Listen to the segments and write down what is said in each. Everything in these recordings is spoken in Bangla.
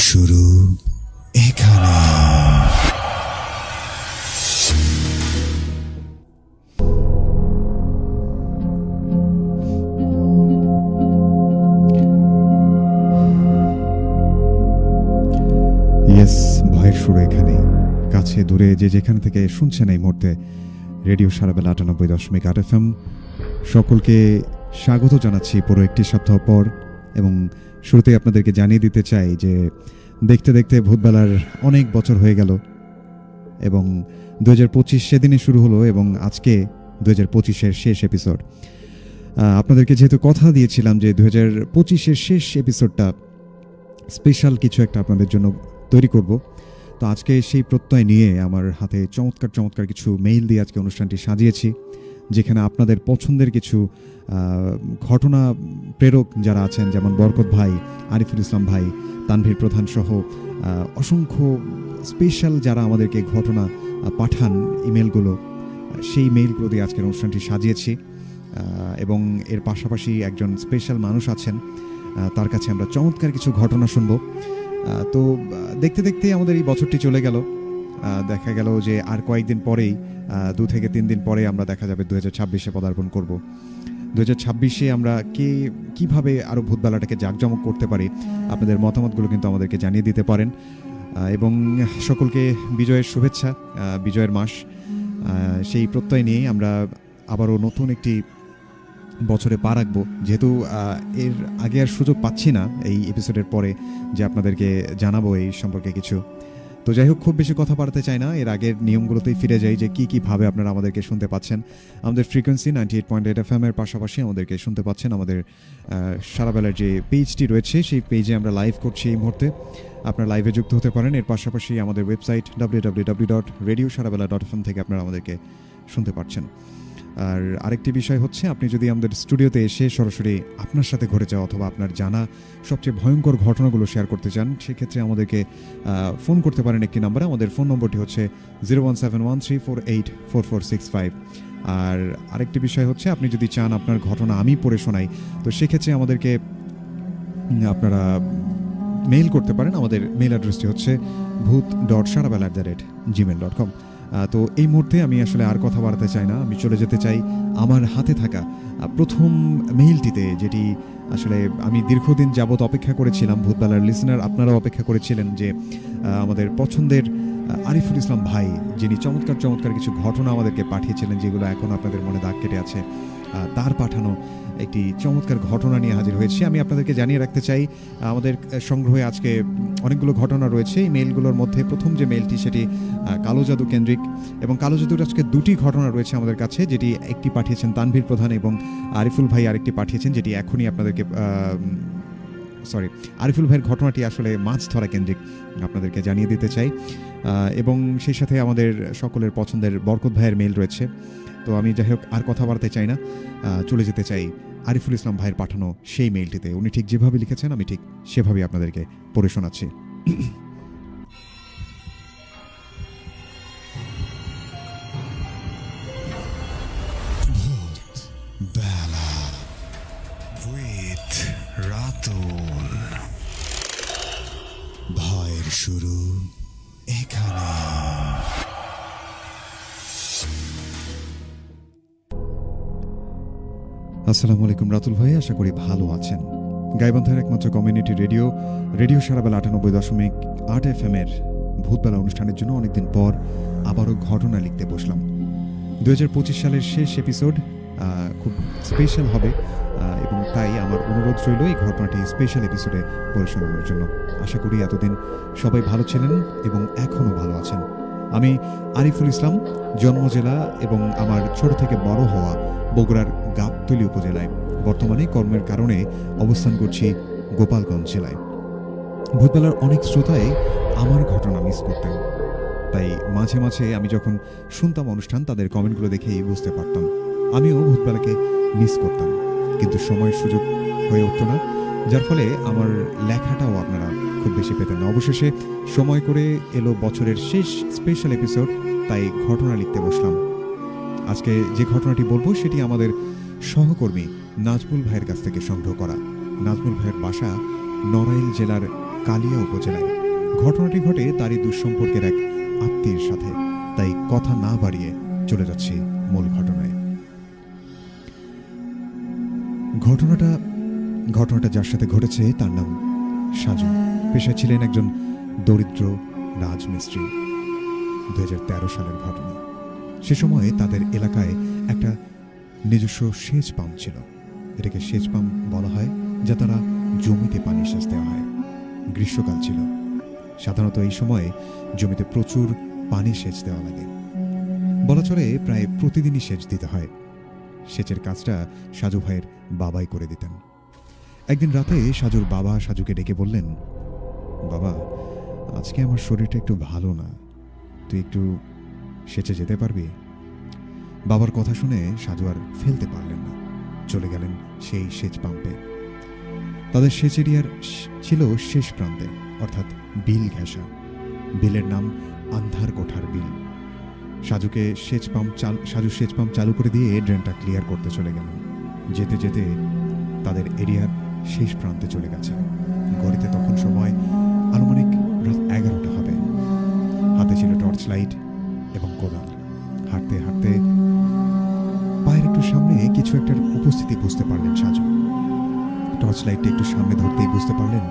শুরু এখানে। ভয়ের শুরু এখানে। কাছে দূরে যে যেখান থেকে শুনছেন এই মুহূর্তে রেডিও সারাবেলা ৯৮.৮ FM, সকলকে স্বাগত জানাচ্ছি পুরো একটি সপ্তাহ পর। এবং শুরুতেই আপনাদেরকে জানিয়ে দিতে চাই যে দেখতে দেখতে ভূতবেলার অনেক বছর হয়ে গেল এবং ২০২৫ সেদিনই শুরু হলো এবং আজকে ২০২৫-এর শেষ এপিসোড। আপনাদেরকে যেহেতু কথা দিয়েছিলাম যে ২০২৫-এর শেষ এপিসোডটা স্পেশাল কিছু একটা আপনাদের জন্য তৈরি করব, তো আজকে সেই প্রত্যয় নিয়ে আমার হাতে চমৎকার চমৎকার কিছু মেইল দিয়ে আজকে অনুষ্ঠানটি সাজিয়েছি, যেখানে আপনাদের পছন্দের কিছু ঘটনা প্রেরক যারা আছেন, যেমন বরকত ভাই, আরিফুল ইসলাম ভাই, তানভীর প্রধান সহ অসংখ্য স্পেশাল যারা আমাদেরকে ঘটনা পাঠান ইমেলগুলো, সেই মেইলগুলো দিয়ে আজকের অনুষ্ঠানটি সাজিয়েছি। এবং এর পাশাপাশি একজন স্পেশাল মানুষ আছেন, তার কাছে আমরা চমৎকার কিছু ঘটনা শুনবো। তো দেখতে দেখতে আমাদের এই বছরটি চলে গেল। দেখা গেল যে আর কয়েকদিন পরেই ২ থেকে ৩ দিন পরে আমরা দেখা যাবে ২০২৬-এ পদার্পণ করব। ২০২৬-এ আমরা কিভাবে আরও ভূতবেলাটাকে জাঁকজমক করতে পারি, আপনাদের মতামতগুলো কিন্তু আমাদেরকে জানিয়ে দিতে পারেন। এবং সকলকে বিজয়ের শুভেচ্ছা, বিজয়ের মাস, সেই প্রত্যয় নিয়ে আমরা আবারও নতুন একটি বছরে পা রাখবো। যেহেতু এর আগে আর সুযোগ পাচ্ছি না এই এপিসোডের পরে যে আপনাদেরকে জানাবো এই সম্পর্কে কিছু, তো যাই হোক খুব বেশি কথা বাড়াতে চাই না, এর আগের নিয়মগুলোতেই ফিরে যাই যে কীভাবে আপনারা আমাদেরকে শুনতে পাচ্ছেন। আমাদের ফ্রিকোয়েন্সি ৯৮.৮ FM এর পাশাপাশি আমাদেরকে শুনতে পাচ্ছেন আমাদের সারাবেলার যে পেজটি রয়েছে, সেই পেজে আমরা লাইভ করছি এই মুহূর্তে। আপনারা লাইভে যুক্ত হতে পারেন। এর পাশাপাশি আমাদের ওয়েবসাইট www.radiosarabeলা.fm থেকে আপনারা আমাদেরকে শুনতে পাচ্ছেন। আর আরেকটি বিষয় হচ্ছে, আপনি যদি আমাদের স্টুডিওতে এসে সরাসরি আপনার সাথে ঘটে যাওয়া অথবা আপনার জানা সবচেয়ে ভয়ঙ্কর ঘটনাগুলো শেয়ার করতে চান, সেক্ষেত্রে আমাদেরকে ফোন করতে পারেন একটি নাম্বারে। আমাদের ফোন নম্বরটি হচ্ছে 01713484465। আর আরেকটি বিষয় হচ্ছে, আপনি যদি চান আপনার ঘটনা আমি পড়ে শোনাই, তো সেক্ষেত্রে আমাদেরকে আপনারা মেইল করতে পারেন। আমাদের মেইল অ্যাড্রেসটি হচ্ছে bhoot.sarabeলা@gmail.com। তো এই মুহূর্তে আমি আসলে আর কথা বাড়াতে চাই না, আমি চলে যেতে চাই আমার হাতে থাকা প্রথম মেইলটিতে, যেটি আসলে আমি দীর্ঘদিন যাবৎ অপেক্ষা করেছিলাম। ভূতবেলার লিসেনার আপনারাও অপেক্ষা করেছিলেন যে আমাদের পছন্দের আরিফুল ইসলাম ভাই, যিনি চমৎকার চমৎকার কিছু ঘটনা আমাদেরকে পাঠিয়েছিলেন, যেগুলো এখন আপনাদের মনে দাগ কেটে আছে, তার পাঠানো একটি চমৎকার ঘটনা নিয়ে হাজির হয়েছি। আমি আপনাদেরকে জানিয়ে রাখতে চাই, আমাদের সংগ্রহে আজকে অনেকগুলো ঘটনা রয়েছে। এই মেইলগুলোর মধ্যে প্রথম যে মেইলটি, সেটি কালো জাদু কেন্দ্রিক, এবং কালো জাদুর আজকে 2টি ঘটনা রয়েছে আমাদের কাছে, যেটি একটি পাঠিয়েছেন তানভীর প্রধান এবং আরিফুল ভাই আরেকটি পাঠিয়েছেন, যেটি এখনই আপনাদেরকে আরিফুল ভাইয়ের ঘটনাটি আসলে মাছ ধরা কেন্দ্রিক আপনাদেরকে জানিয়ে দিতে চাই। এবং সেই সাথে আমাদের সকলের পছন্দের বরকত ভাইয়ের মেইল রয়েছে। তো আমি যাই হোক আর কথা বাড়াতে চাই না, চলে যেতে চাই আরিফুল ইসলাম ভাইয়ের পাঠানো সেই মেইলটিতে। উনি ঠিক যেভাবে লিখেছেন আমি ঠিক সেভাবেই আপনাদেরকে পড়ে শোনাচ্ছি। ভূতবেলা উইথ রাতুল, ভয়ের শুরু এখানে। আসসালামু আলাইকুম রাতুল ভাই, আশা করি ভালো আছেন। গাইবান্ধার একমাত্র কমিউনিটি রেডিও সারাবেলা ৯৮.৮ FM এর ভূতবেলা অনুষ্ঠানের জন্য অনেকদিন পর আবারও ঘটনা লিখতে বসলাম। ২০২৫ সালের শেষ এপিসোড খুব স্পেশাল হবে এবং তাই আমার অনুরোধ রইল এই ঘটনাটি স্পেশাল এপিসোডে পড়ে শোনানোর জন্য। আশা করি এতদিন সবাই ভালো ছিলেন এবং এখনও ভালো আছেন। আমি আরিফুল ইসলাম, জন্ম জেলা এবং আমার ছোট থেকে বড় হওয়া বগুড়ার গাবতলী উপজেলায়। বর্তমানে কর্মের কারণে অবস্থান করছি গোপালগঞ্জ জেলায়। ভূতবেলার অনেক শ্রোতাই আমার ঘটনা মিস করতেন, তাই মাঝে মাঝে আমি যখন শুনতাম অনুষ্ঠান, তাদের কমেন্টগুলো দেখেই বুঝতে পারতাম আমিও ভূতবেলাকে মিস করতাম, কিন্তু সময়ের সুযোগ হয়ে উঠত না, যার ফলে আমার লেখাটাও আপনারা খুব বেশি পেতেন না। অবশেষে সময় করে এলো বছরের শেষ স্পেশাল এপিসোড, তাই ঘটনা লিখতে বসলাম। আজকে যে ঘটনাটি বলবো সেটি আমাদের সহকর্মী নাজমুল ভাইয়ের কাছ থেকে সংগ্রহ করা। নাজমুল ভাইয়ের বাসা নড়াইল জেলার কালিয়া উপজেলায়। ঘটনাটি ঘটে তারই দুঃসম্পর্কের এক আত্মীয়ের সাথে। তাই কথা না বাড়িয়ে চলে যাচ্ছি মূল ঘটনায়। ঘটনাটা যার সাথে ঘটেছে তার নাম সাজু। পেশায় ছিলেন একজন দরিদ্র রাজমিস্ত্রি। 2013 সালের ঘটনা। সে সময়ে তাদের এলাকায় একটা নিজস্ব সেচ পাম্প ছিল। এটাকে সেচ পাম্প বলা হয়, যা তারা জমিতে পানি সেচ দেওয়া হয়। গ্রীষ্মকাল ছিল। সাধারণত এই সময়ে জমিতে প্রচুর পানি সেচ দেওয়া লাগে। বলা চলে প্রায় প্রতিদিনই সেচ দিতে হয়। সেচের কাজটা সাজু ভাইয়ের বাবাই করে দিতেন। একদিন রাতে সাজুর বাবা সাজুকে ডেকে বললেন, বাবা, আজকে আমার শরীরটা একটু ভালো না, তুই একটু সেচে যেতে পারবি? বাবার কথা শুনে সাজু আর ফেলতে পারলেন না, চলে গেলেন সেই সেচ পাম্পে। তাদের সেচ এরিয়ার ছিল শেষ প্রান্তে, অর্থাৎ বিল ঘেঁষা। বিলের নাম আন্ধার কোঠার বিল। সাজু সেচ পাম্প চালু করে দিয়ে ড্রেনটা ক্লিয়ার করতে চলে গেলেন। যেতে যেতে তাদের এরিয়ার শেষ প্রান্তে চলে গেছে। ঘড়িতে তখন সময় আনুমানিক রাত 11টা হবে। হাতে ছিল টর্চ লাইট এবং কোদাল। হাঁটতে হাঁটতে পায়ের একটু সামনে কিছু একটার উপস্থিতি বুঝতে পারলেন সাজু। টর্চ লাইটটা একটু সামনে ধরতেই বুঝতে পারলেন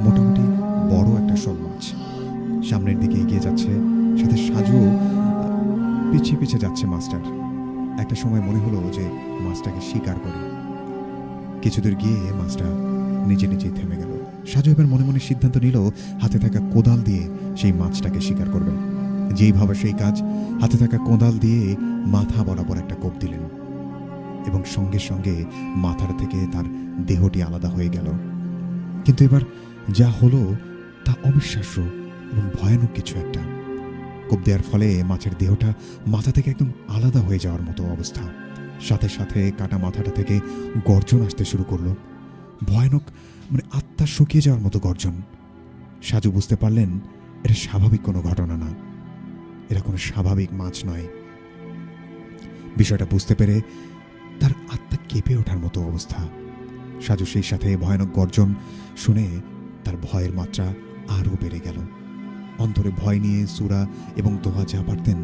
মোটামুটি বড় একটা শোল মাছ সামনের দিকে এগিয়ে যাচ্ছে। সাথে সাজু পিছিয়ে পিছিয়ে যাচ্ছে মাছটার। একটা সময় মনে হলো যে মাছটাকে শিকার করে। কিছুদূর গিয়ে মাছটা নিজে নিজেই থেমে গেল। সাজু এবার মনে মনে সিদ্ধান্ত নিল হাতে থাকা কোদাল দিয়ে সেই মাছটাকে শিকার করবে। যেইভাবে সেই কাজ, হাতে থাকা কোদাল দিয়ে মাথা বরাবর একটা কোপ দিলেন এবং সঙ্গে সঙ্গে মাথার থেকে তার দেহটি আলাদা হয়ে গেল। কিন্তু এবার যা হলো তা অবিশ্বাস্য এবং ভয়ানক কিছু একটা। কোপ দেওয়ার ফলে মাছের দেহটা মাথা থেকে একদম আলাদা হয়ে যাওয়ার মতো অবস্থা। সাথে সাথে কাটা মাথাটা থেকে গর্জন আসতে শুরু করলো। ভয়ানক, আত্মা শুকিয়ে যাওয়ার মতো গর্জন। সাজু বুঝতে পারলেন এটা স্বাভাবিক কোনো ঘটনা না, এটা কোনো স্বাভাবিক মাছ নয়। বিষয়টা বুঝতে পেরে তার আত্মা কেঁপে ওঠার মতো অবস্থা। সাজু সেই সাথে ভয়ানক গর্জন শুনে তার ভয়ের মাত্রা আরও বেড়ে গেল। অন্তরে ভয় নিয়ে সূরা এবং দোয়া যা পারতেন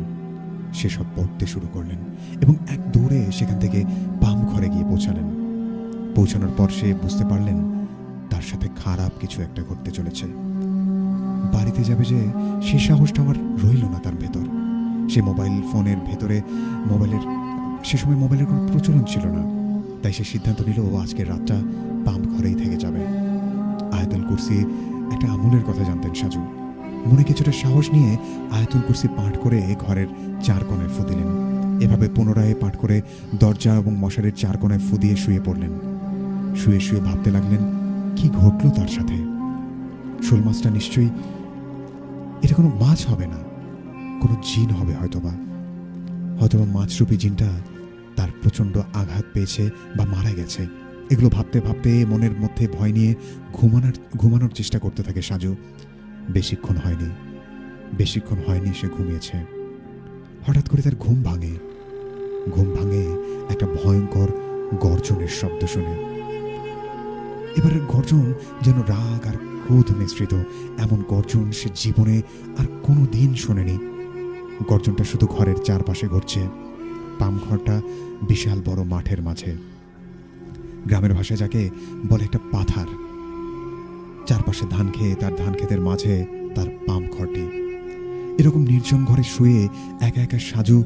সেসব পড়তে শুরু করলেন এবং এক দৌড়ে সেখান থেকে পাম্প ঘরে গিয়ে পৌঁছানোর পর সে বুঝতে পারলেন তার সাথে খারাপ কিছু একটা ঘটতে চলেছে। বাড়িতে যাবে যে সে সাহসটা আমার রইল না তার ভেতর। সে সে সময় মোবাইলের কোনো প্রচলন ছিল না। তাই সে সিদ্ধান্ত নিল আজকের রাতটা পাম্প ঘরেই থেকে যাবে। আয়াতুল কুরসি একটা আমলের কথা জানতেন সাজু। মনে কিছুটা সাহস নিয়ে আয়াতুল কুরসি পাঠ করে ঘরের 4 কোণায় ফু দিলেন। এভাবে পুনরায় পাঠ করে দরজা এবং মশারির 4 কোণায় ফু দিয়ে শুয়ে পড়লেন। শুয়ে শুয়ে ভাবতে লাগলেন কি ঘটল তার সাথে। শোল মাছটা নিশ্চয়ই এটা কোনো মাছ হবে না, কোনো জিন হবে হয়তোবা মাছরূপী জিনটা তার প্রচণ্ড আঘাত পেয়েছে বা মারা গেছে। এগুলো ভাবতে ভাবতে মনের মধ্যে ভয় নিয়ে ঘুমানোর চেষ্টা করতে থাকে সাজু। বেশিক্ষণ হয়নি সে ঘুমিয়েছে। হঠাৎ করে তার ঘুম ভাঙে একটা ভয়ঙ্কর গর্জনের শব্দ শুনে। এবারের গর্জন যেন রাগ আর ক্রোধ মিশ্রিত। এমন গর্জন সে জীবনে আর কোনো দিন শোনেনি। গর্জনটা শুধু ঘরের চারপাশে ঘটছে। পাম্প ঘরটা বিশাল বড় মাঠের মাঝে, গ্রামের ভাষায় যাকে বলে একটা পাথার। চারপাশে ধান ক্ষেতের মাঝে তার পাম্প ঘরটি। এরকম নির্জন ঘরে শুয়ে একা একা সাজু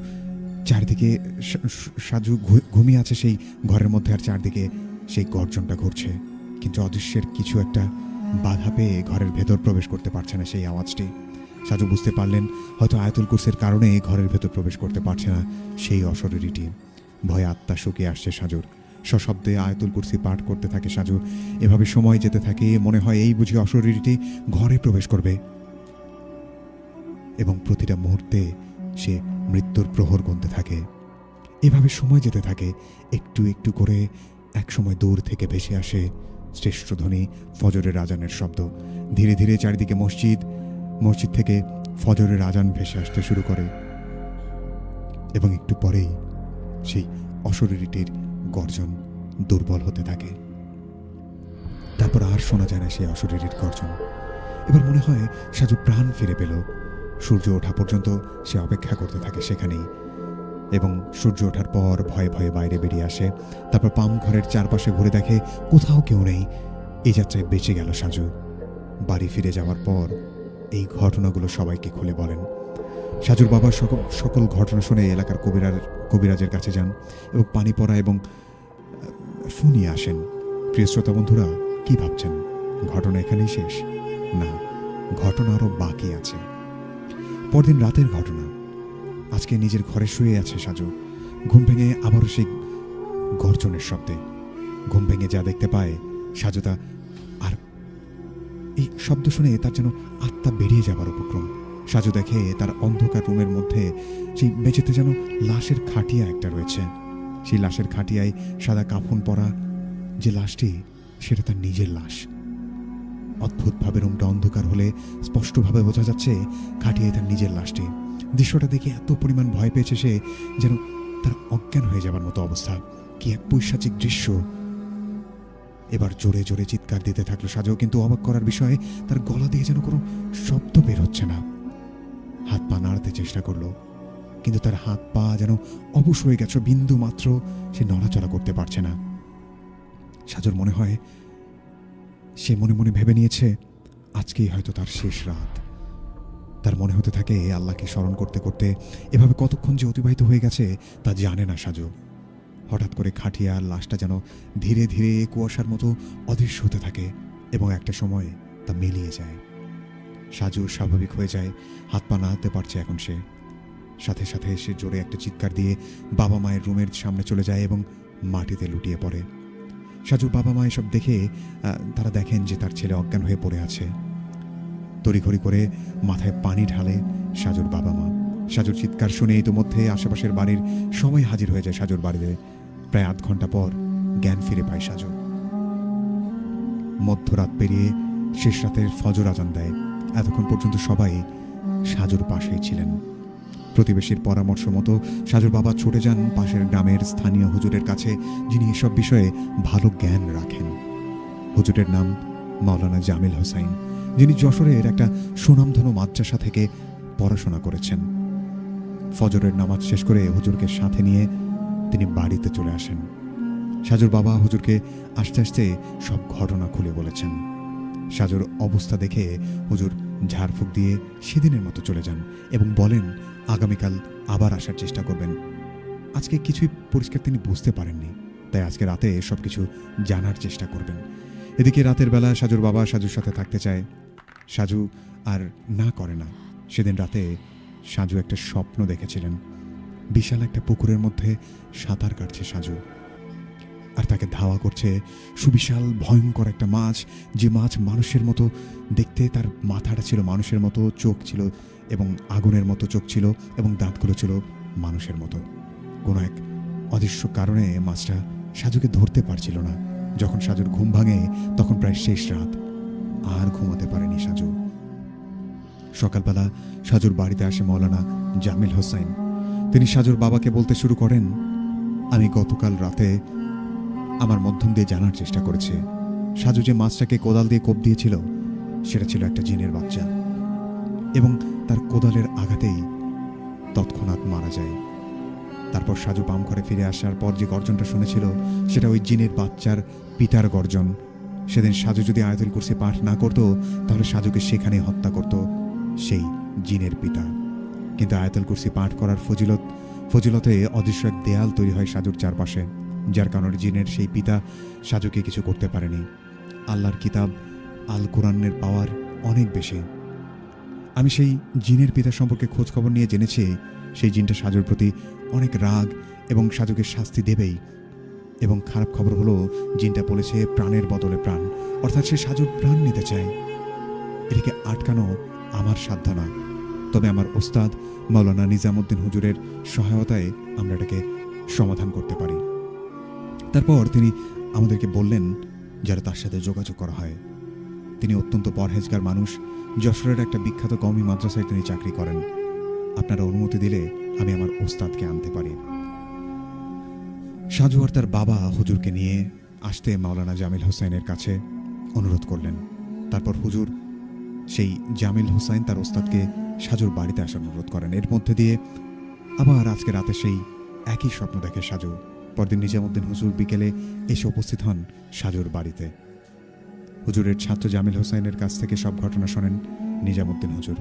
ঘুমিয়ে আছে সেই ঘরের মধ্যে, আর চারদিকে সেই গর্জনটা ঘটছে। কিন্তু অদৃশ্যের কিছু একটা বাধা পেয়ে ঘরের ভেতর প্রবেশ করতে পারছে না সেই আওয়াজটি। সাজু বুঝতে পারলেন হয়তো আয়াতুল কুরসির কারণে ঘরের ভেতর প্রবেশ করতে পারছে না সেই অশরীরীটি। ভয়ে আত্মা শুকিয়ে আসছে সাজুর। সশব্দে আয়াতুল কুরসি পাঠ করতে থাকে সাজু। এভাবে সময় যেতে থাকে। মনে হয় এই বুঝি অশরীরীটি ঘরে প্রবেশ করবে এবং প্রতিটা মুহূর্তে সে মৃত্যুর প্রহর গুনতে থাকে। এভাবে সময় যেতে থাকে। একটু একটু করে এক সময় দূর থেকে ভেসে আসে শ্রেষ্ঠ ধ্বনি ফজরের আজানের শব্দ। ধীরে ধীরে চারিদিকে মসজিদ থেকে ফজরের আজান ভেসে আসতে শুরু করে এবং একটু পরেই সেই অশরীরীটির গর্জন দুর্বল হতে থাকে। তারপর আর শোনা যায় না সেই অশরীরীর গর্জন। এবার মনে হয় সাজু প্রাণ ফিরে পেল। সূর্য ওঠা পর্যন্ত সে অপেক্ষা করতে থাকে সেখানেই, এবং সূর্য ওঠার পর ভয়ে ভয়ে বাইরে বেরিয়ে আসে। তারপর পাম ঘরের চারপাশে ঘুরে দেখে কোথাও কেউ নেই। এই যাত্রায় বেঁচে গেল সাজু। বাড়ি ফিরে যাওয়ার পর এই ঘটনাগুলো সবাইকে খুলে বলেন। সাজুর বাবা সকল ঘটনা শুনে এলাকার কবিরাজের কাছে যান এবং পানি পড়া এবং ফু নিয়ে আসেন। প্রিয় শ্রোতা বন্ধুরা, কি ভাবছেন ঘটনা এখানেই শেষ? না, ঘটনা আরও বাকি আছে। পরদিন রাতের ঘটনা। আজকে নিজের ঘরে শুয়ে আছে সাজু। ঘুম ভেঙে আবারও সেই গর্জনের শব্দে। ঘুম ভেঙে যা দেখতে পায় সাজু, তা আর এই শব্দ শুনে তার যেন আত্মা বেরিয়ে যাবার উপক্রম। সাজু দেখে তার অন্ধকার রুমের মধ্যে সেই মেঝেতে যেন লাশের খাটিয়া একটা রয়েছে। সেই লাশের খাটিয়ায় সাদা কাফন পরা যে লাশটি, সেটা তার নিজের লাশ। অদ্ভুতভাবে রুমটা অন্ধকার হলে স্পষ্টভাবে বোঝা যাচ্ছে খাটিয়ায় তার নিজের লাশটি। দৃশ্যটা দেখে এত পরিমাণ ভয় পেয়েছে সে, যেন তার অজ্ঞান হয়ে যাবার মতো অবস্থা। কি এক পৈশাচিক দৃশ্য! এবার জোরে জোরে চিৎকার দিতে থাকলো সাজু, কিন্তু অবাক করার বিষয়, তার গলা দিয়ে যেন কোনো শব্দ বের হচ্ছে না। হাত পা নাড়াতে চেষ্টা করলো, কিন্তু তার হাত পা যেন অবশ হয়ে গেছে। বিন্দু মাত্র সে নড়াচড়া করতে পারছে না। সাজুর মনে হয়, সে মনে মনে ভেবে নিয়েছে আজকেই হয়তো তার শেষ রাত। তার মনে হতে থাকে আল্লাহকে স্মরণ করতে করতে এভাবে কতক্ষণ যে অতিবাহিত হয়ে গেছে তা জানে না সাজু। হঠাৎ করে খাটিয়ার লাশটা যেন ধীরে ধীরে কুয়াশার মতো অদৃশ্য হতে থাকে এবং একটা সময় তা মিলিয়ে যায়। সাজু স্বাভাবিক হয়ে যায়, হাত পা নাড়াতে পারছে এখন সে। সাথে সাথে সে জোরে একটা চিৎকার দিয়ে বাবা মায়ের রুমের সামনে চলে যায় এবং মাটিতে লুটিয়ে পড়ে। সাজুর বাবা মা এসব দেখে তারা দেখেন যে তার ছেলে অজ্ঞান হয়ে পড়ে আছে। তড়িঘড়ি করে মাথায় পানি ঢালে সাজুর বাবা মা। সাজুর চিৎকার শুনে ইতিমধ্যে আশেপাশের বাড়ির সবাই হাজির হয়ে যায় সাজুর বাড়িতে। প্রায় আধ ঘন্টা পর জ্ঞান ফিরে পায় সাজু। মধ্যরাত পেরিয়ে শেষ রাতের ফজর আজান দেয়। এতক্ষণ পর্যন্ত সবাই সাজুর পাশেই ছিলেন। প্রতিবেশীর পরামর্শ মতো সাজুর বাবা ছুটে যান পাশের গ্রামের স্থানীয় হুজুরের কাছে, যিনি এসব বিষয়ে ভালো জ্ঞান রাখেন। হুজুরের নাম মাওলানা জামিল হোসাইন, যিনি যশোরের একটা সুনামধন্য মাদ্রাসা থেকে পড়াশোনা করেছেন। ফজরের নামাজ শেষ করে হুজুরকে সাথে নিয়ে তিনি বাড়িতে চলে আসেন। সাজুর বাবা হুজুরকে আস্তে আস্তে সব ঘটনা খুলে বলেছেন। সাজুর অবস্থা দেখে হুজুর ঝাড়ফুঁক দিয়ে সেদিনের মতো চলে যান এবং বলেন আগামীকাল আবার আসার চেষ্টা করবেন। আজকে কিছুই পরিষ্কার তিনি বুঝতে পারেননি, তাই আজকে রাতে সবকিছু জানার চেষ্টা করবেন। এদিকে রাতের বেলা সাজুর বাবা সাজুর সাথে থাকতে চায়। সাজু আর না করে না। সেদিন রাতে সাজু একটা স্বপ্ন দেখেছিলেন। বিশাল একটা পুকুরের মধ্যে সাঁতার কাটছে সাজু, আর তাকে ধাওয়া করছে সুবিশাল ভয়ঙ্কর একটা মাছ, যে মাছ মানুষের মতো দেখতে। তার মাথাটা ছিল মানুষের মতো, চোখ ছিল এবং আগুনের মতো চোখ ছিল, এবং দাঁতগুলো ছিল মানুষের মতো। কোনো এক অদৃশ্য কারণে মাছটা সাজুকে ধরতে পারছিল না। যখন সাজুর ঘুম ভাঙে তখন প্রায় শেষ রাত, আর ঘুমাতে পারেনি সাজু। সকালবেলা সাজুর বাড়িতে আসে মাওলানা জামিল হোসাইন। তিনি সাজুর বাবাকে বলতে শুরু করেন, আমি গতকাল রাতে আমার মধ্যম দিয়ে জানার চেষ্টা করেছি সাজু যে মাছটাকে কোদাল দিয়ে কোপ দিয়েছিল সেটা ছিল একটা জিনের বাচ্চা, এবং তার কোদালের আঘাতেই তৎক্ষণাৎ মারা যায়। তারপর সাজু পাম ঘরে ফিরে আসার পর যে গর্জনটা শুনেছিল সেটা ওই জিনের বাচ্চার পিতার গর্জন। সেদিন সাজু যদি আয়াতুল কুরসি পাঠ না করত তাহলে সাজুকে সেখানে হত্যা করত সেই জিনের পিতা। কিন্তু আয়াতুল কুরসি পাঠ করার ফজিলতে অদৃশ্য এক দেয়াল তৈরি হয় সাজুর চারপাশে, যার কারণে জিনের সেই পিতা সাজুকে কিছু করতে পারেনি। আল্লাহর কিতাব আল কোরআনের পাওয়ার অনেক বেশি। আমি সেই জিনের পিতা সম্পর্কে খোঁজ খবর নিয়ে জেনেছি সেই জিনটা সাজুর প্রতি অনেক রাগ এবং সাজুকে শাস্তি দেবেই। এবং খারাপ খবর হলো জিনটা বলেছে প্রাণের বদলে প্রাণ, অর্থাৎ সে সাজুর প্রাণ নিতে চায়। এটাকে আটকানো আমার সাধ্য না, তবে আমার ওস্তাদ মাওলানা নিজামুদ্দিন হুজুরের সহায়তায় আমরা এটাকে সমাধান করতে পারি। তারপর তিনি আমাদেরকে বললেন যারা তার সাথে যোগাযোগ করা হয়। তিনি অত্যন্ত পরহেজগার মানুষ। যশোরের একটা বিখ্যাত কওমি মাদ্রাসায় তিনি চাকরি করেন। আপনারা অনুমতি দিলে আমি আমার ওস্তাদকে আনতে পারি। সাজু আর তার বাবা হুজুরকে নিয়ে আসতে মাওলানা জামিল হোসাইনের কাছে অনুরোধ করলেন। তারপর হুজুর সেই জামিল হোসাইন তার ওস্তাদকে সাজুর বাড়িতে আসার অনুরোধ করেন। এর মধ্যে দিয়ে আবার আজকে রাতে সেই একই স্বপ্ন দেখে সাজু। পরদিন নিজামুদ্দিন হুজুর বিকেলে এসে উপস্থিত হন সাজুর বাড়িতে। হুজুরের ছাত্র জামিল হোসাইনের কাছ থেকে সব ঘটনা শোনেন নিজামুদ্দিন হুজুর।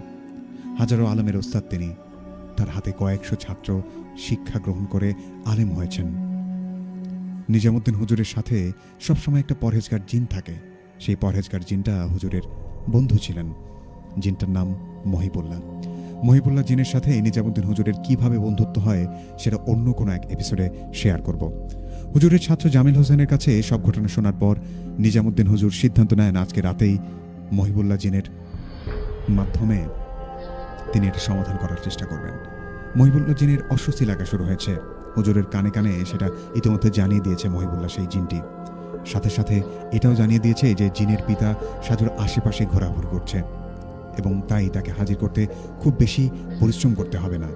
হাজারো আলেমের ওস্তাদ তিনি। তার হাতে কয়েকশো ছাত্র শিক্ষা গ্রহণ করে আলেম হয়েছেন। নিজামুদ্দিন হুজুরের সাথে সবসময় একটা পরহেজগার জিন থাকে। সেই পরহেজগার জিনটা হুজুরের বন্ধু ছিলেন। জিনটার নাম মহিবুল্লাহ। মহিবুল্লাহ জিনের সাথে নিজামুদ্দিন হুজুরের কিভাবে বন্ধুত্ব হয় সেটা অন্য কোনো এক এপিসোডে শেয়ার করব। হুজুরের ছাত্র জামিল হোসেনের কাছে সব ঘটনা শোনার পর নিজামুদ্দিন হুজুর সিদ্ধান্ত নেন আজকে রাতেই মহিবুল্লাহ জিনের মাধ্যমে তিনি এটা সমাধান করার চেষ্টা করবেন। মহিবুল্লাহ জিনের অস্বস্তি লাগা শুরু হয়েছে। হুজুরের কানে কানে সেটা ইতিমধ্যে জানিয়ে দিয়েছে মহিবুল্লাহ সেই জিনটি। সাথে সাথে এটাও জানিয়ে দিয়েছে যে জিনের পিতা সাজুর আশেপাশে ঘোরাঘুরি করছে এবং তাই তাকে হাজির করতে খুব বেশি পরিশ্রম করতে হবে না।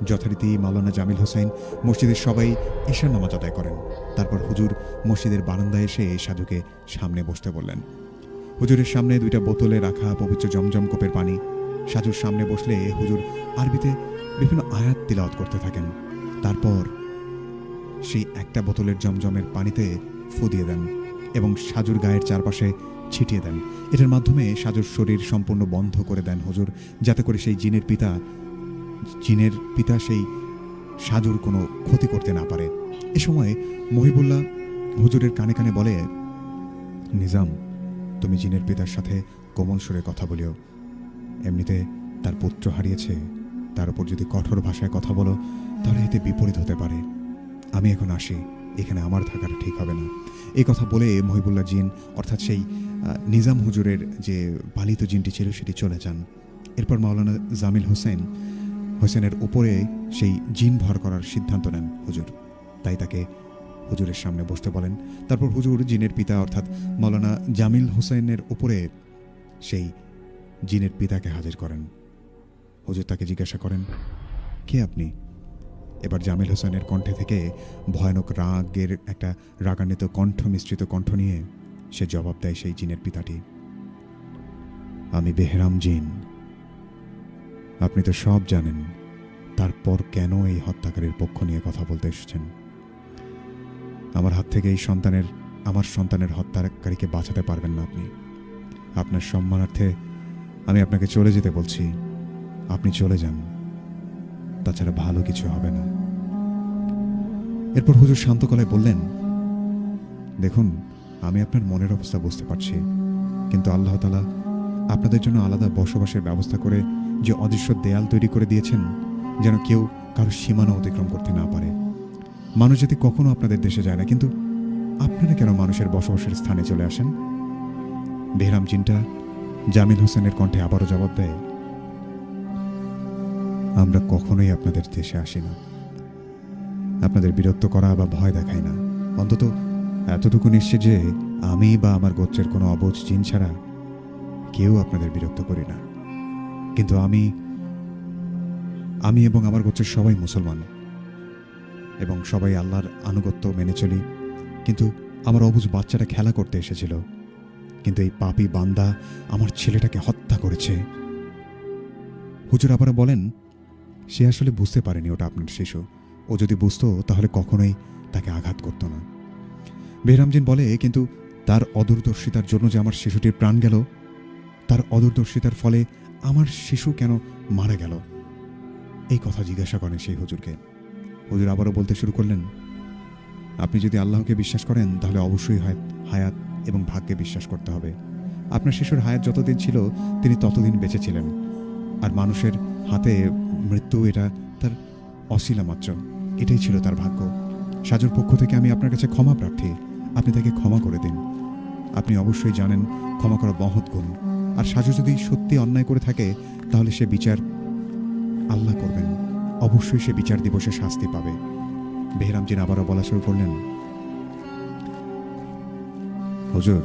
যথারীতি মাওলানা জামিল হোসেন মসজিদের সবাই ঈশার নামাজ আদায় করেন। তারপর হুজুর মসজিদের বারান্দায় এসে সাজুকে সামনে বসতে বললেন। হুজুরের সামনে 2টা বোতলে রাখা পবিত্র জমজম কোপের পানি। সাজুর সামনে বসলে হুজুর আরবিতে বিভিন্ন আয়াত তিলাওয়াত করতে থাকেন। তারপর সেই একটা বোতলের জমজমের পানিতে ফু দিয়ে দেন এবং সাজুর গায়ের চারপাশে ছিটিয়ে দেন। এটার মাধ্যমে সাজুর শরীর সম্পূর্ণ বন্ধ করে দেন হুজুর, যাতে করে সেই জিনের পিতা সেই সাজুর কোনো ক্ষতি করতে না পারে। এ সময় মহিবুল্লাহ হুজুরের কানে কানে বলে, নিজাম, তুমি জিনের পিতার সাথে কোমল সুরে কথা বলিও। এমনিতে তার পুত্র হারিয়েছে, তার উপর যদি কঠোর ভাষায় কথা বলো তাহলে এতে বিপরীত হতে পারে। আমি এখন আসি, এখানে আমার থাকাটা ঠিক হবে না। এই কথা বলে মহিবুল্লাহ জিন অর্থাৎ সেই নিজাম হুজুরের যে পালিত জিনটি ছিল সেটি চলে যান। এরপর মাওলানা জামিল হোসেনের উপরে সেই জিন ভর করার সিদ্ধান্ত নেন হুজুর। তাই তাকে হুজুরের সামনে বসতে বলেন। তারপর হুজুর জিনের পিতা অর্থাৎ মাওলানা জামিল হোসেনের উপরে সেই জিনের পিতাকে হাজির করেন। হুজুর তাকে জিজ্ঞাসা করেন, কে আপনি? এবার জামিল হোসেনের কণ্ঠে থেকে ভয়ানক রাগের একটা রাগান্বিত কণ্ঠ মিশ্রিত কণ্ঠ নিয়ে সে জবাব দেয় সেই জিনের পিতাটি, আমি বেহরাম জিন। আপনি তো সব জানেন, তারপর কেন এই হত্যাকারীর পক্ষ নিয়ে কথা বলতে এসেছেন? আমার হাত থেকে আমার সন্তানের হত্যাকারীকে বাঁচাতে পারবেন না আপনি। আপনার সম্মানার্থে আমি আপনাকে চলে যেতে বলছি। আপনি চলে যান, তাছাড়া ভালো কিছু হবে না। এরপর হুজুর শান্ত গলায় বললেন, দেখুন, আমি আপনার মনের অবস্থা বুঝতে পারছি, কিন্তু আল্লাহ তাআলা আপনাদের জন্য আলাদা বসবাসের ব্যবস্থা করে যে অদৃশ্য দেয়াল তৈরি করে দিয়েছেন, যেন কেউ কারো সীমানা অতিক্রম করতে না পারে। মানুষ জাতি কখনো আপনাদের দেশে যায় না, কিন্তু আপনারা কেন মানুষের বসবাসের স্থানে চলে আসেন? বেহরাম জিনটা জামিল হোসেনের কণ্ঠে আবারও জবাব দেয়, আমরা কখনোই আপনাদের দেশে আসি না। আপনাদের বিরক্ত করা বা ভয় দেখাই না। অন্তত এতটুকু নিশ্চিত যে আমি বা আমার গোত্রের কোনো অবুঝ জিন ছাড়া কেউ আপনাদের বিরক্ত করি না। কিন্তু আমি এবং আমার গোত্রের সবাই মুসলমান এবং সবাই আল্লাহর আনুগত্য মেনে চলি। কিন্তু আমার অবুঝ বাচ্চাটা খেলা করতে এসেছিল, কিন্তু এই পাপী বান্দা আমার ছেলেটাকে হত্যা করেছে। হুজুর আবার বলেন, সে আসলে বুঝতে পারেনি ওটা আপনার শিশু। ও যদি বুঝতো তাহলে কখনোই তাকে আঘাত করতো না। বেহরামজিন বলে, কিন্তু তার অদূরদর্শিতার জন্য যে আমার শিশুটির প্রাণ গেল, তার অদূরদর্শিতার ফলে আমার শিশু কেন মারা গেল? এই কথা জিজ্ঞাসা করেন সেই হুজুরকে। হুজুর আবারও বলতে শুরু করলেন, আপনি যদি আল্লাহকে বিশ্বাস করেন তাহলে অবশ্যই হায়াত এবং ভাগ্যে বিশ্বাস করতে হবে। আপনার শিশুর হায়াত যতদিন ছিল তিনি ততদিন বেঁচে ছিলেন, আর মানুষের হাতে মৃত্যু এটা তার অছিলা মাত্র। এটাই ছিল তার ভাগ্য। সাজুর পক্ষ থেকে আমি আপনার কাছে ক্ষমা প্রার্থী, আপনি তাকে ক্ষমা করে দিন। আপনি অবশ্যই জানেন ক্ষমা করা মহৎ গুণ। আর সাজু যদি সত্যি অন্যায় করে থাকে তাহলে সে বিচার আল্লাহ করবেন। অবশ্যই সে বিচার দিবসে শাস্তি পাবে। বেহরামজিন আবারও বলা শুরু করলেন, হুজুর,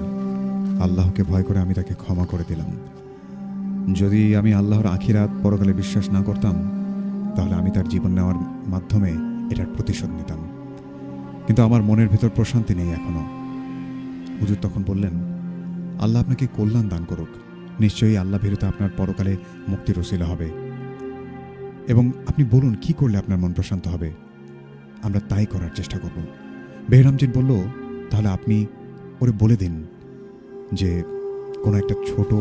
আল্লাহকে ভয় করে আমি তাকে ক্ষমা করে দিলাম। যদি আমি আল্লাহর আখিরাত পরকালে বিশ্বাস না করতাম তাহলে আমি তার জীবন নেওয়ার মাধ্যমে এটার প্রতিশোধ নিতাম। কিন্তু আমার মনের ভেতর প্রশান্তি নেই এখনো। হুজুর তখন বললেন, আল্লাহ আপনাকে কল্যাণ দান করুক। নিশ্চয়ই আল্লাহ ভীরুতা আপনার পরকালে মুক্তির ওসিলা হবে। এবং আপনি বলুন কি করলে আপনার মন প্রশান্ত হবে, আমরা তাই করার চেষ্টা করব। বেহরামজিন বলল, তাহলে আপনি ওরে বলে দিন যে কোনো একটা ছোট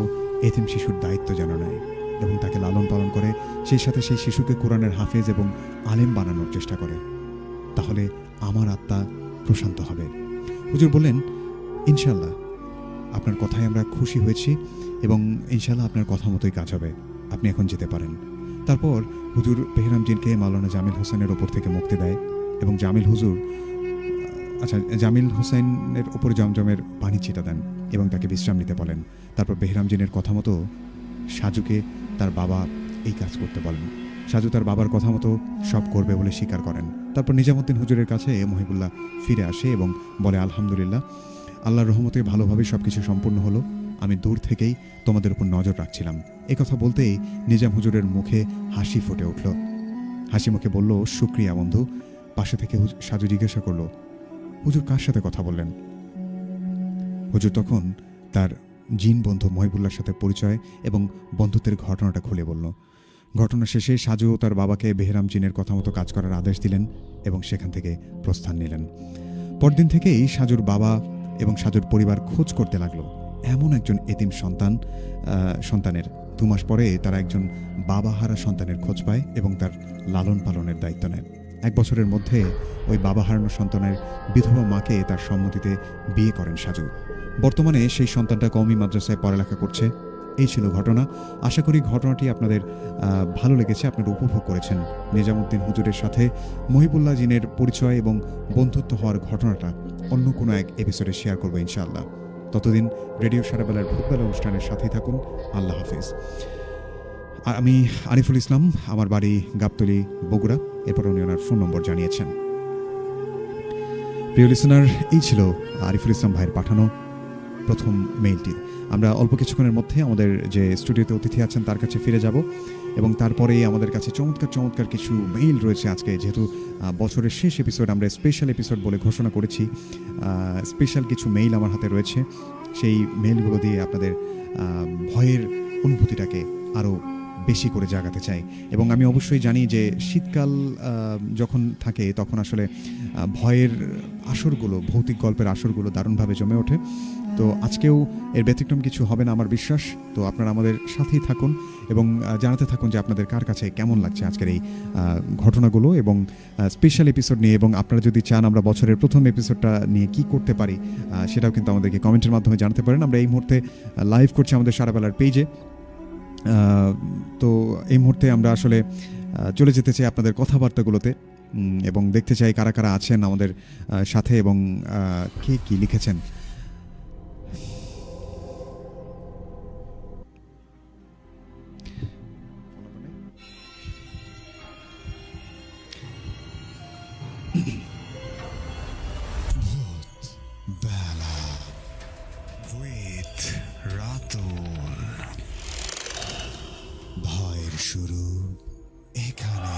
এতিম শিশুর দায়িত্ব যেন নেয় এবং তাকে লালন পালন করে, সেই সাথে সেই শিশুকে কোরআনের হাফেজ এবং আলেম বানানোর চেষ্টা করে, তাহলে আমার আত্মা প্রশান্ত হবে। হুজুর বললেন, ইনশাল্লাহ আপনার কথায় আমরা খুশি হয়েছি এবং ইনশাল্লাহ আপনার কথা মতোই কাজ হবে, আপনি এখন যেতে পারেন। তারপর হুজুর বেহরামজিনকে মাওলানা জামিল হোসেনের ওপর থেকে মুক্তি দেয় এবং জামিল হোসেনের ওপর জমজমের পানি ছিটা দেন এবং তাকে বিশ্রাম নিতে বলেন। তারপর বেহরামজিনের কথা মতো সাজুকে তার বাবা এই কাজ করতে বলেন। সাজু তার বাবার কথা মতো সব করবে বলে স্বীকার করেন। তারপর নিজামুদ্দিন হুজুরের কাছে মহিবুল্লাহ ফিরে আসে এবং বলে, আলহামদুলিল্লাহ, আল্লাহর রহমতে ভালোভাবে সব কিছু সম্পূর্ণ হলো, আমি দূর থেকেই তোমাদের উপর নজর রাখছিলাম। এ কথা বলতেই নিজাম হুজুরের মুখে হাসি ফুটে উঠল। হাসি মুখে বলল, শুক্রিয়া বন্ধু। পাশে থেকে সাজু জিজ্ঞাসা করল, হুজুর কার সাথে কথা বললেন? হুজুর তখন তার জিন বন্ধু মহিবুল্লাহর সাথে পরিচয় এবং বন্ধুত্বের ঘটনাটা খুলে বলল। ঘটনা শেষে সাজু ও তার বাবাকে বেহরাম জিনের কথা মতো কাজ করার আদেশ দিলেন এবং সেখান থেকে প্রস্থান নিলেন। পরদিন থেকেই সাজুর বাবা এবং সাজুর পরিবার খোঁজ করতে লাগলো এমন একজন এতিম সন্তানের। 2 মাস পরে তারা একজন বাবাহারা সন্তানের খোঁজ পায় এবং তার লালন পালনের দায়িত্ব নেয়। 1 বছরের মধ্যে ওই বাবা হারানো সন্তানের বিধবা মাকে তার সম্মতিতে বিয়ে করেন সাজু। বর্তমানে সেই সন্তানটা কওমি মাদ্রাসায় পড়ালেখা করছে। এই ছিল ঘটনা। আশা করি ঘটনাটি আপনাদের ভালো লেগেছে, আপনারা উপভোগ করেছেন। নিজামুদ্দিন হুজুরের সাথে মহিবুল্লাহ জিনের পরিচয় এবং বন্ধুত্ব হওয়ার ঘটনাটা অন্য কোনো এক এপিসোডে শেয়ার করবো ইনশাআল্লাহ। ততদিন রেডিও সারাবেলার ভোরবেলা অনুষ্ঠানের সাথেই থাকুন। আল্লাহ হাফেজ। আমি আরিফুল ইসলাম, আমার বাড়ি গাবতলী, বগুড়া। এরপর উনি ওনার ফোন নম্বর জানিয়েছেন। প্রিয় লিসেনার, এই ছিল আরিফুল ইসলাম ভাইয়ের পাঠানো প্রথম মেইলটি। আমরা অল্প কিছুক্ষণের মধ্যে আমাদের যে স্টুডিওতে অতিথি আছেন তার কাছে ফিরে যাব এবং তারপরেই আমাদের কাছে চমৎকার কিছু মেইল রয়েছে। আজকে যেহেতু বছরের শেষ এপিসোড, আমরা স্পেশাল এপিসোড বলে ঘোষণা করেছি। স্পেশাল কিছু মেইল আমার হাতে রয়েছে। সেই মেইলগুলো দিয়ে আপনাদের ভয়ের অনুভূতিটাকে আরও বেশি করে জাগাতে চাই। এবং আমি অবশ্যই জানি যে শীতকাল যখন থাকে তখন আসলে ভয়ের আসরগুলো, ভৌতিক গল্পের আসরগুলো দারুণভাবে জমে ওঠে। তো আজকেও এর ব্যতিক্রম কিছু হবে না আমার বিশ্বাস। তো আপনারা আমাদের সাথেই থাকুন এবং জানাতে থাকুন যে আপনাদের কার কাছে কেমন লাগছে আজকের এই ঘটনাগুলো এবং স্পেশাল এপিসোড নিয়ে। এবং আপনারা যদি চান আমরা বছরের প্রথম এপিসোডটা নিয়ে কি করতে পারি সেটাও কিন্তু আমাদেরকে কমেন্টের মাধ্যমে জানাতে পারেন। আমরা এই মুহূর্তে লাইভ করছি আমাদের সারাবেলার পেজে। তো এই মুহূর্তে আমরা আসলে চলে যেতে চাই আপনাদের কথাবার্তাগুলোতে এবং দেখতে চাই কারা কারা আছেন আমাদের সাথে এবং কে কি লিখেছেন। ভয়ের শুরু এখানে।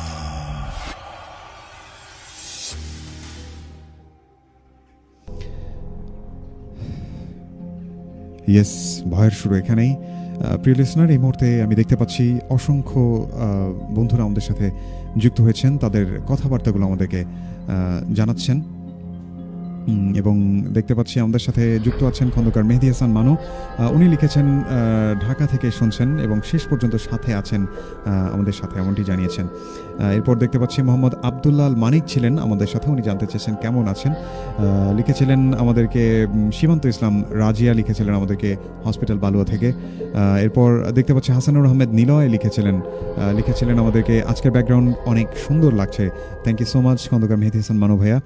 ইয়েস, ভয়ের শুরু এখানেই। প্রিয় লিসনার, এই মুহূর্তে আমি দেখতে পাচ্ছি অসংখ্য বন্ধুরা আমাদের সাথে যুক্ত হয়েছেন, তাদের কথাবার্তাগুলো আমাদেরকে জানাচ্ছেন এবং দেখতে পাচ্ছি আমাদের সাথে যুক্ত আছেন খন্দকার মেহেদি হাসান মানু। উনি লিখেছেন ঢাকা থেকে শুনছেন এবং শেষ পর্যন্ত সাথে আছেন আমাদের সাথে, এমনটি জানিয়েছেন। এরপর দেখতে পাচ্ছি মোহাম্মদ আবদুল্লাহ মানিক ছিলেন আমাদের সাথে, উনি জানতে চেয়েছেন কেমন আছেন। লিখেছিলেন আমাদেরকে সীমান্ত ইসলাম রাজিয়া, লিখেছিলেন আমাদেরকে হসপিটাল বালুয়া থেকে। এরপর দেখতে পাচ্ছি হাসানুর আহমেদ নিলয় লিখেছিলেন আমাদেরকে আজকের ব্যাকগ্রাউন্ড অনেক সুন্দর লাগছে। Thank you so much Khandakar Mehedi Hasan Manu ভাইয়া।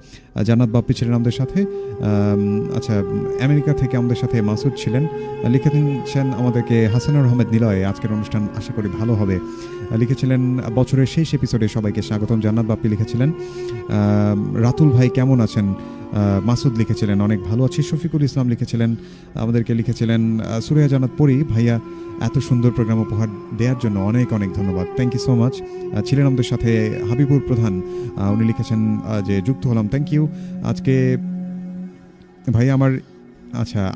জান্নাত বাপ্পি ছিলেন আমাদের সাথে। আচ্ছা, আমেরিকা থেকে আমাদের সাথে মাসুদ ছিলেন, লিখেছেন আমাদেরকে হাসানুর আহমেদ নিলয়, আজকের অনুষ্ঠান আশা করি ভালো হবে। লিখেছিলেন বছরের শেষ এপিসোডে সবাইকে স্বাগতম। জান্নাত বাপ্পি লিখেছিলেন রাতুল ভাই কেমন আছেন। মাসুদ লিখেছিলেন অনেক ভালো আছি। শফিকুল ইসলাম আমাদেরকে লিখেছিলেন সুরেয়া জান্নাত পরি ভাইয়া, এত সুন্দর প্রোগ্রাম উপহার দেওয়ার জন্য অনেক ধন্যবাদ। Thank you so much. ছিলেন আমাদের সাথে হাবিবুর প্রধান, উনি লিখেছেন যে যুক্ত হলাম, থ্যাংক ইউ। আজকে ভাইয়া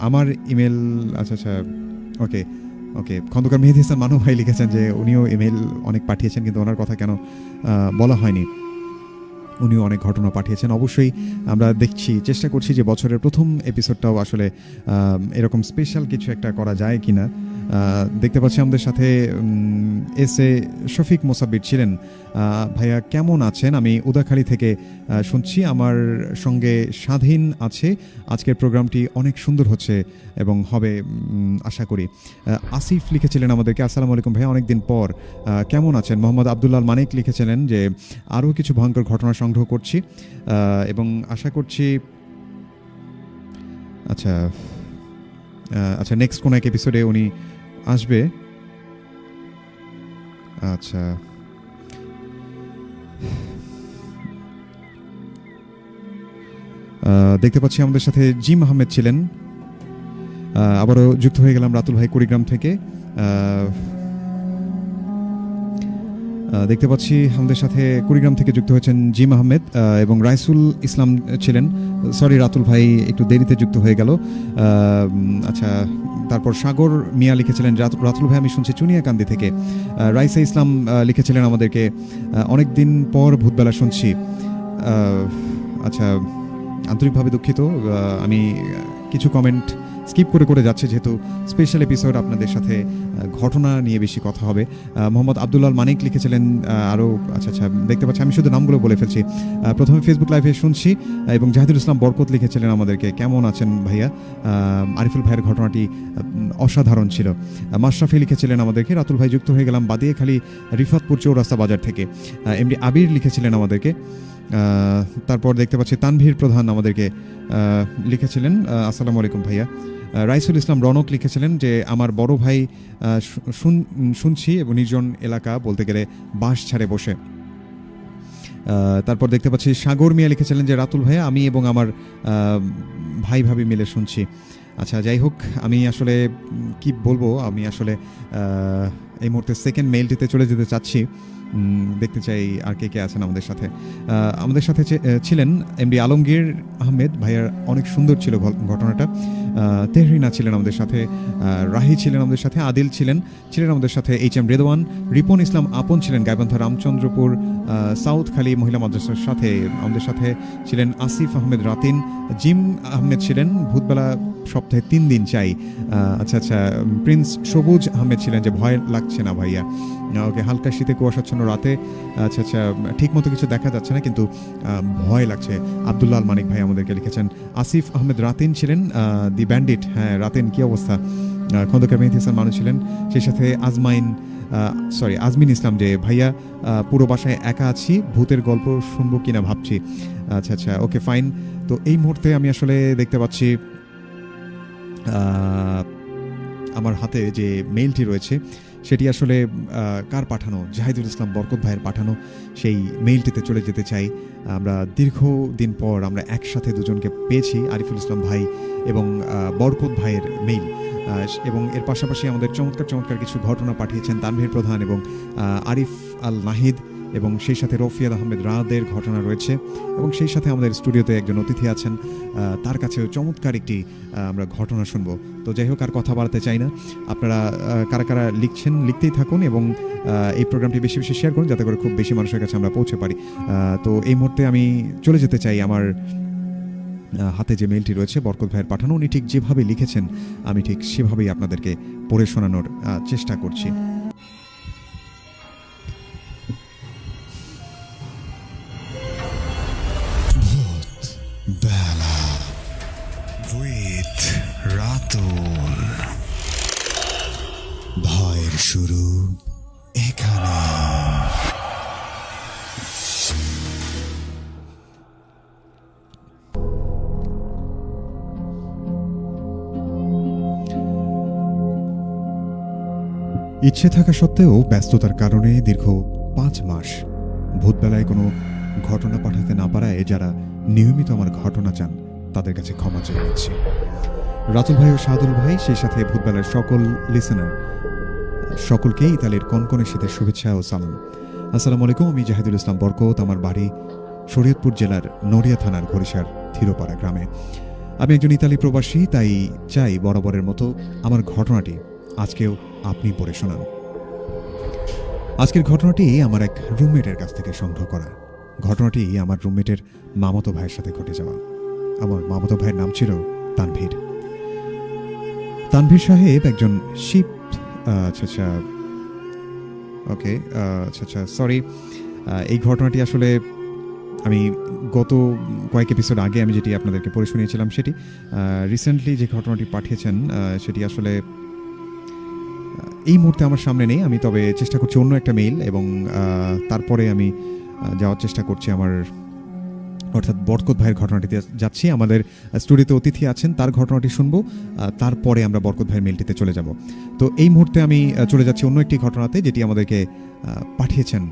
আমার ইমেল, আচ্ছা ওকে, ওকে, খন্দকার মেহেদী হাসান মানু ভাই লিখেছেন যে উনিও ইমেল অনেক পাঠিয়েছেন, কিন্তু ওনার কথা কেন বলা হয়নি। উনিও অনেক ঘটনা পাঠিয়েছেন। অবশ্যই আমরা দেখছি, চেষ্টা করছি যে বছরের প্রথম এপিসোডটাও আসলে এরকম স্পেশাল কিছু একটা করা যায় কিনা। দেখতে পাচ্ছি আমাদের সাথে এস এ শফিক মোসাব্বির ছিলেন। ভাইয়া কেমন আছেন? আমি উদাখালী থেকে শুনছি, আমার সঙ্গে স্বাধীন আছে। আজকের প্রোগ্রামটি অনেক সুন্দর হচ্ছে এবং হবে আশা করি। আসিফ লিখেছিলেন আমাদেরকে, আসসালামু আলাইকুম ভাইয়া, অনেকদিন পর কেমন আছেন? মোহাম্মদ আবদুল্লাহ মানিক লিখেছিলেন যে আরও কিছু ভয়ঙ্কর ঘটনা সংগ্রহ করছি এবং আশা করছি আচ্ছা আচ্ছা নেক্সট কোনো এক এপিসোডে উনি আসবে। আচ্ছা, দেখতে পাচ্ছি আমাদের সাথে জিম আহমেদ ছিলেন। আবারও যুক্ত হয়ে গেলাম রাতুল ভাই কুড়িগ্রাম থেকে। দেখতে পাচ্ছি আমাদের সাথে কুড়িগ্রাম থেকে যুক্ত হয়েছেন জিম আহমেদ এবং রাইসুল ইসলাম ছিলেন। সরি রাতুল ভাই, একটু দেরিতে যুক্ত হয়ে গেল। আচ্ছা, তারপর সাগর মিয়া লিখেছিলেন, রাতুল ভাই আমি শুনছি চুনিয়াকান্দি থেকে। রাইসা ইসলাম লিখেছিলেন আমাদেরকে, অনেক দিন পর ভূতবেলা শুনছি। আচ্ছা, আন্তরিকভাবে দুঃখিত, আমি কিছু কমেন্ট স্কিপ করে করে যাচ্ছে যেহেতু স্পেশাল এপিসোড, আপনাদের সাথে ঘটনা নিয়ে বেশি কথা হবে। মোহাম্মদ আবদুল্লাহ মানিক লিখেছিলেন আরও। আচ্ছা আচ্ছা, দেখতে পাচ্ছি, আমি শুধু নামগুলো বলে ফেলছি। প্রথমে ফেসবুক লাইভে শুনছি এবং জাহিদুল ইসলাম বরকত লিখেছিলেন আমাদেরকে, কেমন আছেন ভাইয়া? আরিফুল ভাইয়ের ঘটনাটি অসাধারণ ছিল। মাশরাফি লিখেছিলেন আমাদেরকে, রাতুল ভাই যুক্ত হয়ে গেলাম বাদিয়াখালী রিফাতপুর চৌরাস্তা বাজার থেকে। এমডি আবির লিখেছিলেন আমাদেরকে। তারপর দেখতে পাচ্ছি তানভীর প্রধান আমাদেরকে লিখেছিলেন, আসসালামু আলাইকুম ভাইয়া। রাইসুল ইসলাম রনক লিখেছিলেন যে আমার বড় ভাই শুনছি এবং নির্জন এলাকা বলতে গেলে বাঁশ ছাড়ে বসে। তারপর দেখতে পাচ্ছি সাগর মিয়া লিখেছিলেন যে রাতুল ভাইয়া আমি এবং আমার ভাই ভাবি মিলে শুনছি। আচ্ছা, যাই হোক, আমি আসলে কি বলবো, আমি আসলে এই মুহূর্তে সেকেন্ড মেইলটিতে চলে যেতে চাচ্ছি। দেখতে চাই আর কে কে আছেন আমাদের সাথে। আমাদের সাথে ছিলেন এমডি আলমগীর আহমেদ ভাইয়ার, অনেক সুন্দর ছিল ঘটনাটা। তেহরিনা ছিলেন আমাদের সাথে, রাহি ছিলেন আমাদের সাথে, আদিল ছিলেন আমাদের সাথে, এইচ এম রেদওয়ান, রিপন ইসলাম আপন ছিলেন গাইবান্ধা রামচন্দ্রপুর সাউথ খালি মহিলা মাদ্রাসার সাথে। আমাদের সাথে ছিলেন আসিফ আহমেদ রাতিন, জিম আহমেদ ছিলেন ভূতবেলা সপ্তাহে 3 দিন চাই। আচ্ছা আচ্ছা, প্রিন্স সবুজ আহমেদ ছিলেন যে ভয় লাগছে না ভাইয়া। ওকে, হালকা শীতে কুয়াশাচ্ছন্ন রাতে, আচ্ছা আচ্ছা, ঠিক মতো কিছু দেখা যাচ্ছে না কিন্তু ভয় লাগছে। আবদুল্লাহ আল মানিক ভাই আমাদেরকে লিখেছেন। আসিফ আহমেদ রাতিন ছিলেন দি ব্যান্ডিট। হ্যাঁ রাতিন, কি অবস্থা? খন্দকার মেহেদী হাসান মানু ছিলেন, সেই সাথে আজমিন ইসলাম যে ভাইয়া পুরো বাসায় একা আছি, ভূতের গল্প শুনবো কিনা ভাবছি। আচ্ছা আচ্ছা, ওকে ফাইন। তো এই মুহূর্তে আমি আসলে দেখতে পাচ্ছি আমার হাতে যে মেইলটি রয়েছে সেটি আসলে কার পাঠানো? জাহিদুল ইসলাম বরকত ভাইয়ের পাঠানো। সেই মেইলটিতে চলে যেতে চাই। আমরা দীর্ঘদিন পর আমরা একসাথে দুজনকে পেয়েছি, আরিফুল ইসলাম ভাই এবং বরকত ভাইয়ের মেইল। এবং এর পাশাপাশি আমাদের চমৎকার চমৎকার কিছু ঘটনা পাঠিয়েছেন তানভীর প্রধান এবং আরিফ আল নাহিদ, এবং সেই সাথে রফিয়াদ আহমেদ রাদের ঘটনা রয়েছে, এবং সেই সাথে আমাদের স্টুডিওতে একজন অতিথি আছেন, তার কাছেও চমৎকার একটি আমরা ঘটনা শুনবো। তো যাই হোক, আর কথা বাড়াতে চাই না। আপনারা কারা কারা লিখছেন লিখতেই থাকুন এবং এই প্রোগ্রামটি বেশি বেশি শেয়ার করুন যাতে করে খুব বেশি মানুষের কাছে আমরা পৌঁছে পারি। তো এই মুহূর্তে আমি চলে যেতে চাই আমার হাতে যে মেইলটি রয়েছে বরকত ভাইয়ের পাঠানো। উনি ঠিক যেভাবে লিখেছেন আমি ঠিক সেভাবেই আপনাদেরকে পড়ে শোনানোর চেষ্টা করছি। বেলা উইথ রাতুল, ভয়ের শুরু এখানে। ইচ্ছে থাকা সত্ত্বেও ব্যস্ততার কারণে দীর্ঘ 5 মাস ভূতবেলায় কোনো ঘটনা পাঠাতে না পারায় যারা নিয়মিত আমার ঘটনা চান তাদের কাছে ক্ষমা চেয়ে নিচ্ছি। রাতুল ভাই ও শাহাদুল ভাই, সেই সাথে ভূতবেলার সকল লিসেনার, সকলকেই ইতালির কনকনে শীতের শুভেচ্ছা ও সালাম। আসসালামু আলাইকুম। আমি জাহিদুল ইসলাম বরকত। আমার বাড়ি শরীয়তপুর জেলার নড়িয়া থানার ঘড়িসার থিরোপাড়া গ্রামে। আমি একজন ইতালি প্রবাসী, তাই চাই বরাবরের মতো আমার ঘটনাটি আজকেও আপনি পড়ে শোনান। আজকের ঘটনাটি আমার এক রুমমেটের কাছ থেকে সংগ্রহ করা। ঘটনাটি আমার রুমমেটের মামাতো ভাইয়ের সাথে ঘটে যাওয়া। আমার মামাতো ভাইয়ের নাম ছিল তানভীর। তানভীর সাহেব একজন শিপ সরি, এই ঘটনাটি আসলে আমি গত কয়েক এপিসোড আগে আমি যেটি আপনাদেরকে পড়ে শুনিয়েছিলাম সেটি। রিসেন্টলি যে ঘটনাটি পাঠিয়েছেন সেটি আসলে এই মুহূর্তে আমার সামনে নেই। আমি তবে চেষ্টা করছি অন্য একটা মেইল, এবং তারপরে আমি যাওয়ার চেষ্টা করছি আমার, অর্থাৎ বরকত ভাইয়ের ঘটনাটিতে যাচ্ছি। আমাদের স্টুডিওতে অতিথি আছেন, তার ঘটনাটি শুনবো, তারপরে আমরা বরকত ভাইয়ের মেইলটিতে চলে যাব। তো এই মুহূর্তে আমি চলে যাচ্ছি অন্য একটি ঘটনাতে, যেটি আমাদেরকে পাঠিয়েছেন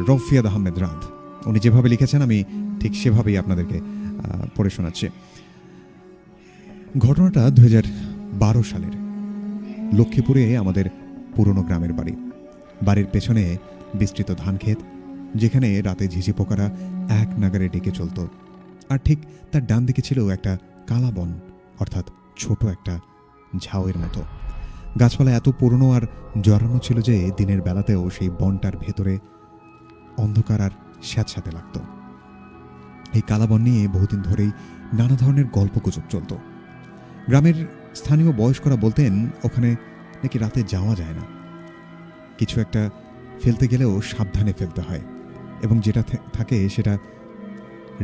রফিয়াদ আহমেদ রাদ। উনি যেভাবে লিখেছেন আমি ঠিক সেভাবেই আপনাদেরকে পড়ে শোনাচ্ছি। ঘটনাটা 2012 সালের। লক্ষ্মীপুরে আমাদের পুরনো গ্রামের বাড়ি। বাড়ির পেছনে বিস্তৃত ধানক্ষেত, যেখানে রাতে ঝিঝি পোকারা এক নাগারে ডেকে চলত। আর ঠিক তার ডান দিকে ছিল একটা কালা বন, অর্থাৎ ছোট একটা ঝাউয়ের মতো। গাছপালা এত পুরনো আর জড়ানো ছিল যে দিনের বেলাতেও সেই বনটার ভেতরে অন্ধকার আর স্যাঁতস্যাঁতে লাগত। এই কালাবন নিয়ে বহুদিন ধরেই নানা ধরনের গল্পগুজব চলত। গ্রামের স্থানীয় বয়স্করা বলতেন ওখানে নাকি রাতে যাওয়া যায় না, কিছু একটা ফেলতে গেলেও সাবধানে ফেলতে হয়, এবং যেটা থাকে সেটা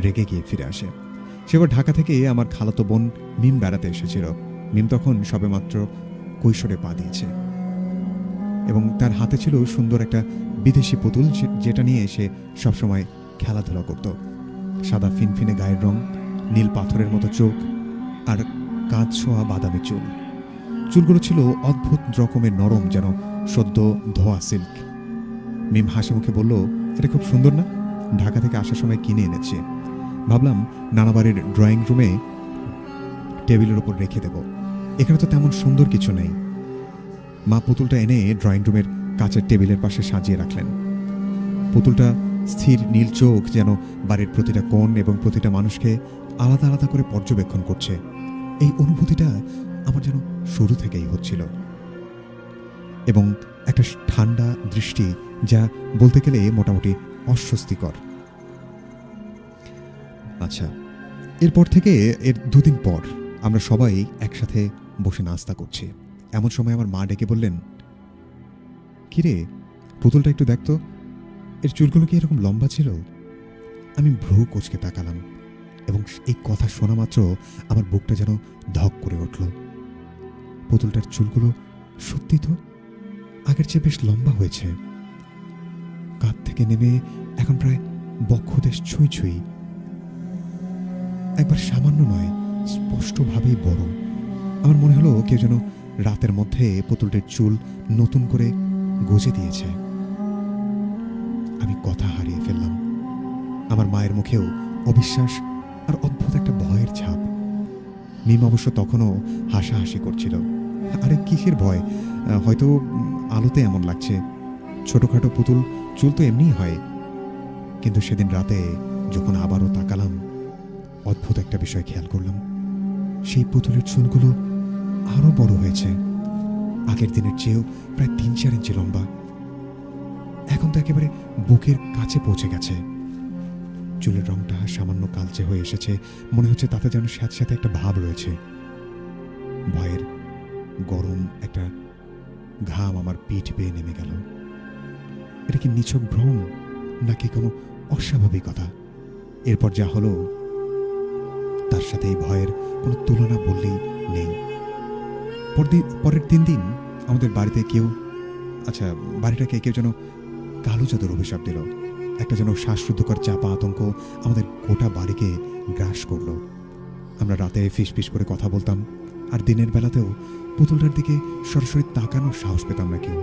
রেগে গিয়ে ফিরে আসে। সেবার ঢাকা থেকে আমার খালাতো বোন মিম বেড়াতে এসেছিল। মিম তখন সবেমাত্র কৈশোরে পা দিয়েছে, এবং তার হাতে ছিল সুন্দর একটা বিদেশি পুতুল, যেটা নিয়ে সে সবসময় খেলাধুলা করত। সাদা ফিনফিনে গায়ের রং, নীল পাথরের মতো চোখ, আর কাঁচ ছোঁয়া বাদামি চুল। চুলগুলো ছিল অদ্ভুত রকমের নরম, যেন সদ্য ধোয়া সিল্ক। মিম হাসি মুখে বলল, এটা খুব সুন্দর না? ঢাকা থেকে আসার সময় কিনে এনেছি। ভাবলাম নানাবাড়ির ড্রয়িং রুমে টেবিলের উপর রেখে দেব, এখানে তো তেমন সুন্দর কিছু নেই। মা পুতুলটা এনে ড্রয়িং রুমের কাচের টেবিলের পাশে সাজিয়ে রাখলেন। পুতুলটা স্থির নীল চোখ যেন বাড়ির প্রতিটা কোণ এবং প্রতিটা মানুষকে আলাদা আলাদা করে পর্যবেক্ষণ করছে। এই অনুভূতিটা আমার যেন শুরু থেকেই হচ্ছিল, এবং একটা ঠান্ডা দৃষ্টি, যা বলতে গেলে মোটামুটি অস্বস্তিকর। আচ্ছা, এরপর থেকে এর দুদিন পর আমরা সবাই একসাথে বসে নাস্তা করছি। এমন সময় আমার মা ডেকে বললেন, কিরে, পুতুলটা একটু দেখতো, এর চুলগুলো কি এরকম লম্বা ছিল? আমি ভ্রু কোচকে তাকালাম, এবং এই কথা শোনা মাত্র আমার বুকটা যেন ধক করে উঠল। পুতুলটার চুলগুলো সত্যি তো আগের চেয়ে বেশ লম্বা হয়েছে। কাঁধ থেকে নেমে এখন প্রায় বক্ষদেশ ছুঁই ছুঁই। একবার সামান্য নয়, স্পষ্টভাবেই বড়। আমার মনে হলো কেউ যেন রাতের মধ্যে পুতুলটির চুল নতুন করে গজে দিয়েছে। আমি কথা হারিয়ে ফেললাম। আমার মায়ের মুখেও অবিশ্বাস আর অদ্ভুত একটা ভয়ের ছাপ। মিম অবশ্য তখনও হাসাহাসি করছিল। আরে কিসের ভয়, হয়তো আলোতে এমন লাগছে, ছোটখাটো পুতুল চুল তো এমনিই হয়। কিন্তু সেদিন রাতে যখন আবারও তাকালাম, অদ্ভুত একটা বিষয় খেয়াল করলাম। সেই পুতুলের চুলগুলো আরো বড় হয়েছে, আগের দিনের চেয়েও প্রায় 3-4 ইঞ্চি লম্বা। এখন তো একেবারে বুকের কাছে পৌঁছে গেছে। চুলের রংটা সামান্য কালচে হয়ে এসেছে, মনে হচ্ছে তাতে যেন স্যাঁতস্যাঁতে একটা ভাব রয়েছে। ভয়ের গরম একটা ঘাম আমার পিঠ বেয়ে নেমে গেল। এটা কি নিছক ভ্রম, নাকি কোনো অস্বাভাবিকতা? এরপর যা হলো তার সাথে এই ভয়ের কোনো তুলনা বললেই নেই। পরের 3 দিন আমাদের বাড়িতে বাড়িটাকে কেউ যেন কালো জাদুর অভিশাপ দিল। একটা যেন শ্বাসরুদ্ধকর চাপা আতঙ্ক আমাদের গোটা বাড়িকে গ্রাস করলো। আমরা রাতে ফিসফিস করে কথা বলতাম, আর দিনের বেলাতেও পুতুলটার দিকে সরাসরি তাকানোর সাহস পেতাম না কেউ।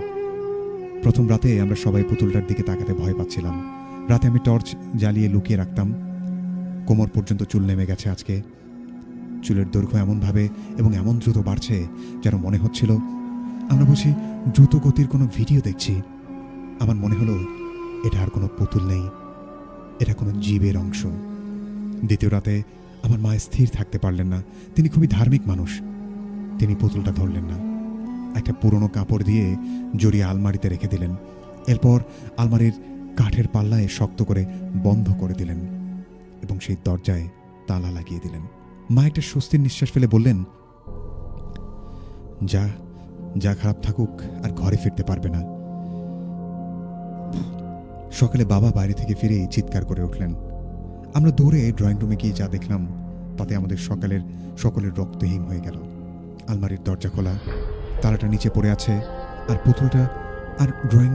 প্রথম রাতে আমরা সবাই পুতুলটার দিকে তাকাতে ভয় পাচ্ছিলাম। রাতে আমি টর্চ জ্বালিয়ে লুকিয়ে রাখতাম। কোমর পর্যন্ত চুল নেমে গেছে আজকে। চুলের দৈর্ঘ্য এমনভাবে এবং এমন দ্রুত বাড়ছে যেন মনে হচ্ছিল আমরা বুঝি দ্রুত গতির কোনো ভিডিও দেখছি। আমার মনে হলো এটা আর কোনো পুতুল নেই, এটা কোনো জীবের অংশ। দ্বিতীয় রাতে আমার মা স্থির থাকতে পারলেন না। তিনি খুবই ধার্মিক মানুষ। তিনি পুতুলটা ধরলেন না, একটা পুরনো কাপড় দিয়ে জড়িয়ে আলমারিতে রেখে দিলেন। এরপর আলমারির কাঠের পাল্লায় শক্ত করে বন্ধ করে দিলেন এবং সেই দরজায় তালা লাগিয়ে দিলেন। মা একটা স্বস্তির নিঃশ্বাস ফেলে বললেন, যা যা খারাপ থাকুক আর ঘরে ফিরতে পারবে না। সকালে বাবা বাইরে থেকে ফিরেই চিৎকার করে উঠলেন। আমরা দৌড়ে ড্রয়িং রুমে গিয়ে যা দেখলাম তাতে আমাদের সকলের রক্তহীন হয়ে গেল। আলমারির দরজা খোলা, তালাটা নিচে পড়ে আছে, আর পুতুলটা আর ড্রয়িং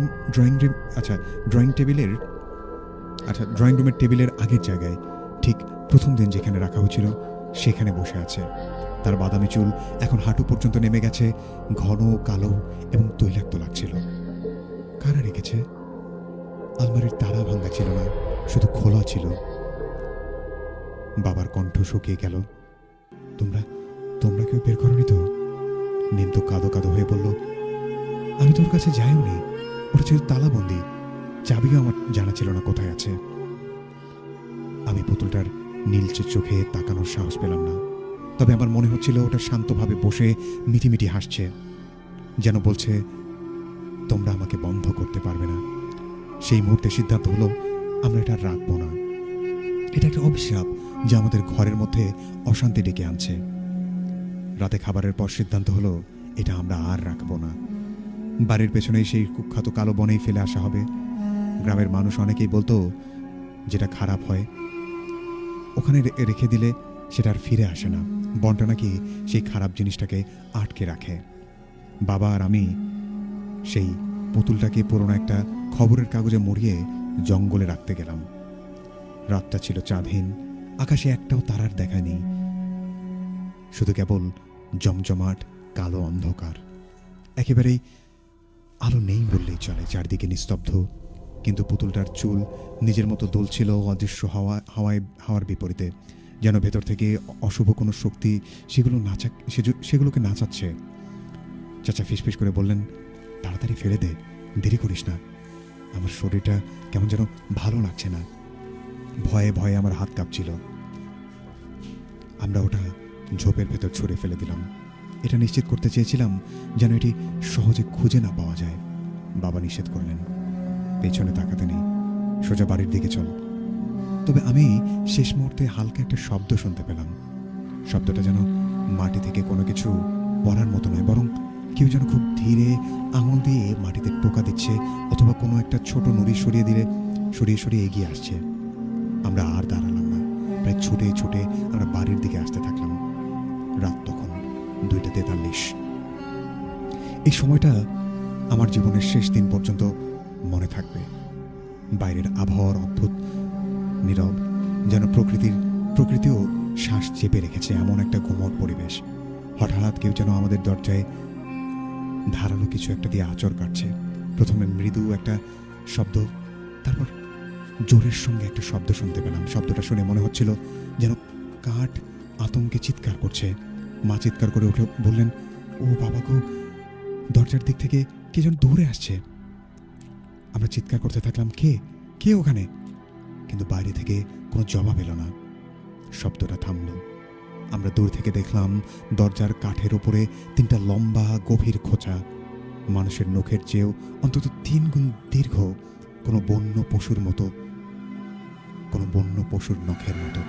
রুমের টেবিলের আগের জায়গায় ঠিক প্রথম দিন যেখানে রাখা হয়েছিল সেখানে বসে আছে। তার বাদামি চুল এখন হাঁটু পর্যন্ত নেমে গেছে, ঘন কালো এবং তৈলাক্ত লাগছিল। কারা রেখেছে? আলমারির তালা ভাঙা ছিল না, শুধু খোলা ছিল। বাবার কণ্ঠ শুকিয়ে গেল। তোমরা কেউ বের করনি তো? নিন্তু কাঁদো কাঁদো হয়ে বলল, আমি তোর কাছে যাইও নি, ওটা ছিল তালাবন্দি, চাবিও আমার জানা ছিল না কোথায় আছে। আমি পুতুলটার নীলচে চোখে তাকানোর সাহস পেলাম না, তবে আমার মনে হচ্ছিল ওটা শান্তভাবে বসে মিটিমিটি হাসছে, যেন বলছে, তোমরা আমাকে বন্ধ করতে পারবে না। সেই মুহূর্তে সিদ্ধান্ত হলো আমরা এটা রাখবো না। এটা একটা অভিশাপ যা আমাদের ঘরের মধ্যে অশান্তি ডেকে আনছে। রাতে খাবারের পর সিদ্ধান্ত হলো এটা আমরা আর রাখবো না। বাড়ির পেছনেই সেই কুখ্যাত কালো বনেই ফেলে আসা হবে। গ্রামের মানুষ অনেকেই বলতো, যেটা খারাপ হয় ওখানে রেখে দিলে সেটা আর ফিরে আসে না। বনটা নাকি সেই খারাপ জিনিসটাকে আটকে রাখে। বাবা আর আমি সেই পুতুলটাকে পুরোনো একটা খবরের কাগজে মুড়িয়ে জঙ্গলে রাখতে গেলাম। রাতটা ছিল চাঁদহীন, আকাশে একটাও তারার দেখা নেই, শুধু কেবল জমজমাট কালো অন্ধকার। একেবারেই আলো নেই বললেই চলে, চারদিকে নিস্তব্ধ। কিন্তু পুতুলটার চুল নিজের মতো দুলছিল অদৃশ্য হাওয়ার বিপরীতে, যেন ভেতর থেকে অশুভ কোনো শক্তি সেগুলোকে নাচাচ্ছে। চাচা ফিসফিস করে বললেন, তাড়াতাড়ি ফেলে দে, দেরি করিস না। আমার শরীরটা কেমন যেন ভালো লাগছে না। ভয়ে ভয়ে আমার হাত কাঁপছিল। আমরা ওটা ঝোপের ভেতর ছুঁড়ে ফেলে দিলাম। এটা নিশ্চিত করতে চেয়েছিলাম যেন এটি সহজে খুঁজে না পাওয়া যায়। বাবা নিষেধ করলেন, পেছনে তাকাতে নেই, সোজা বাড়ির দিকে চল। তবে আমি শেষ মুহূর্তে হালকা একটা শব্দ শুনতে পেলাম। শব্দটা যেন মাটি থেকে কোনো কিছু পড়ার মতো নয়, বরং কেউ যেন খুব ধীরে আঙুল দিয়ে মাটিতে টোকা দিচ্ছে, অথবা কোনো একটা ছোট নুড়ি সরিয়ে এগিয়ে আসছে। আমরা আর দাঁড়ালাম না, প্রায় ছুটে ছুটে আমরা বাড়ির দিকে আসতে থাকলাম। রাত তখন 2:43। এই সময়টা আমার জীবনের শেষ দিন পর্যন্ত মনে থাকবে। বাইরের আবহাওয়ার অদ্ভুত নীরব, যেন প্রকৃতিও শ্বাস চেপে রেখেছে এমন একটা ঘুমট পরিবেশ। হঠাৎ কেউ যেন আমাদের দরজায় ধারালো কিছু একটা দিয়ে আঁচড় কাটছে। প্রথমে মৃদু একটা শব্দ, তারপর জোরের সঙ্গে একটা শব্দ শুনতে পেলাম। শব্দটা শুনে মনে হচ্ছিল যেন কাঠ আতঙ্কে চিৎকার করছে। মা চিৎকার করে উঠে বললেন, ও বাবা গো, দরজার দিক থেকে কে যেন দৌড়ে আসছে। আমরা চিৎকার করতে থাকলাম, কে ওখানে? কিন্তু বাইরে থেকে কোনো জবাব এলো না। শব্দটা থামলো। আমরা দূর থেকে দেখলাম দরজার কাঠের ওপরে 3টা লম্বা গভীর খোঁচা, মানুষের নখের চেয়েও অন্তত 3 গুণ দীর্ঘ, কোনো বন্য পশুর নখের মতো।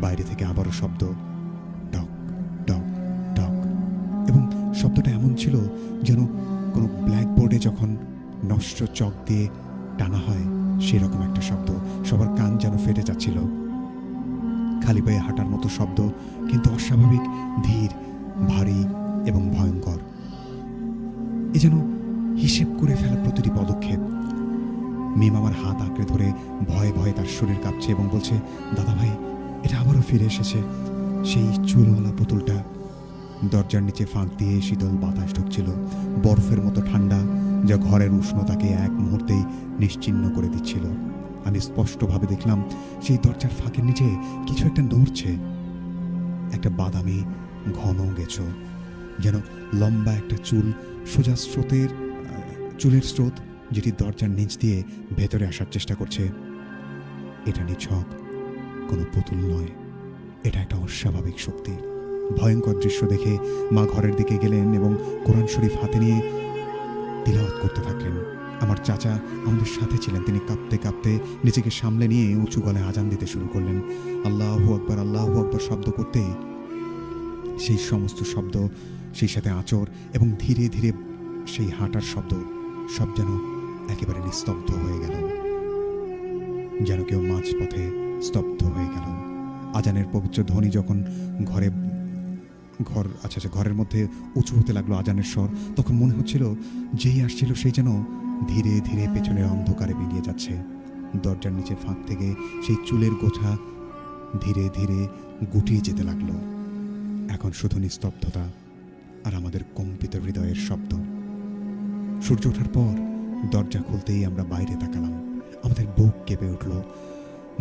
বাইরে থেকে আবারও শব্দ, টক টক টক, এবং শব্দটা এমন ছিল যেন কোনো ব্ল্যাকবোর্ডে যখন নষ্ট চক দিয়ে টানা হয় সেরকম একটা শব্দ। সবার কান যেন ফেটে যাচ্ছিল। খালি পায়ে হাঁটার মতো শব্দ, কিন্তু অস্বাভাবিক ধীর, ভারী এবং ভয়ঙ্কর। এ যেন হিসেব করে ফেলা প্রতিটি পদক্ষেপ। মিম আমার হাত আঁকড়ে ধরে ভয়ে ভয়ে তার শরীর কাঁপছে এবং বলছে, দাদা ভাই, এটা আবারও ফিরে এসেছে, সেই চুলওয়ালা পুতুলটা। দরজার নিচে ফাঁক দিয়ে শীতল বাতাস ঢুকছিল, বরফের মতো ঠান্ডা, যা ঘরের উষ্ণতাকে এক মুহূর্তেই নিশ্চিহ্ন করে দিচ্ছিল। আমি স্পষ্টভাবে দেখলাম সেই দরজার ফাঁকের নিচে কিছু একটা নড়ছে, একটা বাদামি ঘন গেছো, যেন লম্বা একটা সোজা চুলের স্রোত, যেটি দরজার নিচ দিয়ে ভেতরে আসার চেষ্টা করছে। এটা নিছক কোনো পুতুল নয়, এটা একটা অস্বাভাবিক শক্তি। ভয়ঙ্কর দৃশ্য দেখে মা ঘরের দিকে গেলেন এবং কোরআন শরীফ হাতে নিয়ে তিলাওয়াত করতে থাকলেন। আমার চাচা আমাদের সাথে ছিলেন, তিনি কাঁপতে কাঁপতে নিজেকে সামলে নিয়ে উঁচু গলায় আজান দিতে শুরু করলেন। আল্লাহু আকবার, আল্লাহু আকবার শব্দ করতে সেই সমস্ত শব্দ, সেই সাথে আঁচড় এবং ধীরে ধীরে সেই হাঁটার শব্দ সব যেন একেবারে নিস্তব্ধ হয়ে গেল, যেন কেউ মাঝপথে স্তব্ধ হয়ে গেল। আজানের পবিত্র ধ্বনি যখন ঘরের মধ্যে উঁচু হতে লাগলো আজানের স্বর, তখন মনে হচ্ছিল যেই আসছিল সেই যেন ধীরে ধীরে পেছনের অন্ধকারে বেরিয়ে যাচ্ছে। দরজার নিচে ফাঁক থেকে সেই চুলের গোছা ধীরে ধীরে গুটিয়ে যেতে লাগলো। এখন শুধু নিস্তব্ধতা আর আমাদের কম্পিত হৃদয়ের শব্দ। সূর্য ওঠার পর দরজা খুলতেই আমরা বাইরে তাকালাম। আমাদের বুক কেঁপে উঠল।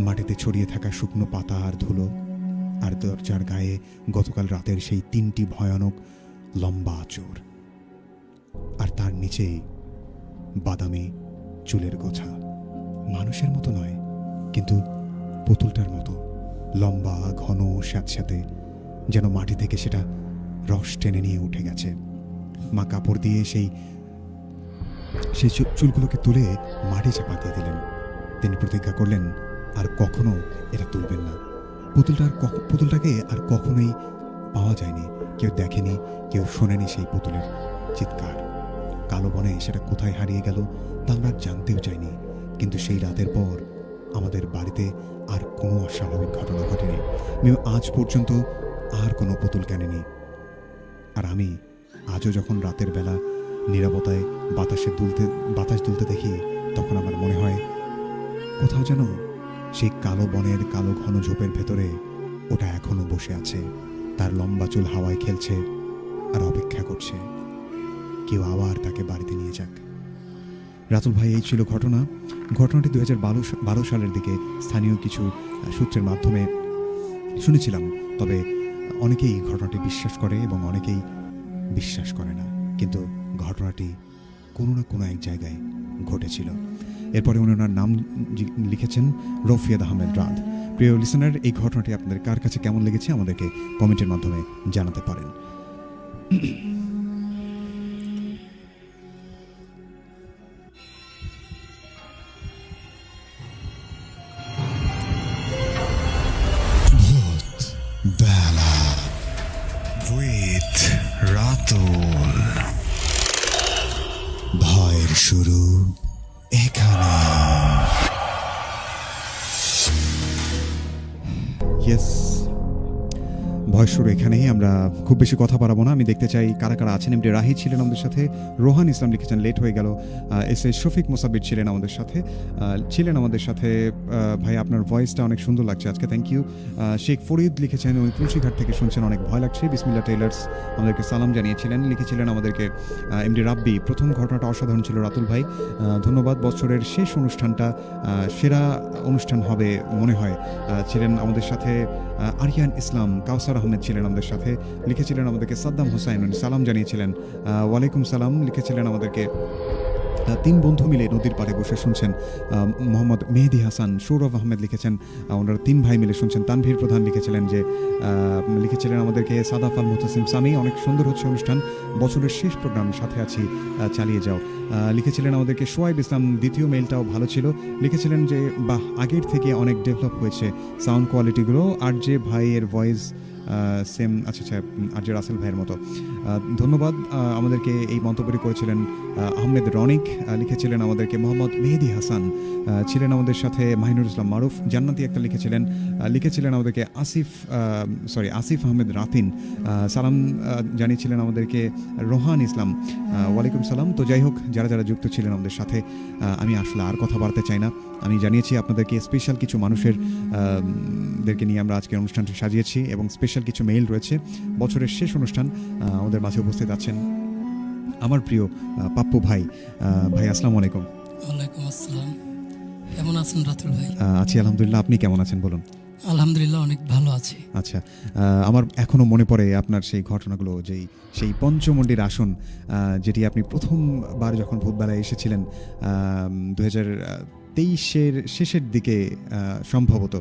মাটিতে ছড়িয়ে থাকা শুকনো পাতা আর ধুলো, আর দরজার গায়ে গতকাল রাতের সেই 3টি ভয়ানক লম্বা আঁচড়, আর তার নিচেই বাদামি চুলের গোছা। মানুষের মতো নয়, কিন্তু পুতুলটার মতো লম্বা, ঘন, স্যাঁতস্যাঁতে, যেন মাটি থেকে সেটা রস টেনে নিয়ে উঠে গেছে। মা কাপড় দিয়ে সেই চুলগুলোকে তুলে মাটি চাপা দিয়ে দিলেন। তিনি প্রতিজ্ঞা করলেন আর কখনো এটা তুলবেন না। পুতুলটাকে আর কখনোই পাওয়া যায়নি, কেউ দেখেনি, কেউ শোনেনি সেই পুতুলের চিৎকার। কালো বনে সেটা কোথায় হারিয়ে গেল তা আমরা জানতেও চাইনি। কিন্তু সেই রাতের পর আমাদের বাড়িতে আর কোনো অস্বাভাবিক ঘটনা ঘটেনি। মিউ আজ পর্যন্ত আর কোনো পুতুল কেনেনি। আর আমি আজও যখন রাতের বেলা নীরবতায় বাতাস দুলতে দেখি, তখন আমার মনে হয় কোথাও যেন সেই কালো বনের কালো ঘন ঝোপের ভেতরে ওটা এখনো বসে আছে। তার লম্বা চুল হাওয়ায় খেলছে আর অপেক্ষা করছে কেউ আবার তাকে বাড়িতে নিয়ে যাক। রাতুল ভাই, এই ছিল ঘটনাটি 2012 সালের দিকে স্থানীয় কিছু সূত্রের মাধ্যমে শুনেছিলাম। তবে অনেকেই ঘটনাটি বিশ্বাস করে এবং অনেকেই বিশ্বাস করে না, কিন্তু ঘটনাটি কোনো না কোনো এক জায়গায় ঘটেছিল। এরপরে ওনার নাম লিখেছেন রফিয়াদ আহমেদ রাত। প্রিয় লিসেনার, এই ঘটনাটি আপনাদের কার কাছে কেমন লেগেছে আমাদেরকে কমেন্টের মাধ্যমে জানাতে পারেন। বেলা উইথ রাতুল, ভয়ের শুরু এখানে। ইয়েস, ভয় শুরু এখানেই। আমরা খুব বেশি কথা বাড়াবো না। আমি দেখতে চাই কারা কারা আছেন। এমডি রাহি ছিলেন আমাদের সাথে, রোহান ইসলাম লিখেছেন লেট হয়ে গেল, এস এ শফিক মুসাবির ছিলেন আমাদের সাথে। ভাই, আপনার ভয়েসটা অনেক সুন্দর লাগছে আজকে, থ্যাংক ইউ। শেখ ফরিদ লিখেছেন ওই তুলসীঘাট থেকে শুনছেন, অনেক ভয় লাগছে। বিসমিল্লাহ টেইলার্স আমাদেরকে সালাম জানিয়েছিলেন, লিখেছিলেন আমাদেরকে এমডি রাব্বি, প্রথম ঘটনাটা অসাধারণ ছিল রাতুল ভাই, ধন্যবাদ। বছরের শেষ অনুষ্ঠানটা সেরা অনুষ্ঠান হবে মনে হয়। ছিলেন আমাদের সাথে আরিয়ান ইসলাম, কাউসার আহমেদ ছিলেন আমাদের সাথে, লিখেছিলেন আমাদেরকে সাদ্দাম হোসাইন, সালাম জানিয়েছিলেন, ওয়ালাইকুম সালাম, লিখেছিলেন আমাদেরকে 3 বন্ধু মিলে নদীর পাড়ে বসে শুনছেন, মোহাম্মদ মেহেদি হাসান, সৌরভ আহমেদ লিখেছেন ওনারা 3 ভাই মিলে শুনছেন, তানভীর প্রধান লিখেছিলেন আমাদেরকে সাদাফ আল মুতাসিম সামি, অনেক সুন্দর হচ্ছে অনুষ্ঠান, বছরের শেষ প্রোগ্রাম, সাথে আছি, চালিয়ে যাও। লিখেছিলেন আমাদেরকে সোয়াইব ইসলাম, দ্বিতীয় মেইলটাও ভালো ছিল, লিখেছিলেন যে বাহ, আগের থেকে অনেক ডেভেলপ হয়েছে সাউন্ড কোয়ালিটিগুলো, আর যে ভাইয়ের ভয়েস সেম, আচ্ছা আর যে রাসেল ভাইয়ের মতো। ধন্যবাদ। আমাদেরকে এই মন্তব্যটি করেছিলেন আহমেদ রনিক, লিখেছিলেন আমাদেরকে মোহাম্মদ মেহেদি হাসান, ছিলেন আমাদের সাথে মাহিনুর ইসলাম মারুফ, জান্নাতি একটা লিখেছিলেন আমাদেরকে আসিফ আহমেদ রাতিন, সালাম জানিয়েছিলেন আমাদেরকে রোহান ইসলাম, ওয়ালাইকুম সালাম। তো যাই হোক, যারা যারা যুক্ত ছিলেন আমাদের সাথে, আমি আসলে আর কথা বাড়তে চাই না। আমি জানিয়েছি আপনাদেরকে স্পেশাল কিছু মানুষদেরকে নিয়ে আমরা আজকের অনুষ্ঠানটি সাজিয়েছি এবং স্পেশাল কিছু মেইল রয়েছে। বছরের শেষ অনুষ্ঠান, আমাদের মাঝে উপস্থিত আছেন আমার প্রিয় পাপ্পু ভাই। ভাই, আসসালামু আলাইকুম। ওয়ালাইকুম আসসালাম। কেমন আছেন রাতুল ভাই? আছি আলহামদুলিল্লাহ, আপনি কেমন আছেন বলুন? আলহামদুলিল্লাহ, অনেক ভালো আছি। আচ্ছা, আমার এখনো মনে পড়ে আপনার সেই ঘটনাগুলো, সেই পঞ্চমন্ডির আসন, যেটি আপনি প্রথমবার যখন ভূতবেলায় এসেছিলেন 2023-এর শেষের দিকে সম্ভবত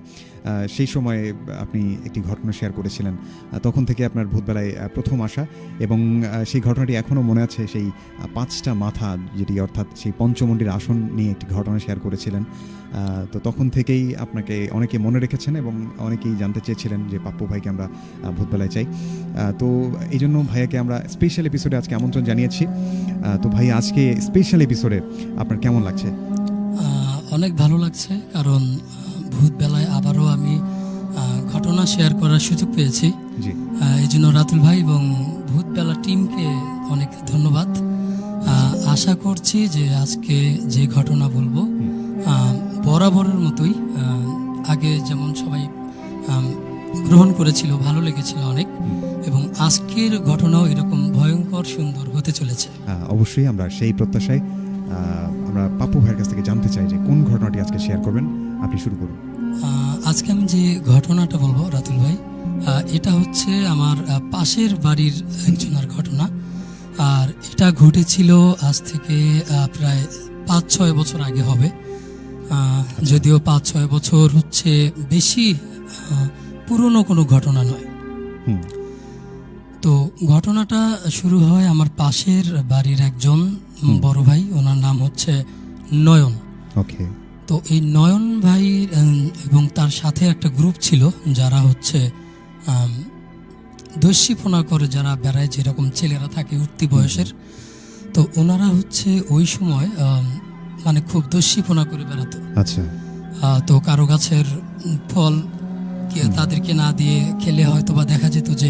সেই সময়ে আপনি একটি ঘটনা শেয়ার করেছিলেন। তখন থেকে আপনার ভূতবেলায় প্রথম আসা, এবং সেই ঘটনাটি এখনও মনে আছে। সেই 5টা মাথা, যেটি অর্থাৎ সেই পঞ্চমন্ডির আসন নিয়ে একটি ঘটনা শেয়ার করেছিলেন। তো তখন থেকেই আপনাকে অনেকে মনে রেখেছেন এবং অনেকেই জানতে চেয়েছিলেন যে পাপ্পু ভাইকে আমরা ভূতবেলায় চাই। তো এই জন্য ভাইয়াকে আমরা স্পেশাল এপিসোডে আজকে আমন্ত্রণ জানিয়েছি। তো ভাই, আজকে স্পেশাল এপিসোডে আপনার কেমন লাগছে? অনেক ভালো লাগছে, কারণ ভূতবেলায় আবারও আমি ঘটনা শেয়ার করার সুযোগ পেয়েছি। জি, এই জন্য রাতুল ভাই এবং ভূতবেলা টিমকে অনেক ধন্যবাদ। আশা করছি যে আজকে যে ঘটনা বলবো বরাবরের মতোই আগে যেমন সবাই গ্রহণ করেছিল, ভালো লেগেছিল অনেক, এবং আজকের ঘটনাও এরকম ভয়ঙ্কর সুন্দর হতে চলেছে। অবশ্যই আমরা সেই প্রত্যাশায় আমরা পাপ্পু ভাইয়ের কাছ থেকে জানতে চাই যে কোন ঘটনাটি আজকে শেয়ার করবেন। আপনি শুরু করুন। আজকে আমি যে ঘটনাটা বলবো রাতুল ভাই, এটা হচ্ছে আমার পাশের বাড়ির একজনের ঘটনা। আর এটা ঘটেছিল আজ থেকে প্রায় 5-6 বছর আগে হবে। যদিও 5-6 বছর হচ্ছে বেশি পুরনো কোনো ঘটনা নয়। তো ঘটনাটা শুরু হয় আমার পাশের বাড়ির একজন বড় ভাই, ওনার নাম হচ্ছে নয়ন। ওকে। তো এই নয়ন ভাই এবং তার সাথে একটা গ্রুপ ছিল, যারা হচ্ছে দস্যিপনা করে, যারা বেড়ায়, যেরকম ছেলেরা থাকে উঠতি বয়সের। তো ওনারা হচ্ছে ওই সময় মানে খুব দস্যিপনা করে বেড়াতো। আচ্ছা। তো কারো গাছের ফল তাদেরকে না দিয়ে খেলে হয়তো বা দেখা যেত যে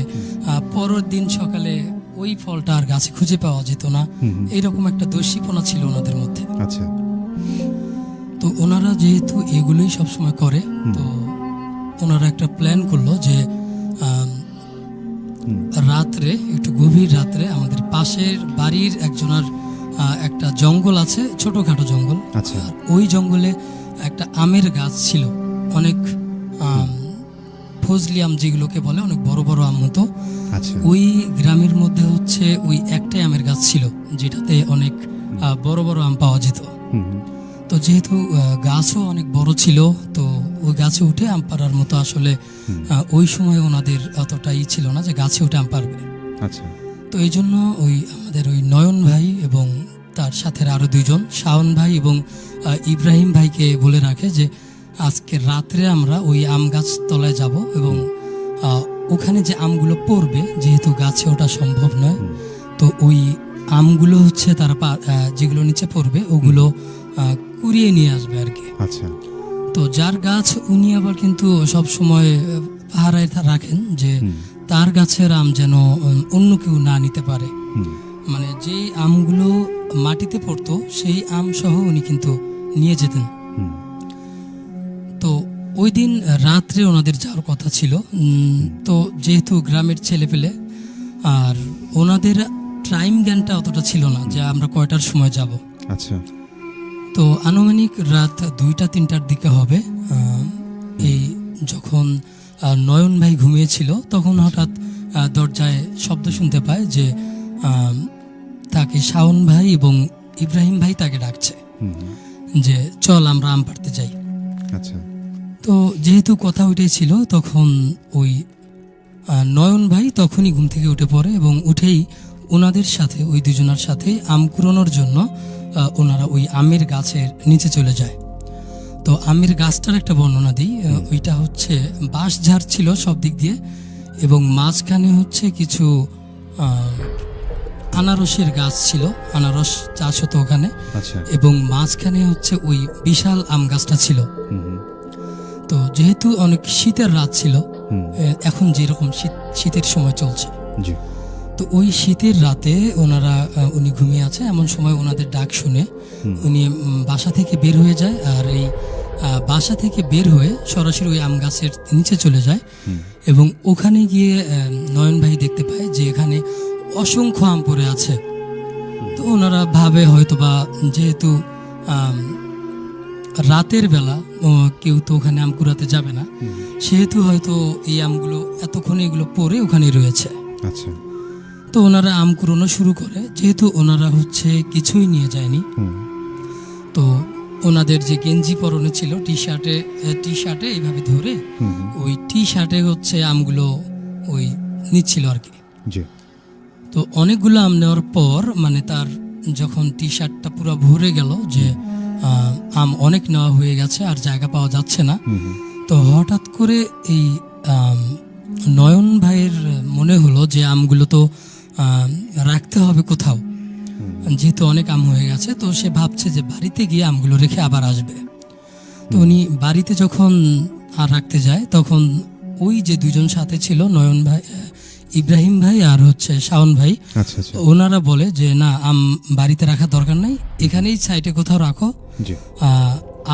পরের দিন সকালে ওই ফলটা আর গাছে খুঁজে পাওয়া যেত না। এইরকম একটা দস্যিপনা ছিল ওনাদের মধ্যে। আচ্ছা। তো ওনারা যেহেতু এগুলোই সবসময় করে, তো ওনারা একটা প্ল্যান করলো যে রাত্রে, একটু গভীর রাত্রে, আমাদের পাশের বাড়ির একজনের একটা জঙ্গল আছে, ছোটখাটো জঙ্গল। আচ্ছা। ওই জঙ্গলে একটা আমের গাছ ছিল, অনেক ফজলি আম যেগুলোকে বলে, অনেক বড় বড় আম হতো। আচ্ছা। ওই গ্রামের মধ্যে হচ্ছে ওই একটাই আমের গাছ ছিল, যেটাতে অনেক বড় বড় আম পাওয়া যেত। তো যেহেতু গাছও অনেক বড় ছিল, তো ওই গাছে উঠে আম পাড়ার মতো আসলে ওই সময় ওনাদের অতটাই ছিল না যে গাছে উঠে আম পারবে। আচ্ছা। তো এই জন্য আমাদের ওই নয়ন ভাই এবং তার সাথে আরো 2জন, শাওন ভাই এবং ইব্রাহিম ভাইকে বলে রাখে যে আজকে রাত্রে আমরা ওই আম গাছ তলায় যাব, এবং ওখানে যে আমগুলো পড়বে, যেহেতু গাছে ওঠা সম্ভব নয়, তো ওই আমগুলো হচ্ছে তারা যেগুলো নিচে পড়বে ওগুলো কুড়িয়ে নিয়ে আসবে আর কি। আচ্ছা। তো যার গাছ, উনি আবার কিন্তু সব সময় পাহারায় রাখেন যে তার গাছের আম যেন অন্য কেউ না নিতে পারে। মানে যে আমগুলো মাটিতে পড়তো সেই আম সহ উনি কিন্তু নিয়ে যেতেন। তো ওই দিন রাত্রে ওনাদের যাওয়ার কথা ছিল। তো যেহেতু গ্রামের ছেলে পেলে, আর ওনাদের টাইম জ্ঞানটা অতটা ছিল না যে আমরা কয়টার সময় যাব। আচ্ছা। তো আনুমানিক রাত 2টা-3টার দিকে হবে। এই যখন নয়ন ভাই ঘুমিয়েছিল, তখন হঠাৎ দরজায় শব্দ শুনতে পায় যে তাকে শাওন ভাই এবং ইব্রাহিম ভাই তাকে ডাকছে যে চল আমরা আম পাড়তে যাই। আচ্ছা। তো যেহেতু কথা ওইটাই ছিল, তখন ওই নয়ন ভাই তখনই ঘুম থেকে উঠে পড়ে, এবং উঠেই ওনাদের সাথে, ওই 2জনের সাথে আম কুড়ানোর জন্য ওনারা ওই আমের গাছের নিচে চলে যায়। তো আমের গাছটার একটা বর্ণনা দিই। ওইটা হচ্ছে বাঁশঝাড় ছিল সব দিক দিয়ে, এবং মাঝখানে হচ্ছে কিছু আনারসের গাছ ছিল, আনারস চাষ হতো ওখানে। আচ্ছা। এবং মাঝখানে হচ্ছে ওই বিশাল আম গাছটা ছিল। তো যেহেতু অনেক শীতের রাত ছিল, এখন যেরকম শীতের সময় চলছে, তো ওই শীতের রাতে উনি ঘুমিয়ে আছে, এমন সময় ওনাদের ডাক শুনে উনি বাসা থেকে বের হয়ে যায়। আর এই বাসা থেকে বের হয়ে সরাসরি ওই আম গাছের নিচে চলে যায়, এবং ওখানে গিয়ে নয়ন ভাই দেখতে পায় যে এখানে অসংখ্য আম পড়ে আছে। তো ওনারা ভাবে হয়তোবা যেহেতু রাতের বেলা কেউ তো ওখানে আম কুড়াতে যাবে না, সেহেতু হয়তো এই আমগুলো এতক্ষণে এগুলো পড়ে ওখানে রয়েছে। আচ্ছা। তো ওনারা আম কুড়ানো শুরু করে, যেহেতু ওনারা হচ্ছে কিছুই নিয়ে যায়নি। তো ওনাদের যে গেঞ্জি পরনে ছিল টি শার্টে এইভাবে ধরে ওই টি শার্টে হচ্ছে আমগুলো ওই নিচ্ছিল আর কি। জি। তো অনেকগুলো আম নেওয়ার পর মানে তার যখন টি শার্টটা পুরো ভরে গেল যে আম অনেক নেওয়া হয়ে গেছে আর জায়গা পাওয়া যাচ্ছে না, তো হঠাৎ করে এই নয়ন ভাইয়ের মনে হলো যে আমগুলো তো রাখতে হবে কোথাও, যেহেতু অনেক আম হয়ে গেছে। তো সে ভাবছে যে বাড়িতে গিয়ে আমগুলো রেখে আবার আসবে। তো উনি বাড়িতে যখন আর রাখতে যায় তখন ওই যে দুজন সাথে ছিল, নয়ন ভাই, ইব্রাহিম ভাই আর হচ্ছে শাওন ভাই, আচ্ছা আচ্ছা, ওনারা বলে যে না, আম বাড়িতে রাখার দরকার নাই, এখানেই সাইডে কোথাও রাখো। জি।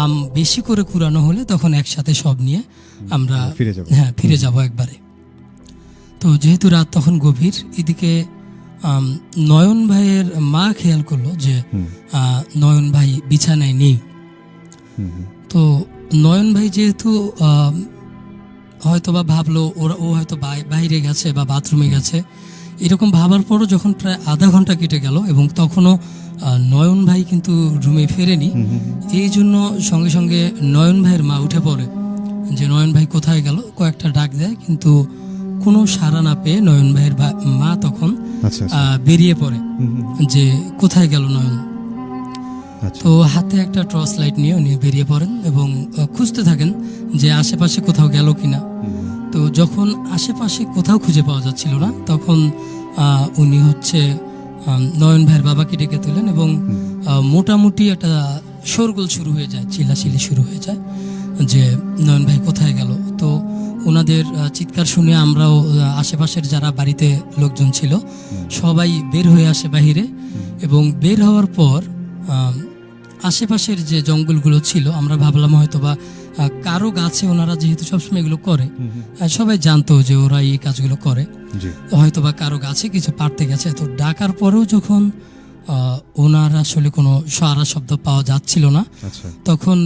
আম বেশি করে কুড়ানো হলে তখন একসাথে সব নিয়ে আমরা ফিরে যাব একবারে। তো যেহেতু রাত তখন গভীর, এদিকে নয়ন ভাইয়ের মা খেয়াল করলো যে নয়ন ভাই বিছানায় নেই। তো নয়ন ভাই যেহেতু হয়তো বা ভাবলো ও হয়তো বাইরে গেছে বা বাথরুমে গেছে, এরকম ভাবার পরও যখন প্রায় আধা ঘন্টা কেটে গেল এবং তখনও নয়ন ভাই কিন্তু রুমে ফেরেনি, এই জন্য সঙ্গে সঙ্গে নয়ন ভাইয়ের মা উঠে পড়ে যে নয়ন ভাই কোথায় গেল, কয়েকটা ডাক দেয়, কিন্তু কোনো সাড়া না পেয়ে নয়ন ভাইয়ের মা তখন বেরিয়ে পড়ে যে কোথায় গেল নয়ন। তো হাতে একটা টর্চ লাইট নিয়ে উনি বেরিয়ে পড়েন এবং খুঁজতে থাকেন যে আশেপাশে কোথাও গেল কিনা। তো যখন আশেপাশে কোথাও খুঁজে পাওয়া যাচ্ছিল না, তখন উনি হচ্ছে নয়ন ভাইয়ের বাবাকে ডেকে তুলেন এবং মোটামুটি একটা শোরগোল শুরু হয়ে যায়, চিল্লাচিল্লি শুরু হয়ে যায় যে নয়ন ভাই কোথায় গেল। তো ওনাদের চিৎকার শুনে আমরাও, আশেপাশের যারা বাড়িতে লোকজন ছিল সবাই বের হয়ে আসে বাহিরে, এবং বের হওয়ার পর আশেপাশের যে জঙ্গলগুলো ছিল আমরা ভাবলাম হয়তো বা কারো গাছে, ওনারা যেহেতু সবসময় এগুলো করে, সবাই জানতো যে ওরা এই কাজগুলো করে, হয়তো বা কারো গাছে কিছু পারতে গেছে। তো ডাকার পরেও যখন ওনার আসলে কোনো সারা শব্দ পাওয়া যাচ্ছিল না, তখন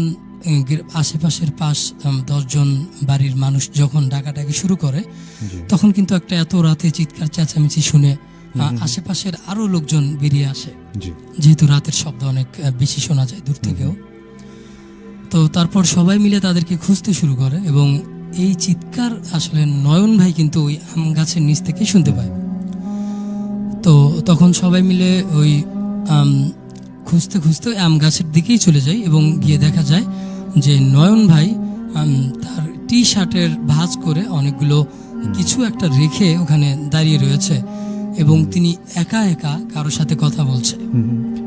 আশেপাশের 5-10 জন বাড়ির মানুষ যখন ডাকাডাকি শুরু করে, তখন কিন্তু একটা এত রাতে চিৎকার চেঁচামেচি শুনে আশেপাশের আরো লোকজন বেরিয়ে আসে, যেহেতু রাতের শব্দ অনেক বেশি শোনা যায় দূর থেকেও। তো তারপর সবাই মিলে তাদেরকে খুঁজতে শুরু করে এবং এই চিৎকার আসলে নয়ন ভাই কিন্তু ওই আম গাছের নিচ থেকে শুনতে পায়। তো তখন সবাই মিলে ওই খুঁজতে খুঁজতে আম গাছের দিকেই চলে যায় এবং গিয়ে দেখা যায় যে নয়ন ভাই তার টি শার্টের ভাঁজ করে অনেকগুলো কিছু একটা রেখে ওখানে দাঁড়িয়ে রয়েছে এবং তিনি একা একা কারোর সাথে কথা বলছে।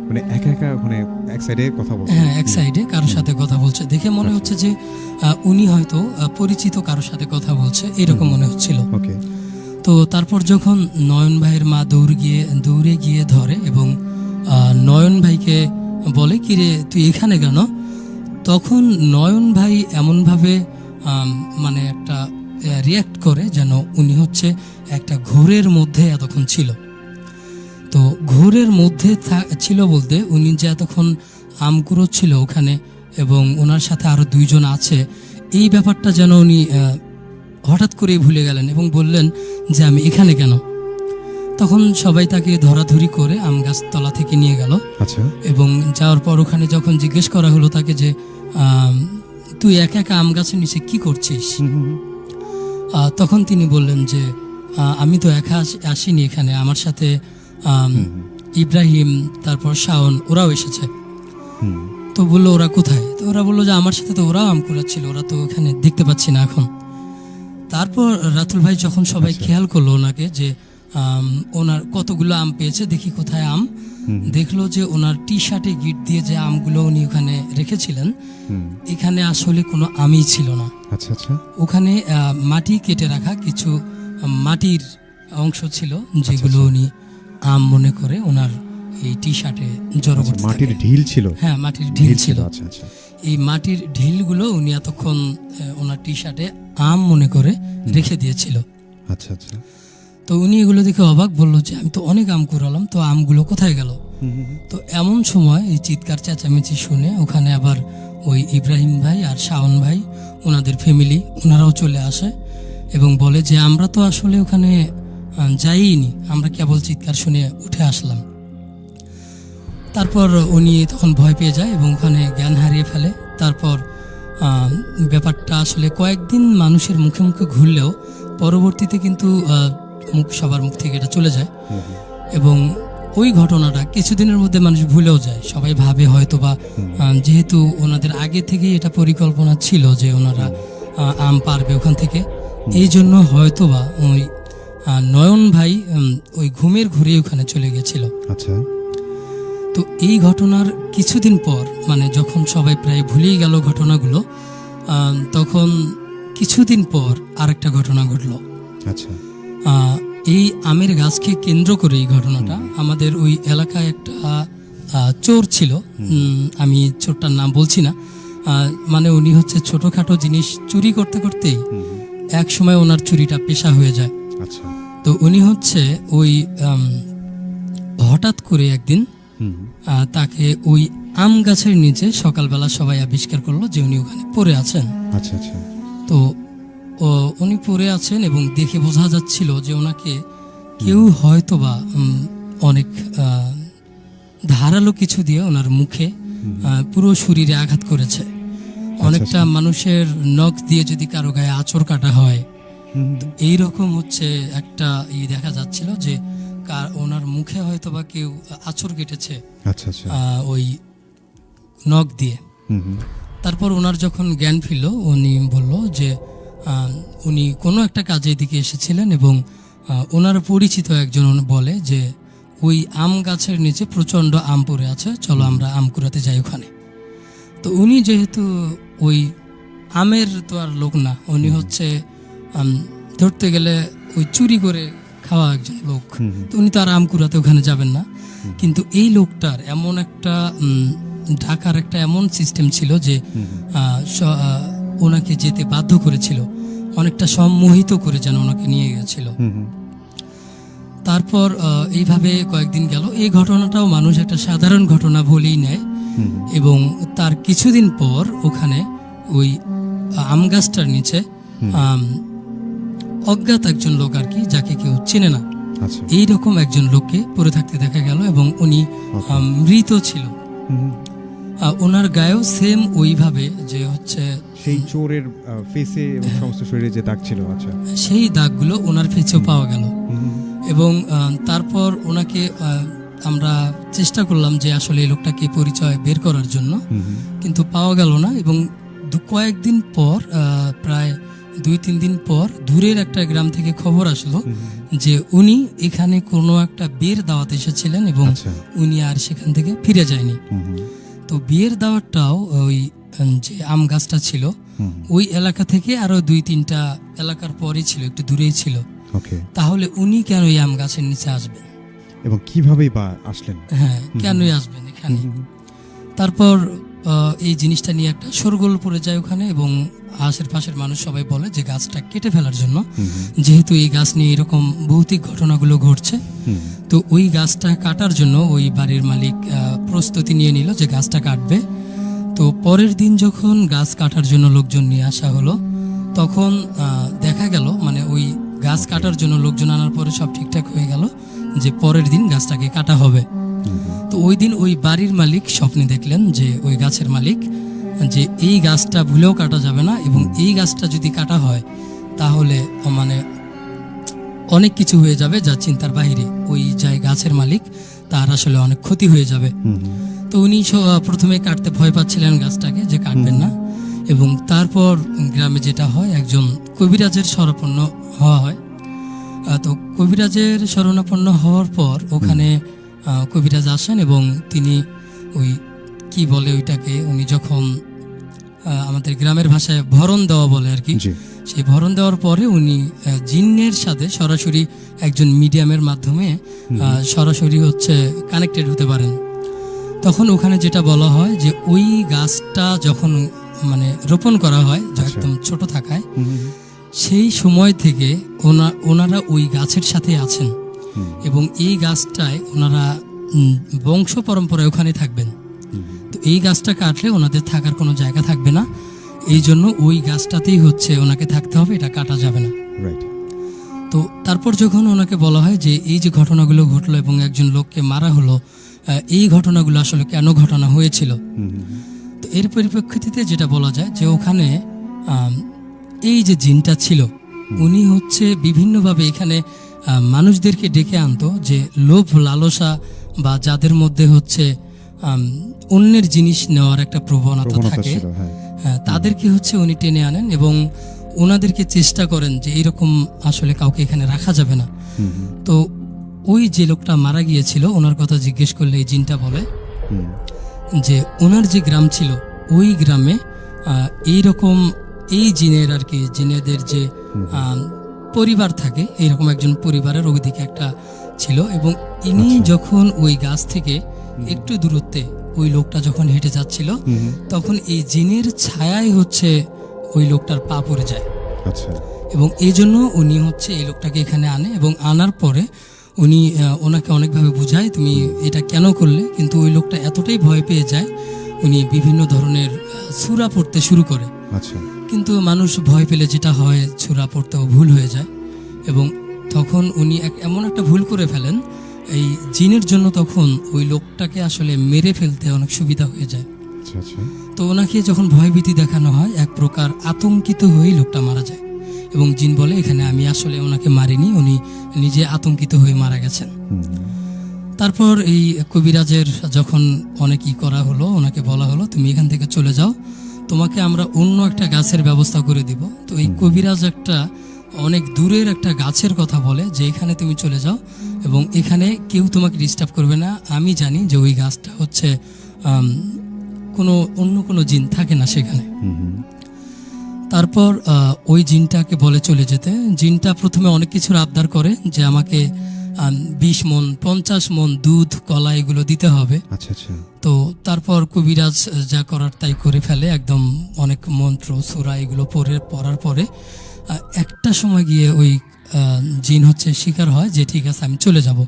মানে একা একা ওখানে এক সাইডে কথা বলছে। হ্যাঁ, এক সাইডে কারোর সাথে কথা বলছে। দেখে মনে হচ্ছে যে উনি হয়তো পরিচিত কারোর সাথে কথা বলছে, এরকম মনে হচ্ছিল। তো তারপর যখন নয়ন ভাইয়ের মা দৌড়ে গিয়ে ধরে এবং নয়ন ভাইকে বলে, কিরে তুই এখানে কেন? তখন নয়ন ভাই এমনভাবে মানে একটা রিয়াক্ট করে যেন উনি হচ্ছে একটা ঘোরের মধ্যে এতক্ষণ ছিল। তো ঘোরের মধ্যে ছিল বলতে উনি যে এতক্ষণ আম কুড়োচ্ছিল ওখানে এবং ওনার সাথে আরো 2 জন আছে, এই ব্যাপারটা যেন উনি হঠাৎ করেই ভুলে গেলেন এবং বললেন যে আমি এখানে কেন। তখন সবাই তাকে ধরাধরি করে আম গাছ তলা থেকে নিয়ে গেল। এবং যাওয়ার পর ওখানে যখন জিজ্ঞেস করা হলো তাকে যে তুই একা একা আম গাছের নিচে কি করছিস, তখন তিনি বললেন যে আমি তো একা আসিনি এখানে, আমার সাথে ইব্রাহিম, তারপর শাওন, ওরাও এসেছে। তো বললো ওরা কোথায়? তো ওরা বললো যে আমার সাথে তো ওরাও আম কুড়াচ্ছিল, ওরা তো এখানে দেখতে পাচ্ছি না এখন। তারপর রাতুল ভাই যখন সবাই খেয়াল করলো ওনাকে যে ওনার কতগুলো আম পেয়েছে, দেখি কোথায় আম, দেখলো যে ওনার টি শার্টে গিট দিয়ে যে আমগুলো উনি ওখানে রেখেছিলেন, এখানে আসলে কোনো আমই ছিল না। ওখানে মাটি কেটে রাখা কিছু মাটির অংশ ছিল, যেগুলো উনি আম মনে করে ওনার এই টি শার্টে জড়ো করতে থাকে। মাটির ঢিল ছিল? হ্যাঁ, মাটির ঢিল ছিল। এই মাটির ঢিলগুলো উনি এতক্ষণ ওনার টি শার্টে আম মনে করে রেখে দিয়েছিল। তো উনি এগুলো দেখে অবাক, বললো যে আমি তো অনেক আম কুড়ালাম, তো আমগুলো কোথায় গেল? তো এমন সময় এই চিৎকার চেঁচামেচি শুনে ওখানে আবার ওই ইব্রাহিম ভাই আর শাওন ভাই, ওনাদের ফ্যামিলি, ওনারাও চলে আসে এবং বলে যে আমরা তো আসলে ওখানে যাইনি, আমরা কেবল চিৎকার শুনে উঠে আসলাম। তারপর উনি তখন ভয় পেয়ে যায় এবং ওখানে জ্ঞান হারিয়ে ফেলে। তারপর ব্যাপারটা আসলে কয়েকদিন মানুষের মুখে মুখে ঘুরলেও পরবর্তীতে কিন্তু সবার মুখ থেকে এটা চলে যায় এবং ওই ঘটনাটা কিছুদিনের মধ্যে মানুষ ভুলেও যায়। সবাই ভাবে হয়তো বা যেহেতু ওনাদের আগে থেকেই এটা পরিকল্পনা ছিল যে ওনারা আম পারবে ওখান থেকে, এই জন্য হয়তো বা ওই নয়ন ভাই ওই ঘুমের ঘুরে ওখানে চলে গেছিল। আচ্ছা। তো এই ঘটনার কিছুদিন পর, মানে যখন সবাই প্রায় ভুলেই গেল ঘটনাগুলো, তখন কিছুদিন পর আরেকটা ঘটনা ঘটলো। আচ্ছা। এই আমের গাছকে কেন্দ্র করে এই ঘটনাটা, আমাদের ওই এলাকায় একটা চোর ছিল, আমি চোরটার নাম বলছি না, মানে উনি হচ্ছে ছোটখাটো জিনিস চুরি করতে করতেই এক সময় ওনার চুরিটা পেশা হয়ে যায়। আচ্ছা। তো উনি হচ্ছে ওই হঠাৎ করে একদিন তাকে ওই আম গাছের নিচে সকালবেলা সবাই আবিষ্কার করলো যে উনি ওখানে পড়ে আছেন। আচ্ছা আচ্ছা। তো উনি পড়ে আছেন এবং দেখে বোঝা যাচ্ছিল যে ওনাকে কেউ হয়তোবা অনেক ধারালো কিছু দিয়ে ওনার মুখে পুরো শরীরে আঘাত করেছে। অনেকটা মানুষের নখ দিয়ে যদি কারো গায়ে আঁচড় কাটা হয়, এইরকম হচ্ছে একটা দেখা যাচ্ছিল যে ওনার মুখে হয়তোবা কেউ আঁচড় কেটেছে। আচ্ছা আচ্ছা। ওই নখ দিয়ে। তারপর ওনার যখন জ্ঞান ফিরল, উনি বলল যে উনি কোনো একটা কাজে এদিকে এসেছিলেন এবং ওনার পরিচিত একজন বলে যে ওই আম গাছের নিচে প্রচণ্ড আম পড়ে আছে, চলো আমরা আম কুড়াতে যাই ওখানে। তো উনি যেহেতু ওই আমের তো আর লোক না, উনি হচ্ছে ধরতে গেলে ওই চুরি করে খাওয়া একজন লোক, তো উনি তো আর আম কুড়াতে ওখানে যাবেন না। কিন্তু এই লোকটার এমন একটা ঢাকার একটা এমন সিস্টেম ছিল যে ওনাকে যেতে বাধ্য করেছিল, অনেকটা সম্মোহিত করে যেন ওনাকে নিয়ে গেছিল। তারপর এইভাবে কয়েকদিন গেল। এই ঘটনাটাও মানুষ একটা সাধারণ ঘটনা বলেই নেয় এবং তার কিছুদিন পর ওখানে ওই আম গাছটার নিচে অজ্ঞাত একজন লোক আর কি, যাকে কেউ চেনে না, এইরকম একজন লোককে পড়ে থাকতে দেখা গেল এবং উনি মৃত ছিল। ওনার গায়েও সেম ওইভাবে যে হচ্ছে সেই চোরের ফেসে এবং সমস্ত শরীরে যে দাগ ছিল, আচ্ছা, সেই দাগগুলো ওনার ফেসেও পাওয়া গেল। এবং তারপর ওনাকে আমরা চেষ্টা করলাম যে আসলে এই লোকটাকে পরিচয় বের করার জন্য, কিন্তু পাওয়া গেল না। এবং কয়েকদিন পর, প্রায় 2-3 দিন পর, দূরের একটা গ্রাম থেকে খবর আসলো যে উনি এখানে কোনো একটা বিয়ের দাওয়াতে এসেছিলেন এবং উনি আর সেখান থেকে ফিরে যায়নি। তো বিয়ের দাওয়াতটাও ওই যে আম গাছটা ছিল ওই এলাকা থেকে আরো 2-3টা এলাকার পরে ছিল, একটু দূরেই ছিল। তাহলে উনি কেন এই আম গাছের নিচে আসবেন এবং কিভাবেই বা আসলেন? হ্যাঁ, কেনই আসবেন এখানে? তারপর এই জিনিসটা নিয়ে একটা শোরগোল পড়ে যায় ওখানে এবং আশেপাশের মানুষ সবাই বলে যে গাছটা কেটে ফেলার জন্য, যেহেতু এই গাছ নিয়ে এরকম ভৌতিক ঘটনাগুলো ঘটছে। তো ওই গাছটা কাটার জন্য ওই বাড়ির মালিক প্রস্তুতি নিয়ে নিল যে গাছটা কাটবে। তো পরের দিন যখন গাছ কাটার জন্য লোকজন নিয়ে আসা হলো, তখন দেখা গেল মানে ওই গাছ কাটার জন্য লোকজন আনার পরে সব ঠিকঠাক হয়ে গেল যে পরের দিন গাছটাকে কাটা হবে। তো ওই দিন ওই বাড়ির মালিক স্বপ্নে দেখলেন যে ওই গাছের মালিক যে এই গাছটা ভুলেও কাটা যাবে না এবং এই গাছটা যদি কাটা হয় তাহলে মানে অনেক কিছু হয়ে যাবে যা চিন্তার বাইরে। ওই যে গাছের মালিক তার আসলে অনেক ক্ষতি হয়ে যাবে। তো উনি প্রথমে কাটতে ভয় পাচ্ছিলেন গাছটাকে, যে কাটবেন না। এবং তারপর গ্রামে যেটা হয়, একজন কবিরাজের শরণাপন্ন হওয়া হয়। তো কবিরাজের শরণাপন্ন হওয়ার পর ওখানে কবিরাজ আসেন এবং তিনি ওই কি বলে ওইটাকে, উনি যখন আমাদের গ্রামের ভাষায় ভরণ দেওয়া বলে আর কি, সেই ভরণ দেওয়ার পরে উনি জিন্নের সাথে সরাসরি একজন মিডিয়ামের মাধ্যমে সরাসরি হচ্ছে কানেক্টেড হতে পারেন। তখন ওখানে যেটা বলা হয় যে ওই গাছটা যখন মানে রোপণ করা হয় একদম ছোট থাকায়, সেই সময় থেকে ওনারা ওই গাছের সাথে আছেন এবং এই গাছটায় ওনারা বংশ পরম্পরায় ওখানে থাকবেন। তো এই গাছটা কাটলে ওনাদের থাকার কোনো জায়গা থাকবে না, এই জন্য ওই গাছটাতেই হচ্ছে ওনাকে থাকতে হবে, এটা কাটা যাবে না। তো তারপর যখন ওনাকে বলা হয় যে এই যে ঘটনাগুলো ঘটলো এবং একজন লোককে মারা হলো এই ঘটনাগুলো আসলে কেন ঘটনা হয়েছিল। তো এর পরিপ্রেক্ষিতে যেটা বলা যায় যে ওখানে এই যে জিনটা ছিল উনি হচ্ছে বিভিন্নভাবে এখানে মানুষদেরকে ডেকে আনতো, যে লোভ লালসা বা যাদের মধ্যে হচ্ছে অন্যের জিনিস নেওয়ার একটা প্রবণতা থাকে, তাদেরকে হচ্ছে উনি টেনে আনেন এবং ওনাদেরকে চেষ্টা করেন যে এইরকম আসলে কাউকে এখানে রাখা যাবে না। তো ওই যে লোকটা মারা গিয়েছিল ওনার কথা জিজ্ঞেস করলে এই জিনটা বলে যে ওনার যে গ্রাম ছিল ওই গ্রামে এইরকম এই জিনের আর কি জিনেদের যে পরিবার থাকে এইরকম একজন পরিবারের ওইদিকে একটা ছিল, এবং ইনি যখন ওই গাছ থেকে একটু দূরত্বে ওই লোকটা যখন হেঁটে যাচ্ছিল তখন এই জিনের ছায়ায় হচ্ছে ওই লোকটার পা পড়ে যায়। এবং এই জন্য উনি হচ্ছে এই লোকটাকে এখানে আনে এবং আনার পরে উনি ওনাকে অনেকভাবে বুঝায় তুমি এটা কেন করলে, কিন্তু ওই লোকটা এতটাই ভয় পেয়ে যায় উনি বিভিন্ন ধরনের সূরা পড়তে শুরু করে। কিন্তু মানুষ ভয় পেলে যেটা হয় সূরা পড়তেও ভুল হয়ে যায়, এবং তখন উনি এমন একটা ভুল করে ফেলেন এই জিনের জন্য তখন ওই লোকটাকে আসলে মেরে ফেলতে অনেক সুবিধা হয়ে যায়। তো ওনাকে যখন ভয়ভীতি দেখানো হয় এক প্রকার আতঙ্কিত হয়েই লোকটা মারা যায়, এবং জিন বলে এখানে আমি আসলে ওনাকে মারিনি, উনি নিজে আতঙ্কিত হয়ে মারা গেছেন। তারপর এই কবিরাজের যখন অনেকই করা হলো ওনাকে বলা হলো তুমি এখান থেকে চলে যাও, তোমাকে আমরা অন্য একটা গাছের ব্যবস্থা করে দিব। তো এই কবিরাজ একটা অনেক দূরের একটা গাছের কথা বলে যে এখানে তুমি চলে যাও এবং এখানে কেউ তোমাকে ডিস্টার্ব করবে না, আমি জানি যে ওই গাছটা হচ্ছে কোনো অন্য কোনো জিন থাকে না সেখানে। তারপর ওই জিনটাকে বলে চলে যেতে। জিনটা প্রথমে অনেক কিছুর আবদার করে যে আমাকে 20 মণ 50 মণ দুধ কলা এগুলো দিতে হবে। তো তারপর কবিরাজ যা করার তাই করে ফেলে, একদম অনেক মন্ত্র সূরা এগুলো পড়ার পরে একটা সময় গিয়ে ওই জিন হচ্ছে স্বীকার হয় যে ঠিক আছে আমি চলে যাব।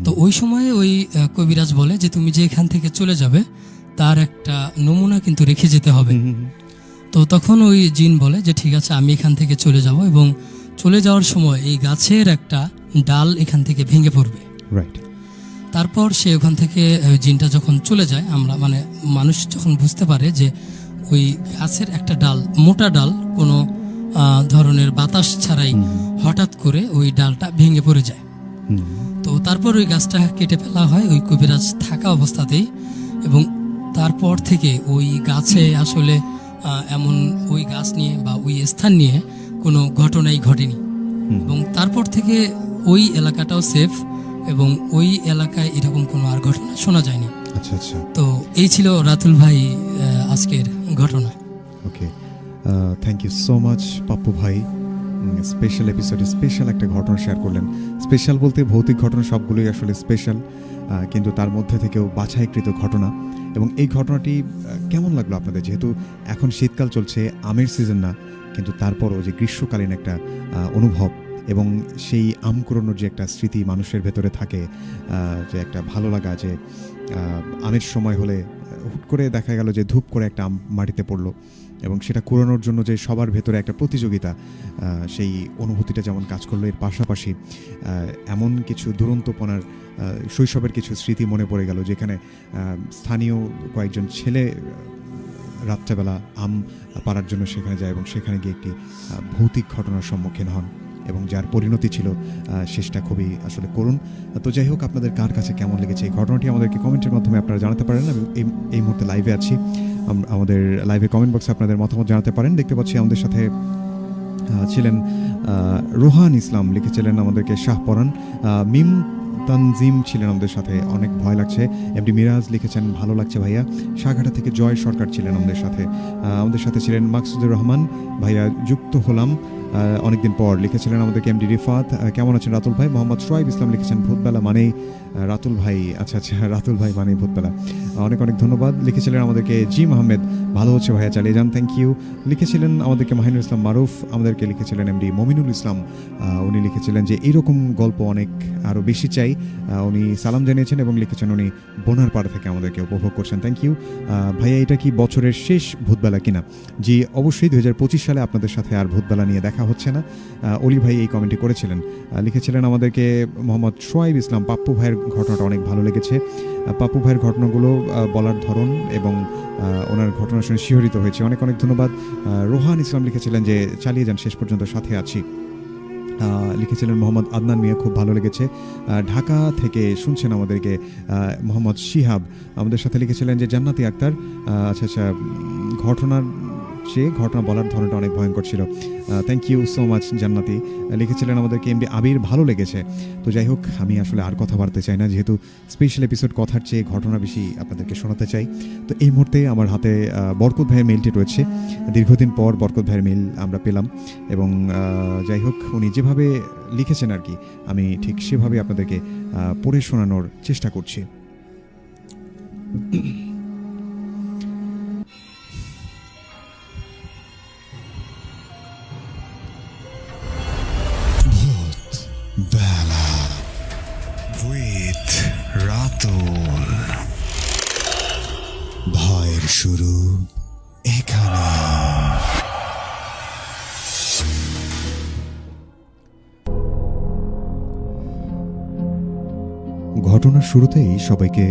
তো ওই সময়ে ওই কবিরাজ বলে যে তুমি যে এখান থেকে চলে যাবে তার একটা নমুনা কিন্তু রেখে যেতে হবে। তো তখন ওই জিন বলে যে ঠিক আছে আমি এখান থেকে চলে যাব, এবং চলে যাওয়ার সময় এই গাছের একটা ডাল এখান থেকে ভেঙে পড়বে। তারপর সে ওখান থেকে জিনটা যখন চলে যায় আমরা মানে মানুষ যখন বুঝতে পারে যে ওই গাছের একটা ডাল মোটা ডাল কোনো ধরনের বাতাস ছাড়াই হঠাৎ করে ওই ডালটা ভেঙে পড়ে যায়। তো তারপর ওই গাছটা কেটে ফেলা হয় ওই কবিরাজ থাকা অবস্থাতেই, এবং তারপর থেকে ওই গাছে আসলে এমন ওই গাছ নিয়ে বা ওই স্থান নিয়ে কোনো ঘটনাই ঘটেনি, এবং তারপর থেকে ওই এলাকাটাও সেফ এবং ওই এলাকায় এরকম কোনো আর ঘটনা শোনা যায়নি। তো এই ছিল রাতুল ভাই আজকের ঘটনা। Okay, thank you so much Pappu ভাই, স্পেশাল এপিসোডে স্পেশাল একটা ঘটনা শেয়ার করলেন। স্পেশাল বলতে ভৌতিক ঘটনা সবগুলোই আসলে স্পেশাল, কিন্তু তার মধ্যে থেকেও বাছাইকৃত ঘটনা। এবং এই ঘটনাটি কেমন লাগলো আপনাদের? যেহেতু এখন শীতকাল চলছে, আমের সিজন না, কিন্তু তারপরও যে গ্রীষ্মকালীন একটা অনুভব এবং সেই আম কুড়োনোর যে একটা স্মৃতি মানুষের ভেতরে থাকে, যে একটা ভালো লাগা, যে আমের সময় হলে হুট করে দেখা গেল যে ধূপ করে একটা আম মাটিতে পড়লো এবং সেটা কুড়ানোর জন্য যে সবার ভেতরে একটা প্রতিযোগিতা, সেই অনুভূতিটা যেমন কাজ করলো, এর পাশাপাশি এমন কিছু দুরন্তপনার শৈশবের কিছু স্মৃতি মনে পড়ে গেল, যেখানে স্থানীয় কয়েকজন ছেলে রাত্রেবেলা আম পাড়ার জন্য সেখানে যায় এবং সেখানে গিয়ে একটি ভৌতিক ঘটনার সম্মুখীন হন এবং যার পরিণতি ছিল শেষটা খুবই আসলে করুণ। তো যাই হোক, আপনাদের কার কাছে কেমন লেগেছে এই ঘটনাটি আমাদেরকে কমেন্টের মাধ্যমে আপনারা জানাতে পারেন। আমি এই মুহূর্তে লাইভে আছি, আমাদের লাইভে কমেন্ট বক্সে আপনাদের মতামত জানাতে পারেন। দেখতে পাচ্ছি আমাদের সাথে ছিলেন রোহান ইসলাম, লিখেছিলেন আমাদেরকে শাহপরান, মিম তানজিম ছিলেন আমাদের সাথে, অনেক ভয় লাগছে। এমডি মিরাজ লিখেছেন ভালো লাগছে ভাইয়া। সাঘাটা থেকে জয় সরকার ছিলেন আমাদের সাথে ছিলেন মাকসুদুর রহমান ভাইয়া, যুক্ত হলাম অনেকদিন পর, লিখেছিলেন আমাদেরকে এমডি রিফাত, কেমন আছেন রাতুল ভাই। মোহাম্মদ সোয়াইব ইসলাম লিখেছেন ভূতবেলা মানেই রাতুল ভাই, আচ্ছা রাতুল ভাই মানেই ভূতবেলা, অনেক অনেক ধন্যবাদ। লিখেছিলেন আমাদেরকে জিম আহমেদ, ভালো হচ্ছে ভাইয়া, চালিয়ে যান। Thank you. লিখেছিলেন আমাদেরকে মাহিনুল ইসলাম মারুফ, আমাদেরকে লিখেছিলেন এমডি মমিনুল ইসলাম। উনি লিখেছিলেন যে এরকম গল্প অনেক আরও বেশি চাই। উনি সালাম জানিয়েছেন এবং লিখেছেন উনি বোনারপাড়া থেকে আমাদেরকে উপভোগ করছেন। থ্যাংক ইউ ভাইয়া। এটা কি বছরের শেষ ভূতবেলা কিনা? জি অবশ্যই, 2025 সালে আপনাদের সাথে আর ভূতবেলা নিয়ে দেখা হচ্ছে না। অলি ভাই এই কমেন্টটি করেছিলেন। লিখেছিলেন আমাদেরকে মোহাম্মদ সোয়াইব ইসলাম, পাপ্পু ভাইয়ের ঘটনাটা অনেক ভালো লেগেছে। পাপ্পু ভাইয়ের ঘটনাগুলো বলার ধরন এবং ওনার ঘটনা শুনে শিহরিত হয়েছে। অনেক অনেক ধন্যবাদ। রোহান ইসলাম লিখেছিলেন যে চালিয়ে যান, শেষ পর্যন্ত সাথে আছি। লিখেছিলেন মোহাম্মদ আদনান মিয়া, খুব ভালো লেগেছে। ঢাকা থেকে শুনছেন আমাদেরকে মোহাম্মদ শিহাব, আমাদের সাথে লিখেছিলেন যে জান্নাতি আক্তার। আচ্ছা, ঘটনা বলার ধরনটা অনেক ভয়ঙ্কর ছিল। থ্যাংক ইউ সো মাচ জান্নাতি। লিখেছিলেন আমাদেরকে এমডি আবির, ভালো লেগেছে। তো যাই হোক, আমি আসলে আর কথা বাড়তে চাই না, যেহেতু স্পেশাল এপিসোড কথার চেয়ে ঘটনা বেশি আপনাদেরকে শোনাতে চাই। তো এই মুহূর্তে আমার হাতে বরকত ভাইয়ের মেইলটি রয়েছে। দীর্ঘদিন পর বরকত ভাইয়ের মেইল আমরা পেলাম এবং যাই হোক, উনি যেভাবে লিখেছেন আর কি, আমি ঠিক সেভাবে আপনাদেরকে পড়ে শোনানোর চেষ্টা করছি। বেলা উইথ রাতুল, ভয়ের শুরু এখানে। ঘটনার শুরুতেই সবাইকে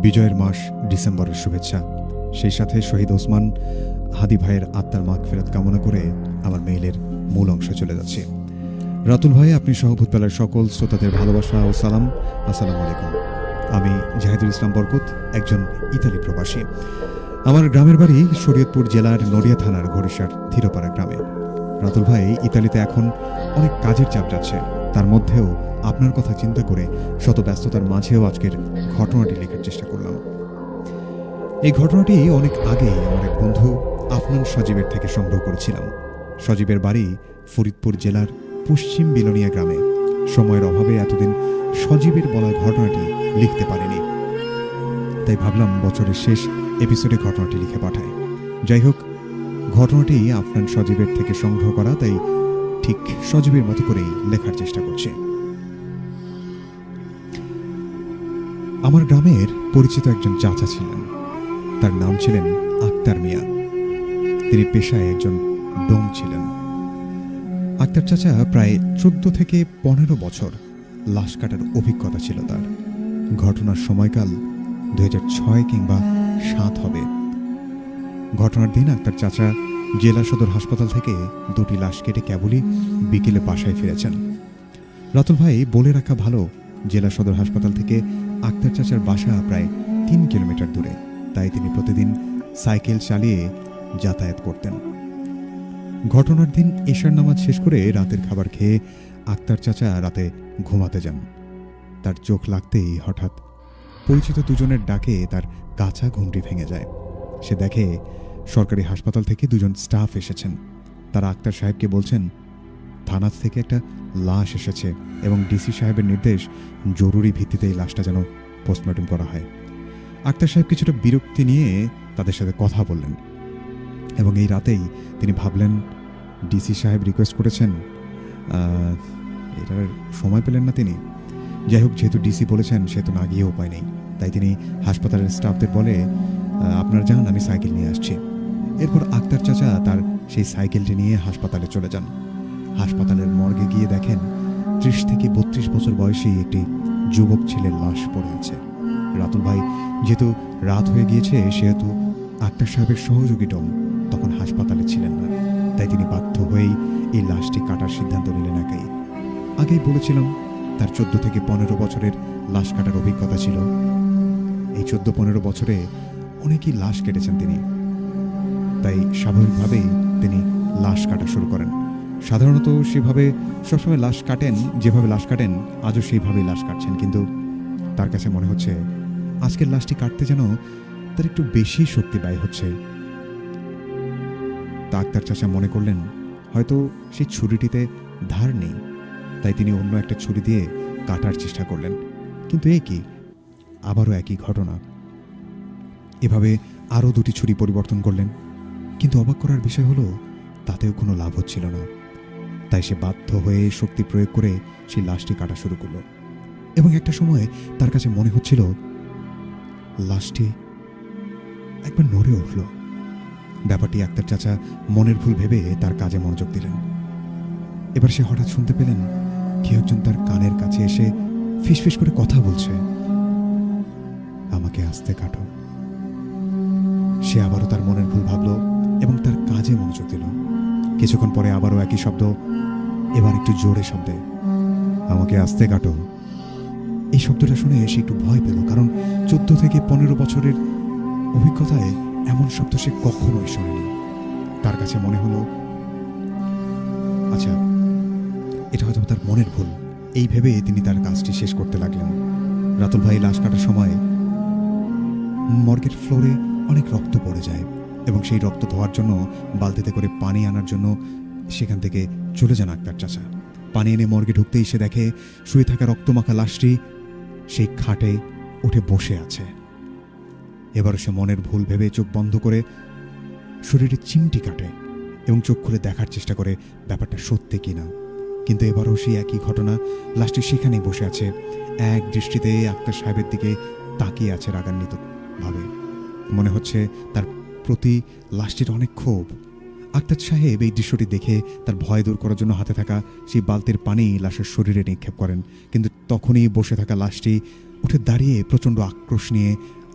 বিজয়ের মাস ডিসেম্বরের শুভেচ্ছা। সেই সাথে শহীদ ওসমান হাদি ভাইয়ের আত্মার মাগফিরাত কামনা করে আমার মেইলের মূল অংশে চলে যাচ্ছে। রাতুল ভাই, আপনি সহ ভূতবেলার সকল শ্রোতাদের ভালোবাসা ও সালাম। আসসালামু আলাইকুম। আমি জাহিদুল ইসলাম বরকত, একজন ইতালি প্রবাসী। আমার গ্রামের বাড়ি শরীয়তপুর জেলার নড়িয়া থানার ঘড়িসার থিরোপাড়া গ্রামে। রাতুল ভাই, ইতালিতে এখন অনেক কাজের চাপ যাচ্ছে, তার মধ্যেও আপনার কথা চিন্তা করে শত ব্যস্ততার মাঝেও আজকের ঘটনাটি লেখার চেষ্টা করলাম। এই ঘটনাটি অনেক আগেই আমার এক বন্ধু আফনান সজীবের থেকে সংগ্রহ করেছিলাম। সজীবের বাড়ি ফরিদপুর জেলার পশ্চিম বিলোনিয়া গ্রামে। সময়ের অভাবে এতদিন সজীবের বলা ঘটনাটি লিখতে পারিনি, তাই ভাবলাম বছরের শেষ এপিসোডে ঘটনাটি লিখে পাঠায়। যাই হোক, ঘটনাটি আফনান সজীবের থেকে সংগ্রহ করা, তাই ঠিক সজীবের মতো করেই লেখার চেষ্টা করছে। আমার গ্রামের পরিচিত একজন চাচা ছিলেন, তার নাম ছিলেন আক্তার মিয়া। তিনি পেশায় একজন ডোম ছিলেন। আক্তার চাচা প্রায় 14 থেকে 15 বছর লাশ কাটার অভিজ্ঞতা ছিল তার। ঘটনার সময়কাল 2006 কিংবা 7 হবে। ঘটনার দিন আক্তার চাচা জেলা সদর হাসপাতাল থেকে 2টি লাশ কেটে কেবলই বিকেলে বাসায় ফিরেছেন। রাতুল ভাই, বলে রাখা ভালো, জেলা সদর হাসপাতাল থেকে আক্তার চাচার বাসা প্রায় 3 কিলোমিটার দূরে, তাই তিনি প্রতিদিন সাইকেল চালিয়ে যাতায়াত করতেন। ঘটনার দিন এশার নামাজ শেষ করে রাতের খাবার খেয়ে আক্তার চাচা রাতে ঘুমাতে যান। তার চোখ লাগতেই হঠাৎ পরিচিত দুজনের ডাকে তার কাঁচা ঘুমটি ভেঙে যায়। সে দেখে সরকারি হাসপাতাল থেকে 2জন স্টাফ এসেছেন। তারা আক্তার সাহেবকে বলছেন থানা থেকে একটা লাশ এসেছে এবং ডিসি সাহেবের নির্দেশ জরুরি ভিত্তিতে এই লাশটা যেন পোস্টমর্টম করা হয়। আক্তার সাহেব কিছুটা বিরক্তি নিয়ে তাদের সাথে কথা বললেন এবং এই রাতেই তিনি ভাবলেন ডিসি সাহেব রিকোয়েস্ট করেছেন, এটার সময় পেলেন না তিনি। যাই হোক, যেহেতু ডিসি বলেছেন সেহেতু না গিয়ে উপায় নেই, তাই তিনি হাসপাতালের স্টাফদের বলে আপনারা যান, আমি সাইকেল নিয়ে আসছি। এরপর আক্তার চাচা তার সেই সাইকেলটি নিয়ে হাসপাতালে চলে যান। হাসপাতালের মর্গে গিয়ে দেখেন 30 থেকে 32 বছর বয়সী একটি যুবক ছেলের লাশ পড়ে আছে। রাতুল ভাই, যেহেতু রাত হয়ে গিয়েছে সেহেতু আক্তার সাহেবের সহযোগী ডোম তখন হাসপাতালে ছিলেন না, তাই তিনি বাধ্য হয়েই এই লাশটি কাটার সিদ্ধান্ত নিলেন একাই। আগেই বলেছিলাম তার 14 থেকে 15 বছরের লাশ কাটার অভিজ্ঞতা ছিল। এই 14-15 বছরে অনেকেই লাশ কেটেছেন তিনি, তাই স্বাভাবিকভাবেই তিনি লাশ কাটা শুরু করেন। সাধারণত সেভাবে সবসময় লাশ কাটেন, যেভাবে লাশ কাটেন আজও সেইভাবেই লাশ কাটছেন, কিন্তু তার কাছে মনে হচ্ছে আজকের লাশটি কাটতে যেন তার একটু বেশি শক্তি ব্যয় হচ্ছে। তা আক্তার চাচা মনে করলেন হয়তো সেই ছুরিটিতে ধার নেই, তাই তিনি অন্য একটা ছুরি দিয়ে কাটার চেষ্টা করলেন। কিন্তু এ কি, আবারও একই ঘটনা। এভাবে আরও 2টি ছুরি পরিবর্তন করলেন। কিন্তু অবাক করার বিষয় হলো তাতেও কোনো লাভ হচ্ছিল না। তাই সে বাধ্য হয়ে শক্তি প্রয়োগ করে সেই লাশটি কাটা শুরু করলো। এবং একটা সময় তার কাছে মনে হচ্ছিল লাশটি একবার নড়ে উঠল। ব্যাপারটি আক্তার চাচা মনের ভুল ভেবে তার কাজে মনোযোগ দিলেন। এবার সে হঠাৎ শুনতে পেলেন কেউ একজন তার কানের কাছে এসে ফিসফিস করে কথা বলছে, আমাকে আস্তে কাটো। সে আবারও তার মনের ভুল ভাবল এবং তার কাজে মনোযোগ দিল। কিছুক্ষণ পরে আবারও একই শব্দ, এবার একটু জোরে শব্দে, আমাকে আস্তে কাটো। এই শব্দটা শুনে সে একটু ভয় পেল, কারণ 14 থেকে 15 বছরের অভিজ্ঞতায় এমন শব্দ সে কখনোই শোনেনি। তার কাছে মনে হলো আচ্ছা, এটা হয়তো তার মনের ভুল। এই ভেবে তিনি তার কাজটি শেষ করতে লাগলেন। রাতুল ভাই লাশ কাটার সময় মর্গের ফ্লোরে অনেক রক্ত পড়ে যায় এবং সেই রক্ত ধোয়ার জন্য বালতিতে করে পানি আনার জন্য সেখান থেকে চলে যান আক্তার চাচা। পানি এনে মর্গে ঢুকতেই সে দেখে শুয়ে থাকা রক্তমাখা লাশটি সেই খাটে উঠে বসে আছে। এবারও সে মনের ভুল ভেবে চোখ বন্ধ করে শরীরে চিমটি কাটে এবং চোখ খুলে দেখার চেষ্টা করে ব্যাপারটা সত্যি কিনা। কিন্তু এবারও সেই একই ঘটনা, লাশটি সেখানেই বসে আছে, এক দৃষ্টিতে আক্তার সাহেবের দিকে তাকিয়ে আছে রাগান্বিত ভাবে। মনে হচ্ছে তার প্রতি লাশটির অনেক ক্ষোভ। আক্তার সাহেব এই দৃশ্যটি দেখে তার ভয় দূর করার জন্য হাতে থাকা সেই বালতির পানি লাশের শরীরে নিক্ষেপ করেন। কিন্তু তখনই বসে থাকা লাশটি উঠে দাঁড়িয়ে প্রচণ্ড আক্রোশ নিয়ে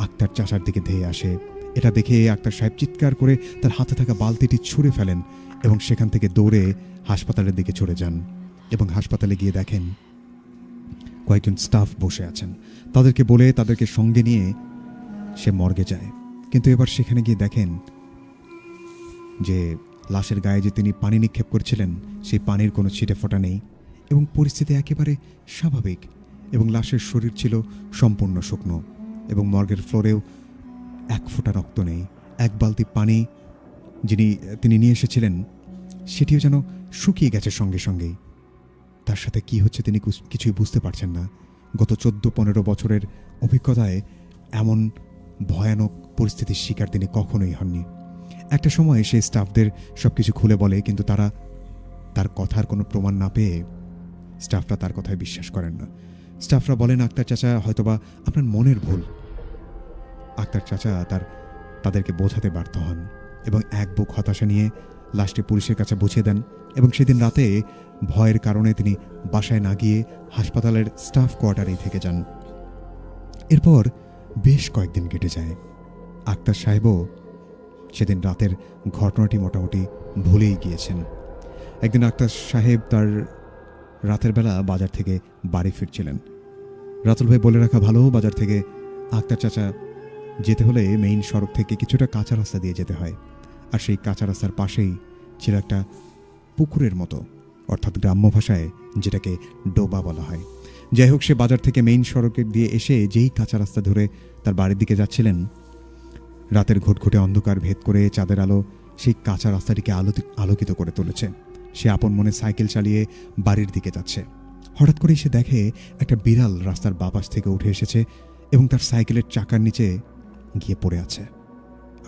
আক্তার চাচার দিকে ধেয়ে আসে। এটা দেখে আক্তার সাহেব চিৎকার করে তার হাতে থাকা বালতিটি ছুঁড়ে ফেলেন এবং সেখান থেকে দৌড়ে হাসপাতালের দিকে চলে যান। এবং হাসপাতালে গিয়ে দেখেন কয়েকজন স্টাফ বসে আছেন। তাদেরকে বলে তাদেরকে সঙ্গে নিয়ে সে মর্গে যায়। কিন্তু এবার সেখানে গিয়ে দেখেন যে লাশের গায়ে যে তিনি পানি নিক্ষেপ করেছিলেন সেই পানির কোনো ছিটে ফোঁটা নেই এবং পরিস্থিতি একেবারে স্বাভাবিক। এবং লাশের শরীর ছিল সম্পূর্ণ শুকনো এবং মর্গের ফ্লোরেও এক ফোঁটা রক্ত নেই। এক বালতি পানি তিনি নিয়ে এসেছিলেন সেটিও যেন শুকিয়ে গেছে সঙ্গে সঙ্গেই। তার সাথে কি হচ্ছে তিনি কিছুই বুঝতে পারছেন না। গত 14-15 বছরের অভিজ্ঞতায় এমন ভয়ানক পরিস্থিতির শিকার তিনি কখনোই হননি। একটা সময় সে স্টাফদের সবকিছু খুলে বলে, কিন্তু তারা তার কথার কোনো প্রমাণ না পেয়ে স্টাফরা তার কথায় বিশ্বাস করেন না। স্টাফরা বলেন আক্তার চাচা হয়তোবা আপনার মনের ভুল। আক্তার চাচা তাদেরকে বোঝাতে ব্যর্থ হন এবং এক বুক হতাশা নিয়ে লাশটি পুলিশের কাছে বুঝিয়ে দেন। এবং সেদিন রাতে ভয়ের কারণে তিনি বাসায় না গিয়ে হাসপাতালের স্টাফ কোয়ার্টারেই থেকে যান। এরপর বেশ কয়েকদিন কেটে যায়। আক্তার সাহেবও সেদিন রাতের ঘটনাটি মোটামুটি ভুলেই গিয়েছেন। একদিন আক্তার সাহেব তার রাতের বেলা বাজার থেকে বাড়ি ফিরছিলেন। রাতুল ভাই বলে রাখা ভালো, বাজার থেকে আক্তার চাচা যেতে হলে মেইন সড়ক থেকে কিছুটা কাঁচা রাস্তা দিয়ে যেতে হয়। আর সেই কাঁচা রাস্তার পাশেই ছিল একটা পুকুরের মতো, অর্থাৎ গ্রাম্য ভাষায় যেটাকে ডোবা বলা হয়। যাই হোক, সে বাজার থেকে মেইন সড়কের দিয়ে এসে যেই কাঁচা রাস্তা ধরে তার বাড়ির দিকে যাচ্ছিলেন, রাতের ঘুটঘুটে অন্ধকার ভেদ করে চাঁদের আলো সেই কাঁচা রাস্তাটিকে আলোকিত করে তুলেছে। সে আপন মনে সাইকেল চালিয়ে বাড়ির দিকে যাচ্ছে। হঠাৎ করেই সে দেখে একটা বিড়াল রাস্তার বাপাশ থেকে উঠে এসেছে এবং তার সাইকেলের চাকার নিচে গিয়ে পড়ে আছে।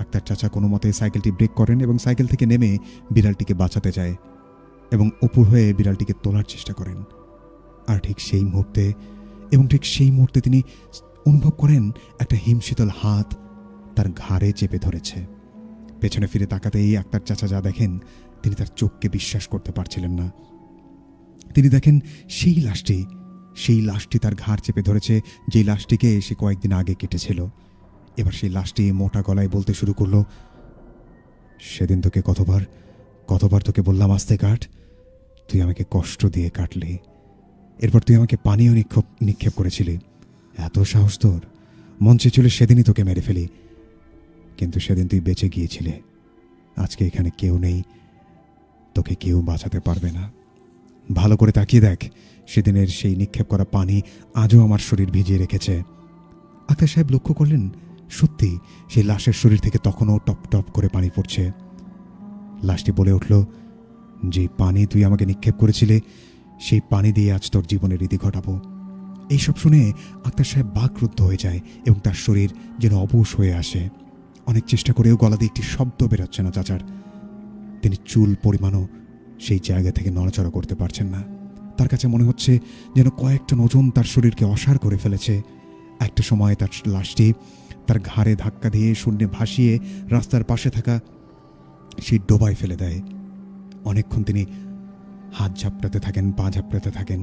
আক্তার চাচা কোনো মতে সাইকেলটি ব্রেক করেন এবং সাইকেল থেকে নেমে বিড়ালটিকে বাঁচাতে যায় এবং উপর হয়ে বিড়ালটিকে তোলার চেষ্টা করেন। আর ঠিক সেই মুহূর্তে তিনি অনুভব করেন একটা হিমশীতল হাত তার ঘাড়ে চেপে ধরেছে। পেছনে ফিরে তাকাতেই আক্তার চাচা যা দেখেন তিনি তার চোখকে বিশ্বাস করতে পারছিলেন না। তিনি দেখেন সেই লাশটি তার ঘাড় চেপে ধরেছে, যেই লাশটিকে সে কয়েকদিন আগে কেটেছিল। এবার সেই লাশটি মোটা গলায় বলতে শুরু করলো, সেদিন তোকে কতবার তোকে বললাম আস্তে কাট, তুই আমাকে কষ্ট দিয়ে কাটলি। এরপর তুই আমাকে পানিও নিক্ষেপ করেছিলি। এত সাহস তোর, মন চেয়েছিল সেদিনই তোকে মেরে ফেলি, কিন্তু সেদিন তুই বেঁচে গিয়েছিলে। আজকে এখানে কেউ নেই, তোকে কেউ বাঁচাতে পারবে না। ভালো করে তাকিয়ে দেখ, সেদিনের সেই নিক্ষেপ করা পানি আজও আমার শরীর ভিজিয়ে রেখেছে। আক্তার সাহেব লক্ষ্য করলেন সত্যি সেই লাশের শরীর থেকে তখনও টপ টপ করে পানি পড়ছে। লাশটি বলে উঠল, যে পানি তুই আমাকে নিক্ষেপ করেছিলে সেই পানি দিয়ে আজ তোর জীবনের রীতি ঘটাবো। এইসব শুনে আক্তার সাহেব বাকরুদ্ধ হয়ে যায় এবং তার শরীর যেন অবশ হয়ে আসে। অনেক চেষ্টা করেও গলা দিয়ে একটি শব্দ বেরোচ্ছে না চাচার। তিনি চুল পরিমাণও সেই জায়গা থেকে নড়াচড়া করতে পারছেন না। তার কাছে মনে হচ্ছে যেন কয়েকটা ওজন তার শরীরকে অসাড় করে ফেলেছে। একটা সময় তার লাশটি তার ঘাড়ে ধাক্কা দিয়ে শূন্যে ভাসিয়ে রাস্তার পাশে থাকা সেই ডোবায় ফেলে দেয়। অনেকক্ষণ তিনি হাত ঝাপটাতে থাকেন, পা ঝাপটাতে থাকেন,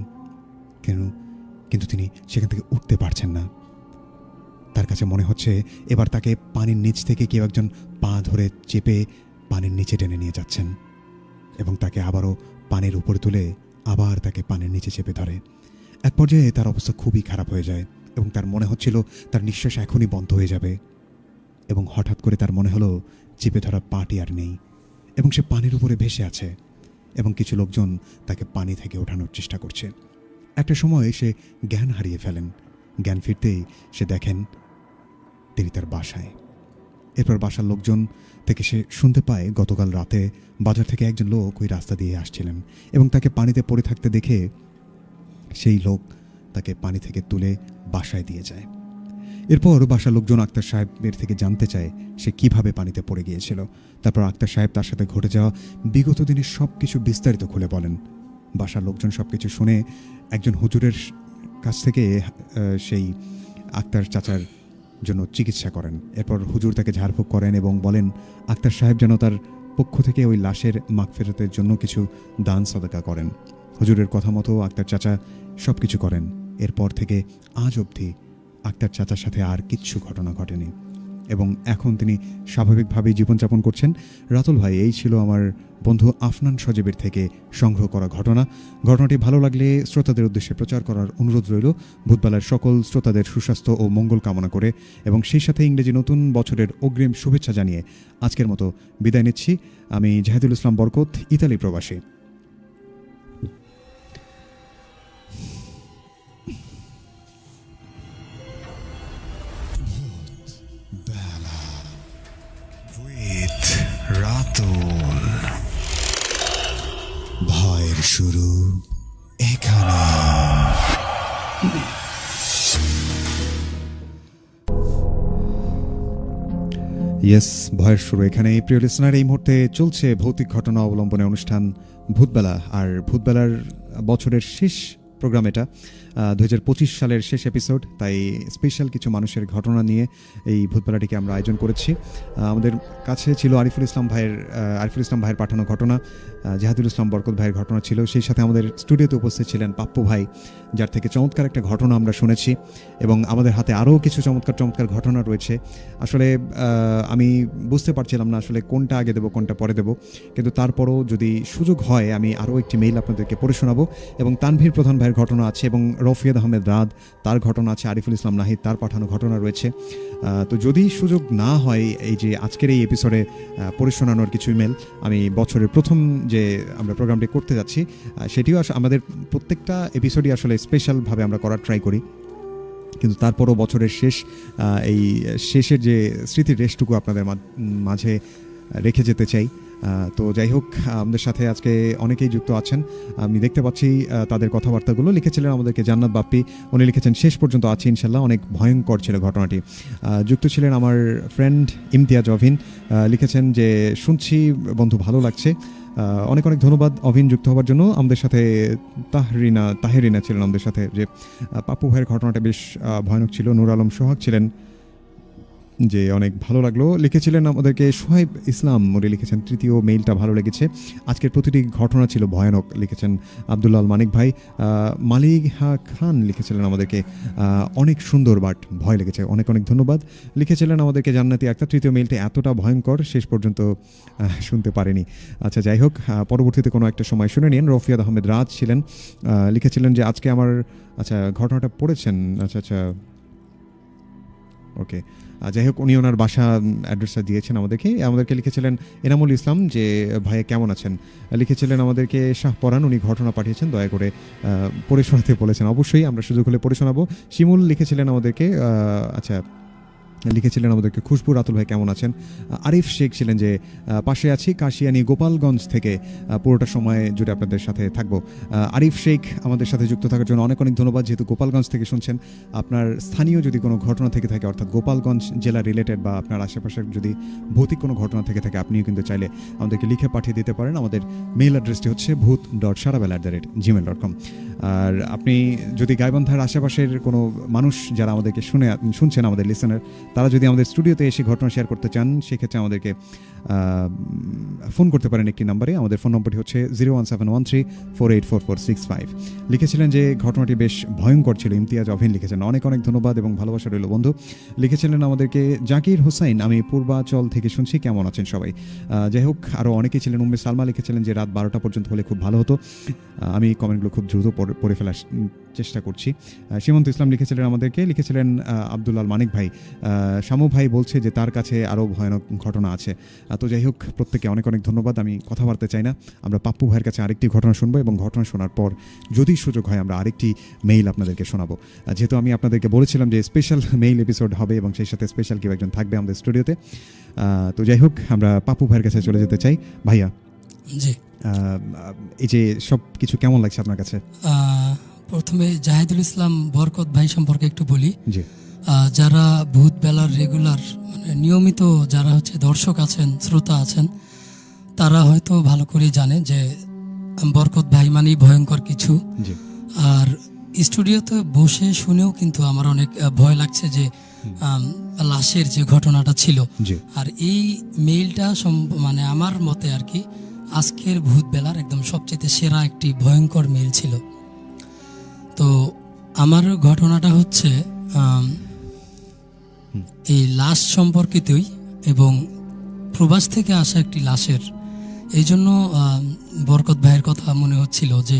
কিন্তু তিনি সেখান থেকে উঠতে পারছেন না। তার কাছে মনে হচ্ছে এবার তাকে পানির নিচ থেকে কেউ একজন পা ধরে চেপে পানির নিচে টেনে নিয়ে যাচ্ছেন এবং তাকে আবারও পানির উপরে তুলে আবার তাকে পানির নিচে চেপে ধরে। এক পর্যায়ে তার অবস্থা খুবই খারাপ হয়ে যায় এবং তার মনে হচ্ছিল তার নিঃশ্বাস এখনই বন্ধ হয়ে যাবে। এবং হঠাৎ করে তার মনে হলো চেপে ধরা পাটি আর নেই এবং সে পানির উপরে ভেসে আছে এবং কিছু লোকজন তাকে পানি থেকে ওঠানোর চেষ্টা করছে। একটা সময় সে জ্ঞান হারিয়ে ফেলেন। জ্ঞান ফিরতেই সে দেখেন তিনি তার বাসায়। এরপর বাসার লোকজন থেকে সে শুনতে পায় গতকাল রাতে বাজার থেকে একজন লোক ওই রাস্তা দিয়ে আসছিলেন এবং তাকে পানিতে পড়ে থাকতে দেখে সেই লোক তাকে পানি থেকে তুলে বাসায় দিয়ে যায়। এরপর বাসার লোকজন আক্তার সাহেবের থেকে জানতে চায় সে কিভাবে পানিতে পড়ে গিয়েছিল। তারপর আক্তার সাহেব তার সাথে ঘটে যাওয়া বিগত দিনের সব কিছু বিস্তারিত খুলে বলেন। বাসার লোকজন সব কিছু শুনে একজন হুজুরের কাছ থেকে সেই আক্তার চাচার জন্য চিকিৎসা করেন। এরপর হুজুর তাকে ঝাড়ফুঁক করেন এবং বলেন আক্তার সাহেব যেন তার পক্ষ থেকে ওই লাশের মাগফিরাতের জন্য কিছু দান সদকা করেন। হুজুরের কথা মতো আক্তার চাচা সব কিছু করেন। এরপর থেকে আজ অবধি আক্তার চাচার সাথে আর কিচ্ছু ঘটনা ঘটেনি এবং এখন তিনি স্বাভাবিকভাবেই জীবনযাপন করছেন। রাতুল ভাই, এই ছিল আমার বন্ধু আফনান সজীবের থেকে সংগ্রহ করা ঘটনাটি ভালো লাগলে শ্রোতাদের উদ্দেশ্যে প্রচার করার অনুরোধ রইল। ভূতবেলার সকল শ্রোতাদের সুস্বাস্থ্য ও মঙ্গল কামনা করে এবং সেই সাথে ইংরেজি নতুন বছরের অগ্রিম শুভেচ্ছা জানিয়ে আজকের মতো বিদায় নিচ্ছি। আমি জাহিদুল ইসলাম বরকত, ইতালি প্রবাসী। রাতুল, ভয়ের শুরু এখানে। ইয়েস, ভয়ের শুরু এখানে। প্রিয় লিসনার, এই মুহূর্তে চলছে ভৌতিক ঘটনা অবলম্বনে অনুষ্ঠান ভূতবেলা। আর ভূতবেলার বছরের শেষ প্রোগ্রাম এটা, 2025 সালের শেষ এপিসোড। তাই স্পেশাল কিছু মানুষের ঘটনা নিয়ে এই ভূতবেলাটিকে আমরা আয়োজন করেছি। আমাদের কাছে ছিল আরিফুল ইসলাম ভাইয়ের পাঠানো ঘটনা, জাহিদুল ইসলাম বরকত ভাইয়ের ঘটনা ছিল। সেই সাথে আমাদের স্টুডিওতে উপস্থিত ছিলেন পাপ্পু ভাই, যার থেকে চমৎকার একটা ঘটনা আমরা শুনেছি এবং আমাদের হাতে আরও কিছু চমৎকার ঘটনা রয়েছে। আসলে আমি বুঝতে পারছিলাম না আসলে কোনটা আগে দেবো কোনটা পরে দেবো, কিন্তু তারপরও যদি সুযোগ হয় আমি আরও একটি মেইল আপনাদেরকে পড়ে শোনাবো। এবং তানভীর প্রধান ভাইয়ের ঘটনা আছে এবং রফিয়াদ আহমেদ রাদ তার ঘটনা আছে, আরিফুল ইসলাম নাহিদ তার পাঠানো ঘটনা রয়েছে। তো যদি সুযোগ না হয় এই যে আজকের এই এপিসোডে পড়ে শোনানোর কিছু ইমেল, আমি বছরের প্রথম যে আমরা প্রোগ্রামটি করতে যাচ্ছি সেটিও আমাদের প্রত্যেকটা এপিসোডই আসলে স্পেশালভাবে আমরা করার ট্রাই করি, কিন্তু তারপরও বছরের এই শেষের যে স্মৃতির রেশটুকু আপনাদের মাঝে রেখে যেতে চাই। তো যাই হোক, আমাদের সাথে আজকে অনেকেই যুক্ত আছেন, আমি দেখতে পাচ্ছি তাদের কথাবার্তাগুলো। লিখেছিলেন আমাদেরকে জান্নাত বাপ্পি, উনি লিখেছেন শেষ পর্যন্ত আছি ইনশাল্লাহ, অনেক ভয়ঙ্কর ছিল ঘটনাটি। যুক্ত ছিলেন আমার ফ্রেন্ড ইমতিয়াজ অভিন, লিখেছেন যে শুনছি বন্ধু ভালো লাগছে। অনেক ধন্যবাদ অভিন যুক্ত হওয়ার জন্য। আমাদের সাথে তাহেরিনা ছিলেন আমাদের সাথে, যে পাপ্পু ভাইয়ের ঘটনাটা বেশ ভয়ানক ছিল। নূর আলম সোহাগ ছিলেন, যে অনেক ভালো লাগলো। লিখেছিলেন আমাদেরকে সোহাইব ইসলাম, উনি লিখেছেন তৃতীয় মেইলটা ভালো লেগেছে, আজকের প্রতিটি ঘটনা ছিল ভয়ানক। লিখেছেন আব্দুল্লাহ মানিক ভাই। মালিহা খান লিখেছিলেন আমাদেরকে অনেক সুন্দর বাট ভয় লেগেছে, অনেক ধন্যবাদ। লিখেছিলেন আমাদেরকে জান্নাতি আক্তার, তৃতীয় মেইলটা এতটা ভয়ঙ্কর শেষ পর্যন্ত শুনতে পারেনি। আচ্ছা যাই হোক, পরবর্তীতে কোনো একটা সময় শুনে নিন। রফিয়াদ আহমেদ রাজ ছিলেন, লিখেছিলেন যে আজকে আমার ঘটনাটা পড়েছেন। আচ্ছা ওকে, যাই হোক, উনি ওনার বাসা অ্যাড্রেসটা দিয়েছেন আমাদেরকে লিখেছিলেন এনামুল ইসলাম, যে ভাইয়া কেমন আছেন। লিখেছিলেন আমাদেরকে শাহ পরান, উনি ঘটনা পাঠিয়েছেন, দয়া করে পড়ে শোনাতে বলেছেন। অবশ্যই আমরা সুযোগ হলে পড়ে শোনাবো। শিমুল লিখেছিলেন আমাদেরকে লিখেছিলেন আমাদেরকে খুশবু রাতুল ভাই কেমন আছেন। আরিফ শেখ ছিলেন যে পাশে আছি কাশিয়ানি গোপালগঞ্জ থেকে পুরোটা সময় জুড়ে আপনাদের সাথে থাকবো। আরিফ শেখ আমাদের সাথে যুক্ত থাকার জন্য অনেক অনেক ধন্যবাদ। যেহেতু গোপালগঞ্জ থেকে শুনছেন, আপনার স্থানীয় যদি কোনো ঘটনা থেকে থাকে, অর্থাৎ গোপালগঞ্জ জেলা রিলেটেড বা আপনার আশেপাশের যদি ভৌতিক কোনো ঘটনা থেকে থাকে, আপনিও কিন্তু চাইলে আমাদেরকে লিখে পাঠিয়ে দিতে পারেন। আমাদের মেইল অ্যাড্রেসটি হচ্ছে bhoot.sarabeলা@gmail.com। আর আপনি যদি গাইবান্ধার আশেপাশের কোনো মানুষ যারা আমাদেরকে শুনছেন, আমাদের লিসেনার, তারা যদি আমাদের স্টুডিওতে এসে ঘটনা শেয়ার করতে চান, সেক্ষেত্রে আমাদেরকে ফোন করতে পারেন একটি নাম্বারে। আমাদের ফোন নম্বরটি হচ্ছে 01713484465। লিখেছিলেন যে ঘটনাটি বেশ ভয়ঙ্কর ছিল, ইমতিয়াজ অভিন লিখেছেন। অনেক অনেক ধন্যবাদ এবং ভালোবাসা রইল বন্ধু। লিখেছিলেন আমাদেরকে জাকির হোসাইন, আমি পূর্বাচল থেকে শুনছি, কেমন আছেন সবাই। যাই হোক, আরও অনেকেই ছিলেন। উম্মে সালমা লিখেছিলেন যে রাত 12টা পর্যন্ত হলে খুব ভালো হতো। আমি কমেন্টগুলো খুব দ্রুত পড়ে ফেলার চেষ্টা করছি। সীমন্ত ইসলাম লিখেছিলেন আমাদেরকে, লিখেছিলেন আব্দুল্লাল মানিক ভাই, শামু ভাই বলছে যে তার কাছে আরও ভয়ানক ঘটনা আছে। তো যাই হোক, প্রত্যেককে অনেক অনেক ধন্যবাদ। আমি কথা বলতে চাই না, আমরা পাপ্পু ভাইয়ের কাছে আরেকটি ঘটনা শুনবো এবং ঘটনা শোনার পর যদি সুযোগ হয় আমরা আরেকটি মেইল আপনাদেরকে শোনাবো। যেহেতু আমি আপনাদেরকে বলেছিলাম যে স্পেশাল মেইল এপিসোড হবে এবং সেই সাথে স্পেশাল কেউ একজন থাকবে আমাদের স্টুডিওতে। তো যাই হোক, আমরা পাপ্পু ভাইয়ের কাছে চলে যেতে চাই। ভাইয়া, জি, এই যে সব কিছু কেমন লাগছে আপনার কাছে? প্রথমে জাহিদুল ইসলাম বরকত ভাই সম্পর্কে একটু বলি। জি, যারা ভূত বেলার রেগুলার মানে নিয়মিত যারা হচ্ছে দর্শক আছেন, শ্রোতা আছেন, তারা হয়তো ভালো করে জানে যে বরকত ভাই মানেই ভয়ঙ্কর কিছু। জি, আর স্টুডিওতে বসে শুনেও কিন্তু আমার অনেক ভয় লাগছে যে লাশের যে ঘটনাটা ছিল। জি, আর এই মেইলটা মানে আমার মতে আর কি আজকের ভূত বেলার একদম সবচেয়ে সেরা একটি ভয়ঙ্কর মেইল ছিল। তো আমার ঘটনাটা হচ্ছে এই লাশ সম্পর্কিতই এবং প্রবাস থেকে আসা একটি লাশের। এই জন্য বরকত ভাইয়ের কথা মনে হচ্ছিল যে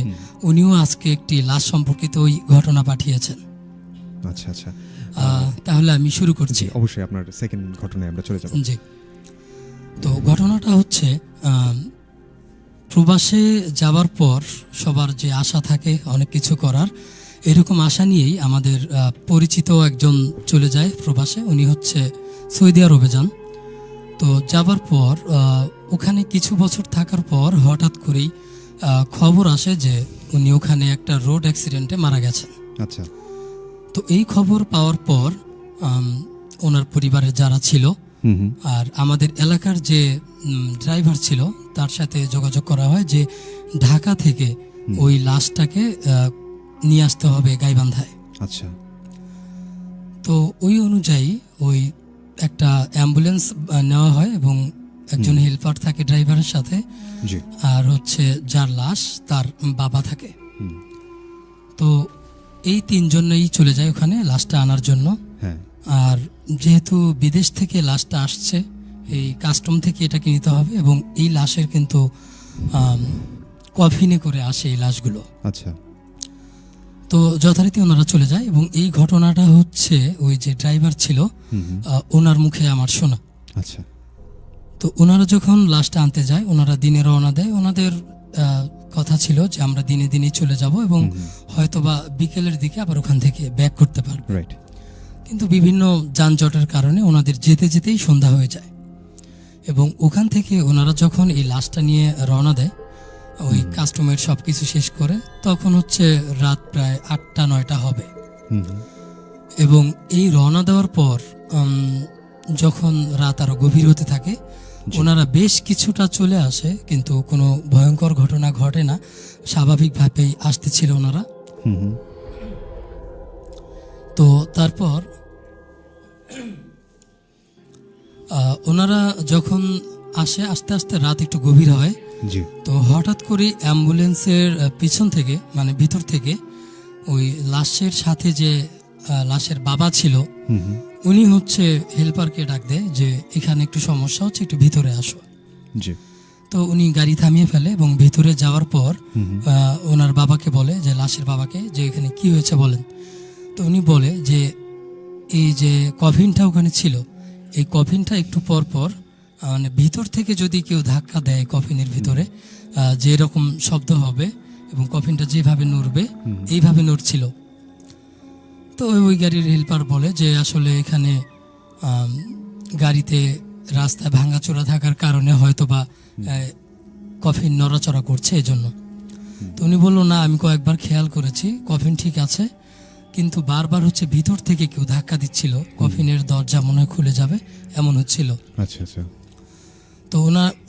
উনিও আজকে একটি লাশ সম্পর্কিত ওই ঘটনা পাঠিয়েছেন। আচ্ছা আচ্ছা, তাহলে আমি শুরু করছি। অবশ্যই আপনার সেকেন্ড ঘটনায় আমরা চলে যাব। জি, তো ঘটনাটা হচ্ছে প্রবাসে যাবার পর সবার যে আশা থাকে অনেক কিছু করার, এরকম আশা নিয়েই আমাদের পরিচিত একজন চলে যায় প্রবাসে। উনি হচ্ছে সৌদি আরবে যান। তো যাবার পর ওখানে কিছু বছর থাকার পর হঠাৎ করেই খবর আসে যে উনি ওখানে একটা রোড অ্যাক্সিডেন্টে মারা গেছেন। আচ্ছা, তো এই খবর পাওয়ার পর ওনার পরিবারের যারা ছিল আর আমাদের এলাকার যে ড্রাইভার ছিল তার সাথে যোগাযোগ করা হয় যে ঢাকা থেকে ওই লাশটাকে নিয়ে আসতে হবে গাইবান্ধায়। আচ্ছা, তো ওই অনুযায়ী ওই একটা অ্যাম্বুলেন্স নেওয়া হয় এবং একজন হেল্পার থাকে ড্রাইভারের সাথে, জি, আর হচ্ছে যার লাশ তার বাবা থাকে। তো এই তিনজনেই চলে যায় ওখানে লাশটা আনার জন্য। হ্যাঁ, আর যেহেতু বিদেশ থেকে লাশটা আসছে, এই কাস্টম থেকে এটাকে নিতে হবে এবং এই লাশের কিন্তু কফিনে করে আসে এই লাশগুলো। আচ্ছা, তো যথারীতি ওনারা চলে যায় এবং এই ঘটনাটা হচ্ছে ওই যে ড্রাইভার ছিল ওনার মুখে আমার শোনা। আচ্ছা, তো ওনারা যখন লাশটা আনতে যায়, ওনারা দিনে রওনা দেয়। ওনাদের কথা ছিল যে আমরা দিনে দিনেই চলে যাব এবং হয়তোবা বিকেলের দিকে আবার ওখান থেকে ব্যাক করতে পারবো। রাইট। কিন্তু বিভিন্ন যানজটের কারণে ওনাদের যেতে যেতেই সন্ধ্যা হয়ে যায় এবং ওখান থেকে ওনারা যখন এই লাশটা নিয়ে রওনা দেয়, ওই কাস্টমের সব কিছু শেষ করে, তখন হচ্ছে রাত প্রায় 8টা-9টা হবে। এবং এই রওনা দেওয়ার পর যখন রাত আরো গভীর হতে থাকে, ওনারা বেশ কিছুটা চলে আসে কিন্তু কোনো ভয়ঙ্কর ঘটনা ঘটে না, স্বাভাবিকভাবেই আসতেছিল ওনারা। তো তারপর ওনারা যখন আসে, আস্তে আস্তে রাত একটু গভীর হয়। জি, তো হঠাৎ করে অ্যাম্বুলেন্সের পিছন থেকে মানে ভিতর থেকে ওই লাশের সাথে যে লাশের বাবা ছিল উনি হচ্ছে হেল্পারকে ডাক দেয় যে এখানে একটু সমস্যা হচ্ছে, একটু ভিতরে আসো। জি, তো উনি গাড়ি থামিয়ে ফেলে এবং ভিতরে যাওয়ার পর ওনার বাবাকে বলে, যে লাশের বাবাকে, যে এখানে কি হয়েছে বলেন। তো উনি বলে যে এই যে কফিনটা ওখানে ছিল, এই কফিনটা একটু পর পর মানে ভিতর থেকে যদি কেউ ধাক্কা দেয় কফিনের ভিতরে যে রকম শব্দ হবে এবং কফিনটা যেভাবে নড়বে এইভাবে নড়ছিল। তো ওই গাড়ির হেল্পার বলে যে আসলে এখানে গাড়িতে রাস্তায় ভাঙাচোরা থাকার কারণে হয়তো বা কফিন নড়াচড়া করছে এজন্য। তো উনি বললো না, আমি কয়েকবার খেয়াল করেছি কফিন ঠিক আছে, কিন্তু বারবার হচ্ছে ভিতর থেকে কেউ ধাক্কা দিচ্ছিল, কফিনের দরজা মনে হয় খুলে যাবে এমন হচ্ছিল। আচ্ছা আচ্ছা। তো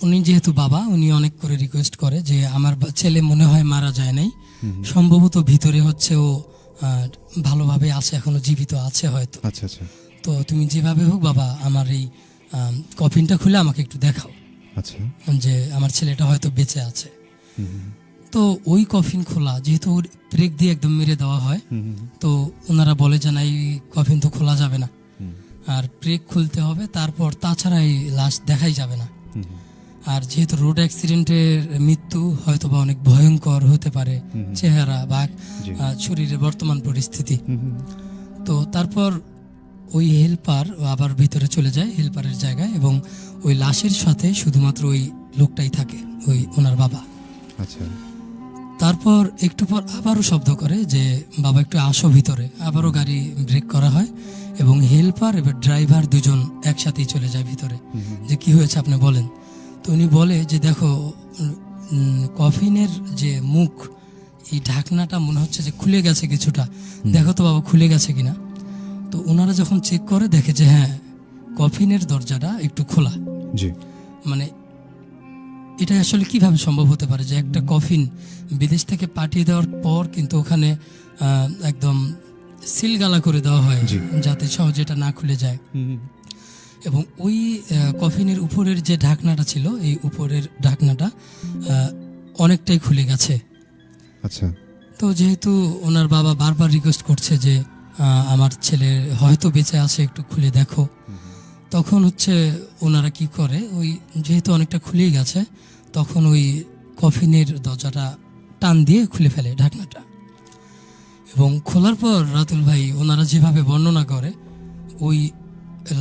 উনি যেহেতু বাবা, উনি অনেক করে রিকোয়েস্ট করে যে আমার ছেলে মনে হয় মারা যায় নাই, সম্ভবত ভিতরে হচ্ছে ও ভালোভাবে আছে, এখনো জীবিত আছে হয়তো। আচ্ছা আচ্ছা। তো তুমি যেভাবে হোক বাবা আমার এই কফিনটা খুলে আমাকে একটু দেখাও, আচ্ছা, যে আমার ছেলেটা হয়তো বেঁচে আছে। তো ওই কফিন খোলা, যেহেতু ব্রেক দিয়ে একদম মেরে দেওয়া হয়, তো ওনারা বলে যে না, এই কফিন তো খোলা যাবে না, আর ব্রেক খুলতে হবে, তারপর তাছাড়া এই লাশ দেখাই যাবে না। আর যেহেতু রোড অ্যাক্সিডেন্টের মৃত্যু হয়তো বা অনেক ভয়ঙ্কর হতে পারে চেহারা বা শরীরের বর্তমান পরিস্থিতি। তো তারপর ওই হেল্পার আবার ভিতরে চলে যায় হেল্পারের জায়গায়, এবং ওই লাশের সাথে শুধুমাত্র ওই লোকটাই থাকে, ওই ওনার বাবা। আচ্ছা। তারপর একটু পর আবারও শব্দ করে যে বাবা একটু আসো ভিতরে, আবারও গাড়ি ব্রেক করা হয়, এবং হেল্পার এবার ড্রাইভার দুজন একসাথেই চলে যায় ভিতরে, যে কি হয়েছে আপনি বলেন। তো উনি বলে যে দেখো, কফিনের যে মুখ, এই ঢাকনাটা মনে হচ্ছে যে খুলে গেছে কিছুটা, দেখো তো বাবা খুলে গেছে কিনা। তো ওনারা যখন চেক করে দেখে যে হ্যাঁ, কফিনের দরজাটা একটু খোলা। জি। মানে এটা আসলে কিভাবে সম্ভব হতে পারে যে একটা কফিন বিদেশ থেকে পাঠিয়ে দেওয়ার পর কিন্তু ওখানে একদম সিলগালা করে দেওয়া হয় যাতে সহজে এটা না খুলে যায়। এবং ওই কফিনের উপরের যে ঢাকনাটা ছিল, এই উপরের ঢাকনাটা অনেকটাই খুলে গেছে। আচ্ছা। তো যেহেতু ওনার বাবা বারবার রিকোয়েস্ট করছে যে আমার ছেলে হয়তো বেঁচে আছে, একটু খুলে দেখো, তখন হচ্ছে ওনারা কি করে, ওই যেহেতু অনেকটা খুলেই গেছে, তখন ওই কফিনের দরজাটা টান দিয়ে খুলে ফেলে ঢাকনাটা। এবং খোলার পর রাতুল ভাই ওনারা যেভাবে বর্ণনা করে, ওই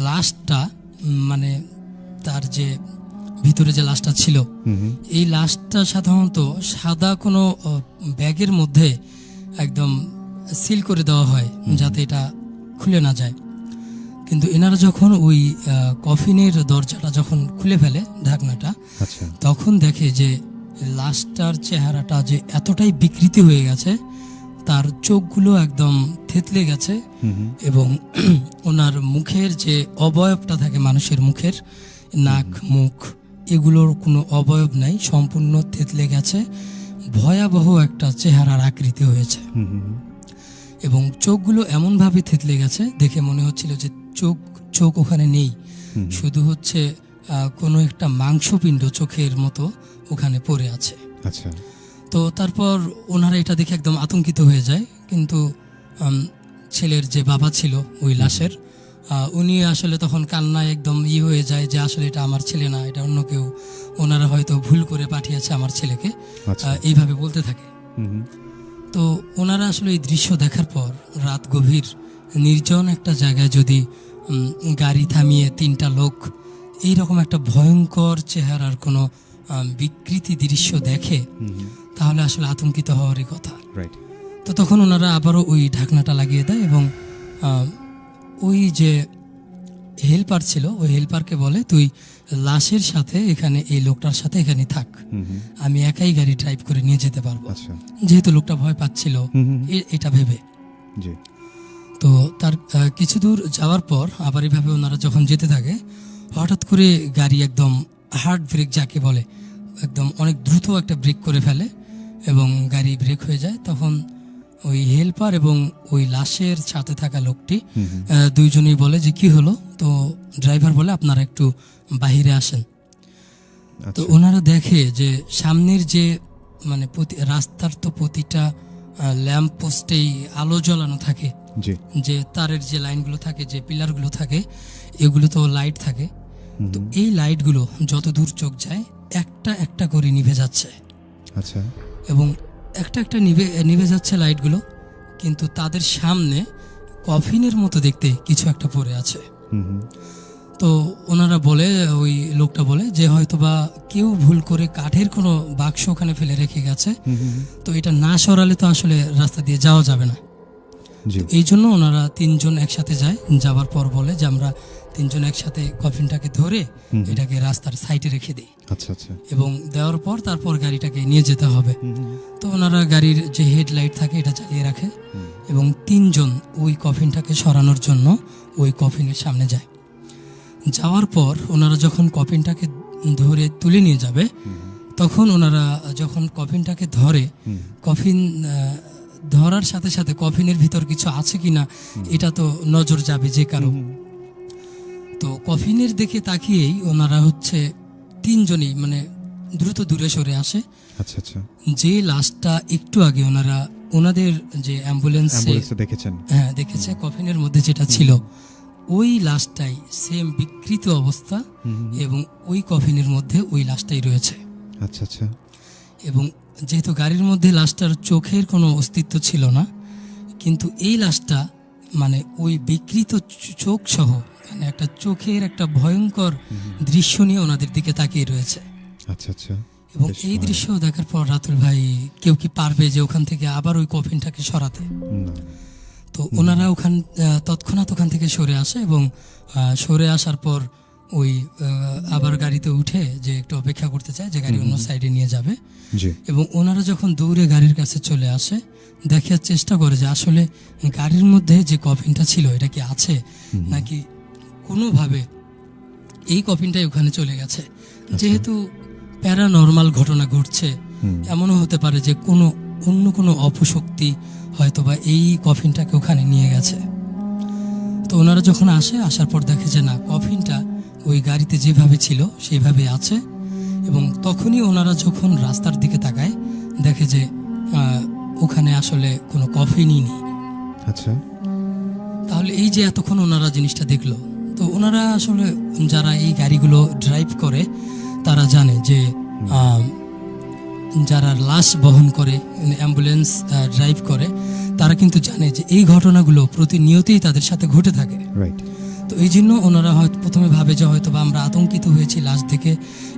লাশটা মানে তার যে ভিতরে যে লাশটা ছিল, এই লাশটা সাধারণত সাদা কোনো ব্যাগের মধ্যে একদম সিল করে দেওয়া হয় যাতে এটা খুলে না যায়। কিন্তু এনারা যখন ওই কফিনের দরজাটা যখন খুলে ফেলে ঢাকনাটা, তখন দেখে যে লাশটার চেহারাটা যে এতটাই বিকৃতি হয়ে গেছে, তার চোখগুলো একদম থেতলে গেছে, এবং ওনার মুখের যে অবয়বটা থাকে মানুষের মুখের, নাক মুখ এগুলোর কোনো অবয়ব নাই, সম্পূর্ণ থেতলে গেছে, ভয়াবহ একটা চেহারার আকৃতি হয়েছে। এবং চোখগুলো এমনভাবে থেতলে গেছে দেখে মনে হচ্ছিল যে চোখ ওখানে নেই, শুধু হচ্ছে কোনো একটা মাংসপিণ্ড চোখের মতো ওখানে পড়ে আছে। আচ্ছা। তো তারপর ওনারা এটা দেখে একদম আতঙ্কিত হয়ে যায়, কিন্তু ছেলের যে বাবা ছিল ওই লাশের, উনি আসলে তখন কান্নায় একদম হয়ে যায় যে আসলে এটা আমার ছেলে না, এটা অন্য কেউ, ওনারা হয়তো ভুল করে পাঠিয়েছে আমার ছেলেকে, এইভাবে বলতে থাকে। তো ওনারা আসলে এই দৃশ্য দেখার পর রাত গভীর নির্জন একটা জায়গায় যদি গাড়ি থামিয়ে তিনটা লোক এইরকম একটা ভয়ঙ্কর চেহারার কোনো বিকৃতি দৃশ্য দেখে, তাহলে আসলে আতঙ্কিত হওয়ারই কথা। তো তখন ওনারা আবারও ওই ঢাকনাটা লাগিয়ে দেয়, এবং ওই যে হেল্পার ছিল ওই হেল্পারকে বলে তুই লাশের সাথে এখানে এই লোকটার সাথে এখানে থাক, আমি একাই গাড়ি ড্রাইভ করে নিয়ে যেতে পারবো, যেহেতু লোকটা ভয় পাচ্ছিল এটা ভেবে। তো তার কিছু দূর যাওয়ার পর আবার এইভাবে ওনারা যখন যেতে থাকে, হঠাৎ করে গাড়ি একদম হার্ড ব্রেক যাকে বলে, একদম অনেক দ্রুত একটা ব্রেক করে ফেলে এবং গাড়ি ব্রেক হয়ে যায়। তখন ওই হেল্পার এবং ওই লাশের সাথে থাকা লোকটি দুইজনেই বলে যে কি হলো। তো ড্রাইভার বলে আপনারা একটু বাহিরে আসেন। তো ওনারা দেখে যে সামনের যে মানে রাস্তার তো প্রতিটা ল্যাম্প পোস্টেই আলো জ্বালানো থাকে, যে তারের যে লাইনগুলো থাকে, যে পিলারগুলো থাকে, এগুলো তো লাইট থাকে। তো এই লাইটগুলো যত দূর চোখ যায় একটা একটা করে নিভে যাচ্ছে। আচ্ছা। এবং একটা একটা নিভে যাচ্ছে লাইটগুলো, কিন্তু তাদের সামনে কফিনের মতো দেখতে কিছু একটা পড়ে আছে। তো ওনারা বলে, ওই লোকটা বলে যে হয়তোবা কেউ ভুল করে কাঠের কোনো বাক্স ওখানে ফেলে রেখে গেছে, তো এটা না সরালে তো আসলে রাস্তা দিয়ে যাওয়া যাবে না। জি। এই জন্য ওনারা তিনজন একসাথে যায়, যাওয়ার পর বলে যে আমরা তিনজন একসাথে কফিনটাকে ধরে এটাকে রাস্তার সাইডে রেখে দিই, আচ্ছা আচ্ছা। এবং দেওয়ার পর তারপর গাড়িটাকে নিয়ে যেতে হবে। তো ওনারা গাড়ির যে হেডলাইট থাকে এটা চালিয়ে রাখে এবং তিনজন ওই কফিনটাকে সরানোর জন্য ওই কফিনের সামনে যায়। যাওয়ার পর ওনারা যখন কফিনটাকে ধরে তুলে নিয়ে যাবে, তখন ওনারা যখন কফিনটাকে ধরে, কফিন ধরার সাথে সাথে কফিনের ভিতর কিছু আছে কিনা এটা তো নজর যাবে যে কারো। তো কফিনের দিকে তাকিয়েই ওনারা হচ্ছে তিনজনই মানে দ্রুত দূরে সরে আসে। আচ্ছা আচ্ছা। যে লাশটা একটু আগে ওনারা ওনাদের যে অ্যাম্বুলেন্সে দেখেছেন, হ্যাঁ দেখেছে, কফিনের মধ্যে যেটা ছিল ওই লাশটাই সেম বিকৃত অবস্থা, এবং ওই কফিনের মধ্যে ওই লাশটাই রয়েছে। আচ্ছা আচ্ছা। এবং যেহেতু গাড়ির মধ্যে লাশটার চোখের কোনো অস্তিত্ব ছিল না, কিন্তু এই লাশটা মানে ওই বিকৃত চোখ সহ মানে একটা চোখের একটা ভয়ঙ্কর দৃশ্য নিয়ে ওনাদের দিকে তাকিয়ে রয়েছে। আচ্ছা আচ্ছা। এবং এই দৃশ্য দেখার পর রাতুল ভাই, কেউ কি পারবে যে ওখান থেকে আবার ওই কফিনটাকে সরাতে? তো ওনারা তৎক্ষণাৎ ওখান থেকে সরে আসে, এবং সরে আসার পর ওই আবার গাড়িতে উঠে যে একটু অপেক্ষা করতে চায় যে গাড়ি অন্য সাইডে নিয়ে যাবে। এবং ওনারা যখন দৌড়ে গাড়ির কাছে চলে আসে, দেখার চেষ্টা করে যে আসলে গাড়ির মধ্যে যে কফিনটা ছিল এটা কি আছে নাকি কোনোভাবে এই কফিনটাই ওখানে চলে গেছে। যেহেতু প্যারানর্মাল ঘটনা ঘটছে, এমনও হতে পারে যে অন্য কোনো অপশক্তি হয়তোবা এই কফিনটাকে ওখানে নিয়ে গেছে। তো ওনারা যখন আসার পর দেখে যে না, কফিনটা ওই গাড়িতে যেভাবে ছিল সেইভাবে আছে। এবং তখনই ওনারা যখন রাস্তার দিকে তাকায়, দেখে যে ওখানে আসলে কোনো কফিনই নেই। আচ্ছা। তাহলে এই যে এতক্ষণ ওনারা জিনিসটা দেখলো, তো ওনারা আসলে যারা এই গাড়িগুলো ড্রাইভ করে তারা জানে যে যারা লাশ বহন করে, অ্যাম্বুলেন্স ড্রাইভ করে, তারা কিন্তু জানে যে এই ঘটনাগুলো প্রতিনিয়তই তাদের সাথে ঘটে থাকে। তো এই জন্য ওনারা হয়তো প্রথমে ভাবে যে হয়তো বা আমরা আতঙ্কিত হয়েছি লাশ দেখে,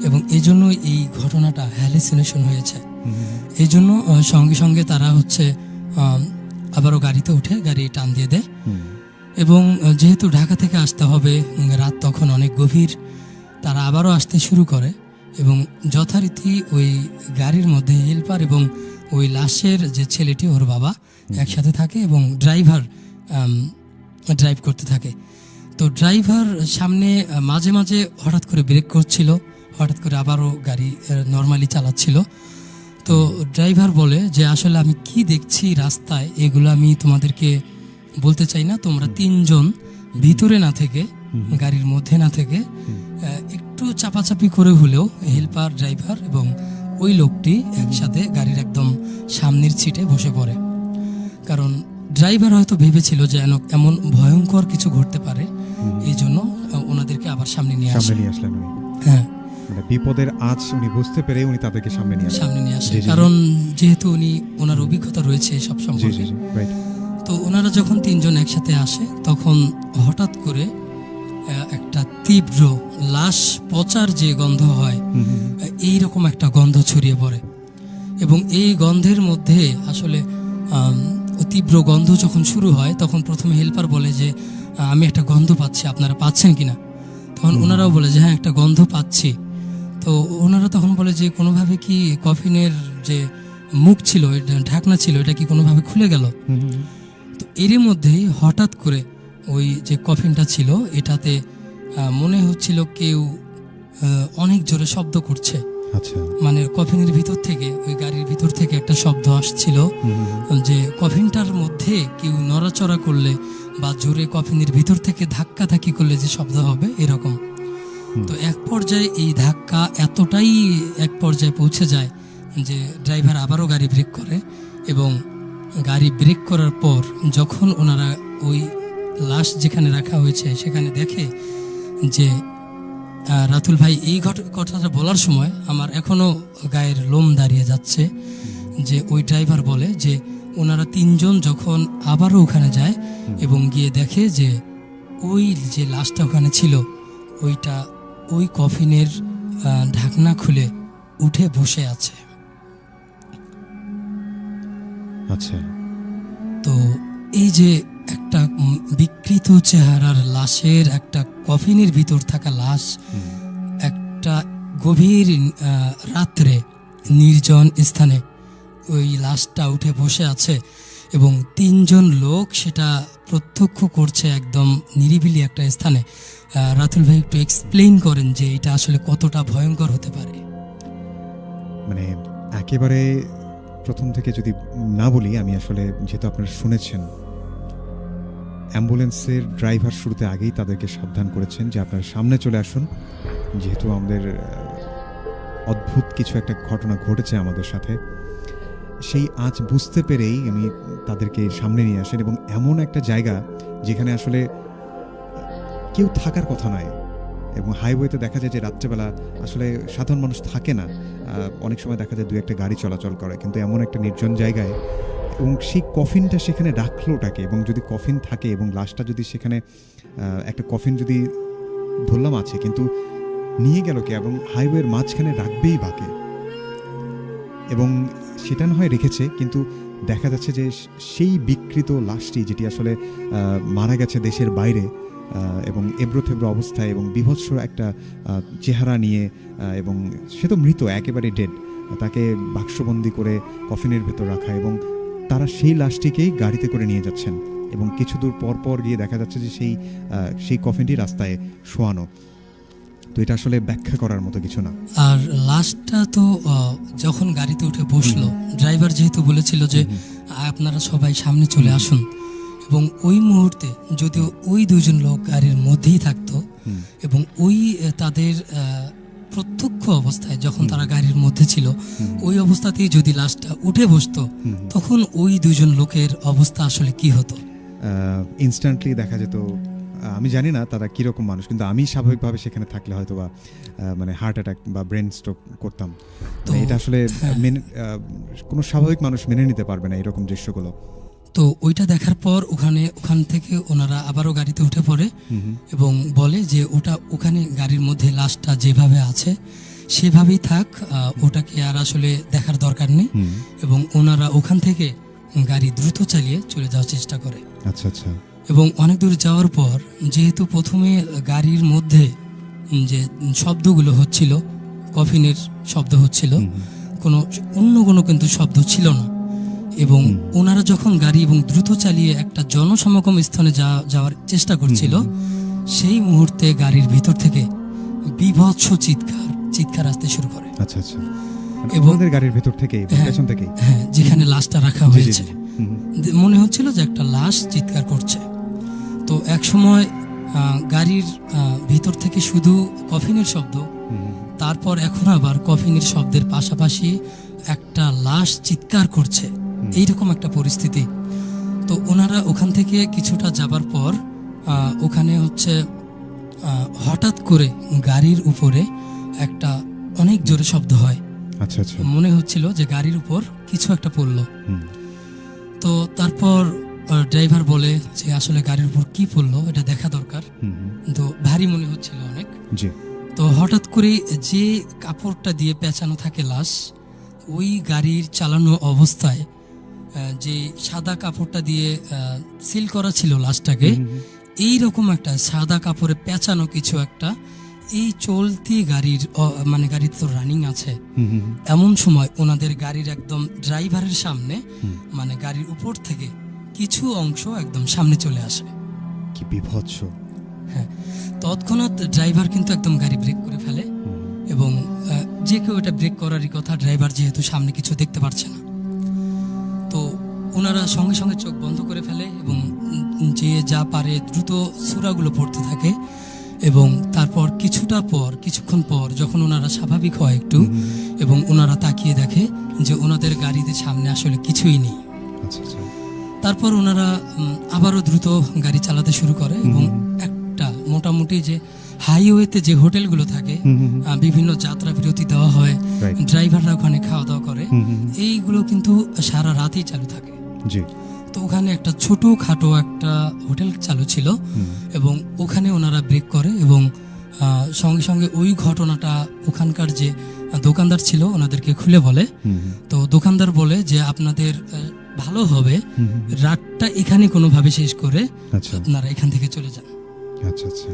এবং এই জন্য এই ঘটনাটা হ্যালুসিনেশন হয়েছে। এই জন্য সঙ্গে সঙ্গে তারা হচ্ছে আবারও গাড়িতে উঠে গাড়ি টান দিয়ে দেয়। এবং যেহেতু ঢাকা থেকে আসতে হবে, রাত তখন অনেক গভীর, তারা আবারও আসতে শুরু করে। এবং যথারীতি ওই গাড়ির মধ্যে হেল্পার এবং ওই লাশের যে ছেলেটি, ওর বাবা একসাথে থাকে, এবং ড্রাইভার ড্রাইভ করতে থাকে। তো ড্রাইভার সামনে মাঝে মাঝে হঠাৎ করে ব্রেক করছিল, হঠাৎ করে আবারও গাড়ি নর্মালি চালাচ্ছিল। তো ড্রাইভার বলে যে আসলে আমি কি দেখছি রাস্তায়, এগুলো আমি তোমাদেরকে বলতে চাই না। তোমরা তিনজন ভিতরে না থেকে, গাড়ির মধ্যে না থেকে, একটু চাপাচাপি করে হলেও হেল্পার, ড্রাইভার এবং ওই লোকটি একসাথে গাড়ির একদম সামনের সিটে বসে পড়ে। কারণ ড্রাইভার হয়তো ভেবেছিল যে এমন ভয়ঙ্কর কিছু ঘটতে পারে, এই জন্য ওনাদেরকে আবার সামনে নিয়ে আসলেন। হ্যাঁ, মানে বিপদের আজ উনি বুঝতে পেরে উনি তাদেরকে সামনে নিয়ে আসে। কারণ যেহেতু ওনার অভিজ্ঞতা রয়েছে সব সম্পর্কে। তো ওনারা যখন তিনজন একসাথে আসে, তখন হঠাৎ করে একটা তীব্র লাশ পচার যে গন্ধ হয়, এইরকম একটা গন্ধ ছড়িয়ে পড়ে। এবং এই গন্ধের মধ্যে আসলে তীব্র গন্ধ যখন শুরু হয়, তখন প্রথমে হেল্পার বলে যে আমি একটা গন্ধ পাচ্ছি, আপনারা পাচ্ছেন কিনা? তখন ওনারাও বলে যে হ্যাঁ, একটা গন্ধ পাচ্ছি। তো ওনারা তখন বলে যে কোনোভাবে কি কফিনের যে মুখ ছিল, ঢাকনা ছিল, এটা কি কোনোভাবে খুলে গেল? তো এরই মধ্যেই হঠাৎ করে ওই যে কফিনটা ছিল, এটাতে মনে হচ্ছিল কেউ অনেক জোরে শব্দ করছে। মানে কফিনের ভিতর থেকে, ওই গাড়ির ভিতর থেকে একটা শব্দ আসছিল যে কফিনটার মধ্যে কেউ নড়াচড়া করলে বা জোরে কফিনের ভিতর থেকে ধাক্কাধাক্কি করলে যে শব্দ হবে, এরকম। তো এক পর্যায়ে এই ধাক্কা এতটাই এক পর্যায়ে পৌঁছে যায় যে ড্রাইভার আবারও গাড়ি ব্রেক করে। এবং গাড়ি ব্রেক করার পর যখন ওনারা ওই লাশ যেখানে রাখা হয়েছে সেখানে দেখে যে রাতুল ভাই, এই কথাটা বলার সময় আমার এখনো গায়ের লোম দাঁড়িয়ে যাচ্ছে। যে ওই ড্রাইভার বলে যে ওনারা তিনজন যখন আবারও ওখানে যায় এবং গিয়ে দেখে যে ওই যে লাশটা ওখানে ছিল, ওইটা ওই কফিনের ঢাকনা খুলে উঠে বসে আছে। আচ্ছা। তো এই যে একটা বিকৃত চেহারার লাশের, একটা কফিনের ভিতর থাকা লাশ, একটা গভীর রাত্রে নির্জন স্থানে ওই লাশটা উঠে বসে আছে এবং 3 জন লোক সেটা প্রত্যক্ষ করছে একদম নিরিবিলি একটা স্থানে। রাতুল ভাই একটু এক্সপ্লেইন করেন যে এটা আসলে কতটা ভয়ঙ্কর হতে পারে। মানে একেবারে প্রথম থেকে যদি না বলি, আমি আসলে যেহেতু আপনারা শুনেছেন, অ্যাম্বুলেন্সের ড্রাইভার শুরুতে আগেই তাদেরকে সাবধান করেছেন যে আপনারা সামনে চলে আসুন, যেহেতু আমাদের অদ্ভুত কিছু একটা ঘটনা ঘটেছে আমাদের সাথে। সেই আজ বুঝতে পেরেই আমি তাদেরকে সামনে নিয়ে আসেন, এবং এমন একটা জায়গা যেখানে আসলে কেউ থাকার কথা নয়, এবং হাইওয়েতে দেখা যায় যে রাত্রেবেলা আসলে সাধারণ মানুষ থাকে না, অনেক সময় দেখা যায় 2-1টা গাড়ি চলাচল করে, কিন্তু এমন একটা নির্জন জায়গায়, এবং সেই কফিনটা সেখানে রাখলোটাকে, এবং যদি কফিন থাকে এবং লাশটা যদি সেখানে একটা কফিন যদি ধরলাম আছে, কিন্তু নিয়ে গেল কে, এবং হাইওয়ের মাঝখানে রাখবেই বাকে, এবং সেটা না হয় রেখেছে, কিন্তু দেখা যাচ্ছে যে সেই বিকৃত লাশটি, যেটি আসলে মারা গেছে দেশের বাইরে, এবং এবড়োথেবড়ো অবস্থায় এবং বিভৎস একটা চেহারা নিয়ে, এবং সে তো মৃত, একেবারে ডেড, তাকে বাক্সবন্দি করে কফিনের ভেতর রাখা, এবং তারা সেই লাশটিকেই গাড়িতে করে নিয়ে যাচ্ছেন, এবং কিছু দূর পর পর গিয়ে দেখা যাচ্ছে যে সেই কফিনটি রাস্তায় শোয়ানো। তো এটা আসলে ব্যাখ্যা করার মতো কিছু না। আর লাশটা তো যখন গাড়িতে উঠে বসলো, ড্রাইভার যেহেতু বলেছিল যে আপনারা সবাই সামনে চলে আসুন, এবং ওই মুহূর্তে যদিও ওই 2 জন লোক গাড়ির মধ্যেই থাকতো, এবং ওই তাদের প্রত্যক্ষ অবস্থায় যখন তারা গাড়ির মধ্যে ছিল, ওই অবস্থাতেই যদি লাশটা উঠে বসতো, তখন ওই 2 জন লোকের অবস্থা আসলে কি হতো? ইনস্ট্যান্টলি দেখা যেত, আমি জানি না তারা কিরকম মানুষ, কিন্তু আমি স্বাভাবিকভাবে সেখানে থাকলে হয়তো বা মানে হার্ট অ্যাটাক বা ব্রেন স্ট্রোক করতাম। তো এটা আসলে কোনো স্বাভাবিক মানুষ মেনে নিতে পারবে না এরকম দৃশ্যগুলো। তো ওইটা দেখার পর ওখান থেকে ওনারা আবারও গাড়িতে উঠে পড়ে এবং বলে যে ওখানে গাড়ির মধ্যে লাশটা যেভাবে আছে সেভাবেই থাক, ওটাকে আর আসলে দেখার দরকার নেই, এবং ওনারা ওখান থেকে গাড়ি দ্রুত চালিয়ে চলে যাওয়ার চেষ্টা করে। আচ্ছা আচ্ছা। এবং অনেক দূর যাওয়ার পর যেহেতু প্রথমে গাড়ির মধ্যে যে শব্দগুলো হচ্ছিল, কফিনের শব্দ হচ্ছিল, অন্য কোনো কিন্তু শব্দ ছিল না, এবং ওনারা যখন গাড়ি এবং দ্রুত চালিয়ে একটা জনসমাগম স্থানে যাওয়ার চেষ্টা করছিল, সেই মুহূর্তে গাড়ির ভিতর থেকে বিভৎস চিৎকার আসতে শুরু করে। আচ্ছা আচ্ছা। এবং গাড়ির ভিতর থেকে, পেছন থেকে, হ্যাঁ, যেখানে লাশটা রাখা হয়েছে, মনে হচ্ছিল যে একটা লাশ চিৎকার করছে। তো এক সময় গাড়ির ভিতর থেকে শুধু কফিনের শব্দ, তারপর এখন আবার কফিনের শব্দের পাশাপাশি একটা লাশ চিৎকার করছে, এইরকম একটা পরিস্থিতি। তো ওনারা ওখান থেকে কিছুটা যাবার পর ওখানে হঠাৎ করে গাড়ির উপরে একটা অনেক জোরে শব্দ হয়। আচ্ছা আচ্ছা। মনে হচ্ছিল যে গাড়ির উপর কিছু একটা পড়লো। তো তারপর ড্রাইভার বলে যে আসলে গাড়ির উপর কি পড়লো এটা দেখা দরকার, তো ভারী মনে হচ্ছিল অনেক। তো হঠাৎ করে যে কাপড়টা দিয়ে পেঁচানো থাকে লাশ, ওই গাড়ির চালানো অবস্থায় যে সাদা কাপড়টা দিয়ে সিল করা ছিল লাশটাকে, এইরকম একটা সাদা কাপড়ে পেঁচানো কিছু একটা এই চলতি গাড়ির মানে গাড়ি তো রানিং আছে, এমন সময় ওনাদের গাড়ির একদম ড্রাইভারের সামনে মানে গাড়ির উপর থেকে কিছু অংশ একদম সামনে চলে আসে। কি বিভৎস! হ্যাঁ, তৎক্ষণাৎ ড্রাইভার কিন্তু একদম গাড়ি ব্রেক করে ফেলে, এবং যে কেউ এটা ব্রেক করারই কথা, ড্রাইভার যেহেতু সামনে কিছু দেখতে পারছে না, তো ওনারা সঙ্গে সঙ্গে চোখ বন্ধ করে ফেলে এবং যে যা পারে দ্রুত সূরাগুলো পড়তে থাকে। এবং তারপর কিছুক্ষণ পর যখন ওনারা স্বাভাবিক হয় একটু, এবং ওনারা তাকিয়ে দেখে যে ওনাদের গাড়িতে সামনে আসলে কিছুই নেই। তারপর ওনারা আবারও দ্রুত গাড়ি চালাতে শুরু করে, এবং একটা মোটামুটি যে হাইওয়েতে যে হোটেলগুলো থাকে, বিভিন্ন যাত্রা বিরতি দেওয়া হয়, ড্রাইভাররা ওখানে খাওয়া দাওয়া করে, এইগুলো কিন্তু সারা রাতেই চালু থাকে। তো ওখানে একটা ছোটখাটো একটা হোটেল চালু ছিল, এবং ওখানে ওনারা ব্রেক করে, এবং সঙ্গে সঙ্গে ওই ঘটনাটা ওখানকার যে দোকানদার ছিল ওনাদেরকে খুলে বলে। তো দোকানদার বলে যে আপনাদের ভালো হবে রাতটা এখানে কোনোভাবে শেষ করে আচ্ছা আপনারা এখান থেকে চলে যান। আচ্ছা আচ্ছা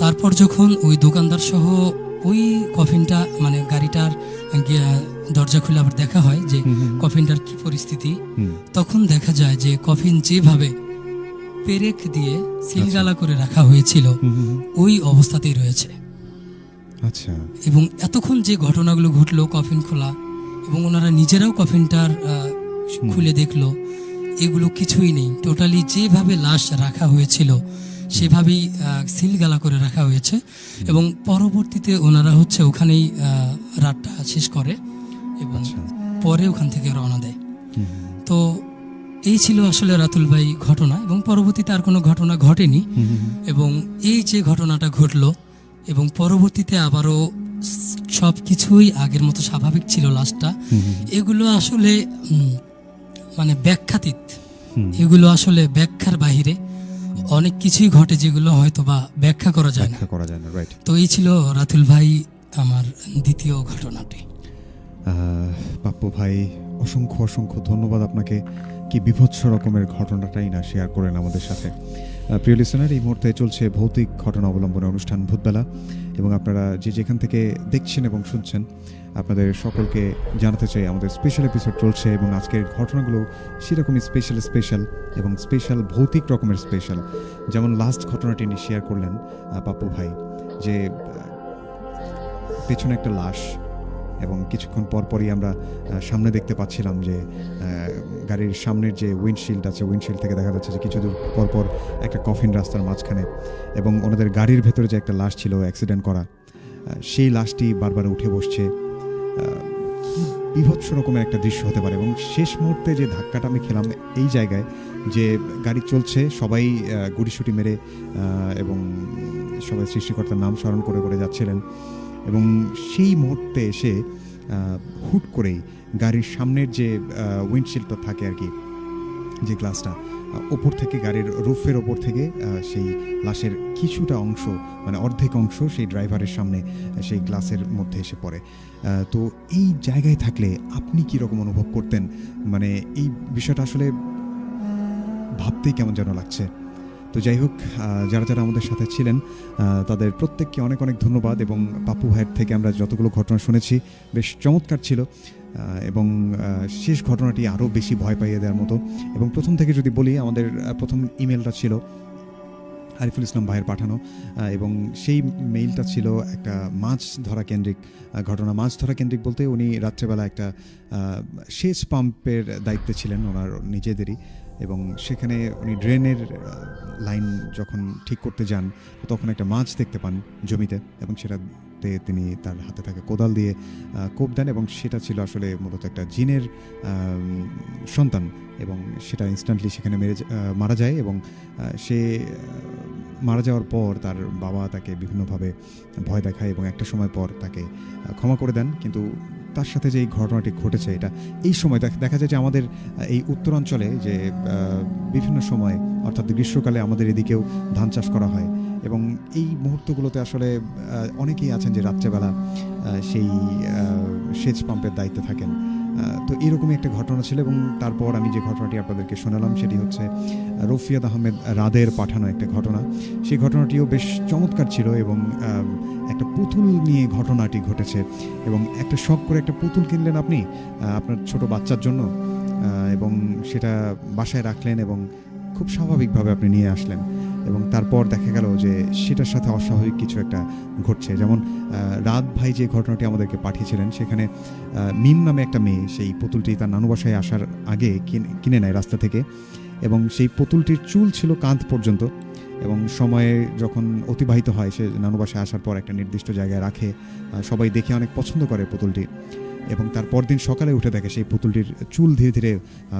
তারপর যখন ওই দোকানদার সহ ওই কফিনটা মানে গাড়িটার দরজা খুলে আবার দেখা হয় যে কফিনটার কি পরিস্থিতি, তখন দেখা যায় যে কফিন যেভাবে পেরেক দিয়ে সিলগালা করে রাখা হয়েছিল ওই অবস্থাতেই রয়েছে। আচ্ছা এবং এতক্ষণ যে ঘটনাগুলো ঘটলো কফিন খোলা এবং ওনারা নিজেরাও কফিনটার খুলে দেখলো, এগুলো কিছুই নেই। টোটালি যেভাবে লাশ রাখা হয়েছিল সেভাবেই সিলগালা করে রাখা হয়েছে। এবং পরবর্তীতে ওনারা হচ্ছে ওখানেই রাতটা শেষ করে এবং পরে ওখান থেকে রওনা দেয়। তো এই ছিল আসলে রাতুল ভাই ঘটনা, এবং পরবর্তীতে আর কোনো ঘটনা ঘটেনি। এবং এই যে ঘটনাটা ঘটলো এবং পরবর্তীতে আবারও সব কিছুই আগের মতো স্বাভাবিক ছিল লাশটা, এগুলো আসলে মানে ব্যাখ্যাতীত, এগুলো আসলে ব্যাখ্যার বাহিরে অনেক কিছুই ঘটে যেগুলো হয়তো বা ব্যাখ্যা করা যায় না। রাইট। তো এই ছিল রাতুল ভাই আমার দ্বিতীয় ঘটনাটি। পাপ্পু ভাই, অসংখ্য অসংখ্য ধন্যবাদ আপনাকে। কি বিভৎস রকমের ঘটনাটাই না শেয়ার করেন আমাদের সাথে। প্রিয় লিসেনার, এই মুহূর্তে চলছে ভৌতিক ঘটনা অবলম্বনের অনুষ্ঠান ভূতবেলা, এবং আপনারা যে যেখান থেকে দেখছেন এবং শুনছেন, আপনাদের সকলকে জানাতে চাই আমাদের স্পেশাল এপিসোড চলছে, এবং আজকের ঘটনাগুলো সেরকমই স্পেশাল এবং স্পেশাল ভৌতিক রকমের স্পেশাল। যেমন লাস্ট ঘটনাটি নিয়ে শেয়ার করলেন পাপ্পু ভাই, যে পেছনে একটা লাশ, এবং কিছুক্ষণ পরপরই আমরা সামনে দেখতে পাচ্ছিলাম যে গাড়ির সামনের যে উইন্ডশিল্ড আছে, উইন্ডশিল্ড থেকে দেখা যাচ্ছে যে কিছু দূর পরপর একটা কফিন রাস্তার মাঝখানে, এবং ওনাদের গাড়ির ভেতরে যে একটা লাশ ছিল অ্যাক্সিডেন্ট করা, সেই লাশটি বারবার উঠে বসছে। বিভৎস রকমের একটা দৃশ্য হতে পারে। এবং শেষ মুহূর্তে যে ধাক্কাটা আমি খেলাম এই জায়গায়, যে গাড়ি চলছে, সবাই গুড়িসুটি মেরে এবং সবাই সৃষ্টিকর্তার নাম স্মরণ করে করে যাচ্ছিলেন, এবং সেই মুহূর্তে এসে হুট করেই গাড়ির সামনের যে উইন্ডশিল্ডটা থাকে আর কি, যে গ্লাসটা, ওপর থেকে গাড়ির রুফের ওপর থেকে সেই লাশের কিছুটা অংশ, মানে অর্ধেক অংশ সেই ড্রাইভারের সামনে সেই গ্লাসের মধ্যে এসে পড়ে। তো এই জায়গায় থাকলে আপনি কীরকম অনুভব করতেন? মানে এই বিষয়টা আসলে ভাবতেই কেমন যেন লাগছে। তো যাই হোক, যারা যারা আমাদের সাথে ছিলেন তাদের প্রত্যেককে অনেক অনেক ধন্যবাদ। এবং পাপ্পু ভাইয়ের থেকে আমরা যতগুলো ঘটনা শুনেছি বেশ চমৎকার ছিল, এবং শেষ ঘটনাটি আরও বেশি ভয় পাইয়ে দেওয়ার মতো। এবং প্রথম থেকে যদি বলি, আমাদের প্রথম ইমেলটা ছিল আরিফুল ইসলাম ভাইয়ের পাঠানো, এবং সেই মেইলটা ছিল একটা মাছ ধরা কেন্দ্রিক ঘটনা। মাছ ধরা কেন্দ্রিক বলতে উনি রাত্রেবেলা একটা সেচ পাম্পের দায়িত্বে ছিলেন ওনার নিজেদেরই, এবং সেখানে উনি ড্রেনের লাইন যখন ঠিক করতে যান তখন একটা মাছ দেখতে পান জমিতে, এবং সেটাতে তিনি তার হাতে থাকা কোদাল দিয়ে কোপ দেন, এবং সেটা ছিল আসলে মূলত একটা জিনের সন্তান, এবং সেটা ইনস্ট্যান্টলি সেখানে মারা যায়। এবং সে মারা যাওয়ার পর তার বাবা তাকে বিভিন্নভাবে ভয় দেখায়, এবং একটা সময় পর তাকে ক্ষমা করে দেন। কিন্তু তার সাথে যে এই ঘটনাটি ঘটেছে, এটা এই সময় দেখা যায় যে আমাদের এই উত্তরাঞ্চলে যে বিভিন্ন সময়, অর্থাৎ গ্রীষ্মকালে আমাদের এদিকেও ধান চাষ করা হয়, এবং এই মুহূর্তগুলোতে আসলে অনেকেই আছেন যে রাত্রেবেলা সেই সেচ পাম্পের দায়িত্বে থাকেন। তো এরকমই একটা ঘটনা ছিল। এবং তারপর আমি যে ঘটনাটি আপনাদেরকে শোনালাম সেটি হচ্ছে রফিয়াদ আহমেদ রাদের পাঠানো একটা ঘটনা। সেই ঘটনাটিও বেশ চমৎকার ছিল, এবং একটা পুতুল নিয়ে ঘটনাটি ঘটেছে। এবং একটা শখ করে একটা পুতুল কিনলেন আপনি আপনার ছোট বাচ্চার জন্য, এবং সেটা বাসায় রাখলেন, এবং খুব স্বাভাবিকভাবে আপনি নিয়ে আসলেন, এবং তারপর দেখা গেল যে সেটার সাথে অস্বাভাবিক কিছু একটা ঘটছে। যেমন রাত ভাই যে ঘটনাটি আমাদেরকে পাঠিয়েছিলেন, সেখানে মিম নামে একটা মেয়ে সেই পুতুলটি তার নানু বাসায় আসার আগে কিনে নেয় রাস্তা থেকে, এবং সেই পুতুলটির চুল ছিল কাঁধ পর্যন্ত, এবং সময়ে যখন অতিবাহিত হয় সে নানু বাসায় আসার পর একটা নির্দিষ্ট জায়গায় রাখে, সবাই দেখে অনেক পছন্দ করে পুতুলটি, এবং তার পরদিন সকালে উঠে দেখে সেই পুতুলটির চুল ধীরে ধীরে